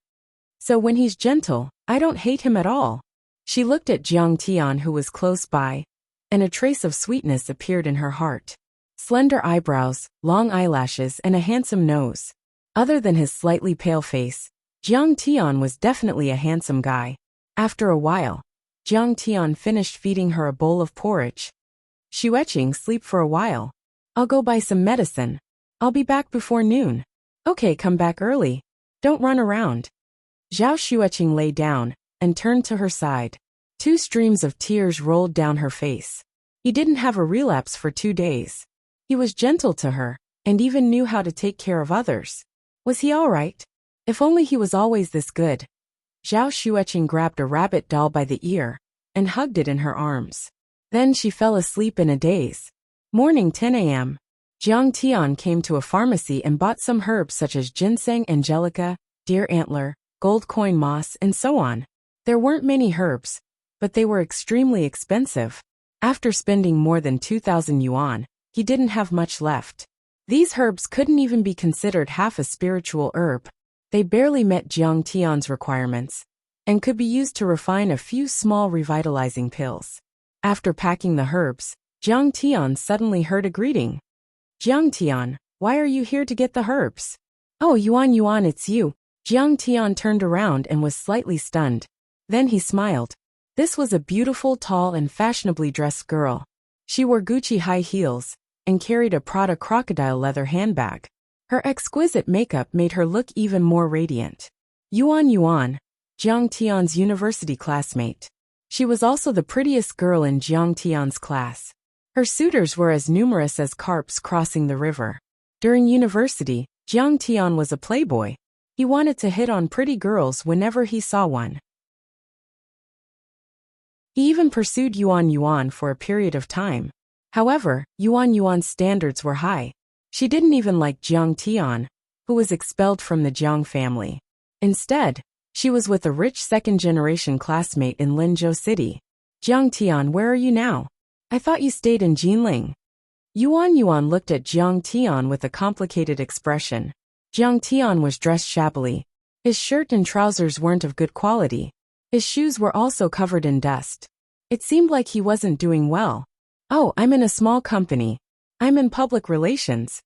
So when he's gentle, I don't hate him at all. She looked at Jiang Tian, who was close by, and a trace of sweetness appeared in her heart. Slender eyebrows, long eyelashes, and a handsome nose. Other than his slightly pale face, Jiang Tian was definitely a handsome guy. After a while, Jiang Tian finished feeding her a bowl of porridge. Xueqing, sleep for a while. I'll go buy some medicine. I'll be back before noon. Okay, come back early. Don't run around. Zhao Xueqing lay down and turned to her side. 2 streams of tears rolled down her face. He didn't have a relapse for 2 days. He was gentle to her and even knew how to take care of others. Was he all right? If only he was always this good. Zhao Xueqing grabbed a rabbit doll by the ear and hugged it in her arms. Then she fell asleep in a daze. Morning 10 a.m. Jiang Tian came to a pharmacy and bought some herbs such as ginseng, angelica, deer antler, gold coin moss, and so on. There weren't many herbs, but they were extremely expensive. After spending more than 2,000 yuan, he didn't have much left. These herbs couldn't even be considered half a spiritual herb. They barely met Jiang Tian's requirements and could be used to refine a few small revitalizing pills. After packing the herbs, Jiang Tian suddenly heard a greeting. Jiang Tian, why are you here to get the herbs? Oh, Yuan, it's you. Jiang Tian turned around and was slightly stunned. Then he smiled. This was a beautiful, tall, and fashionably dressed girl. She wore Gucci high heels and carried a Prada crocodile leather handbag. Her exquisite makeup made her look even more radiant. Yuan, Jiang Tian's university classmate. She was also the prettiest girl in Jiang Tian's class. Her suitors were as numerous as carps crossing the river. During university, Jiang Tian was a playboy. He wanted to hit on pretty girls whenever he saw one. He even pursued Yuan for a period of time. However, Yuan's standards were high. She didn't even like Jiang Tian, who was expelled from the Jiang family. Instead, she was with a rich second-generation classmate in Linzhou City. Jiang Tian, where are you now? I thought you stayed in Jinling. Yuan looked at Jiang Tian with a complicated expression. Jiang Tian was dressed shabbily. His shirt and trousers weren't of good quality. His shoes were also covered in dust. It seemed like he wasn't doing well. Oh, I'm in a small company. I'm in public relations.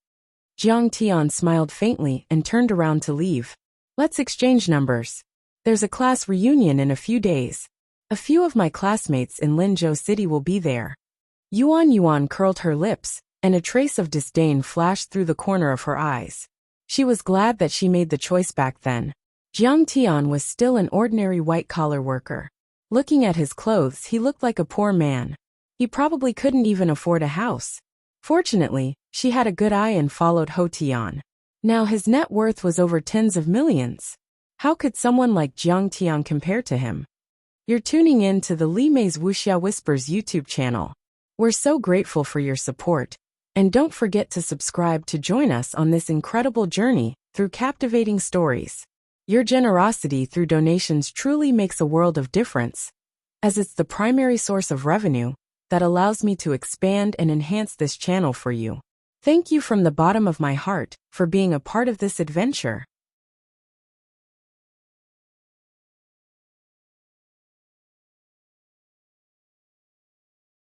Jiang Tian smiled faintly and turned around to leave. Let's exchange numbers. There's a class reunion in a few days. A few of my classmates in Linzhou City will be there. Yuan curled her lips, and a trace of disdain flashed through the corner of her eyes. She was glad that she made the choice back then. Jiang Tian was still an ordinary white-collar worker. Looking at his clothes, he looked like a poor man. He probably couldn't even afford a house. Fortunately, she had a good eye and followed Ho Tian. Now his net worth was over tens of millions. How could someone like Jiang Tian compare to him? You're tuning in to the Li Mei's Wuxia Whispers YouTube channel. We're so grateful for your support. And don't forget to subscribe to join us on this incredible journey through captivating stories. Your generosity through donations truly makes a world of difference, as it's the primary source of revenue that allows me to expand and enhance this channel for you. Thank you from the bottom of my heart for being a part of this adventure.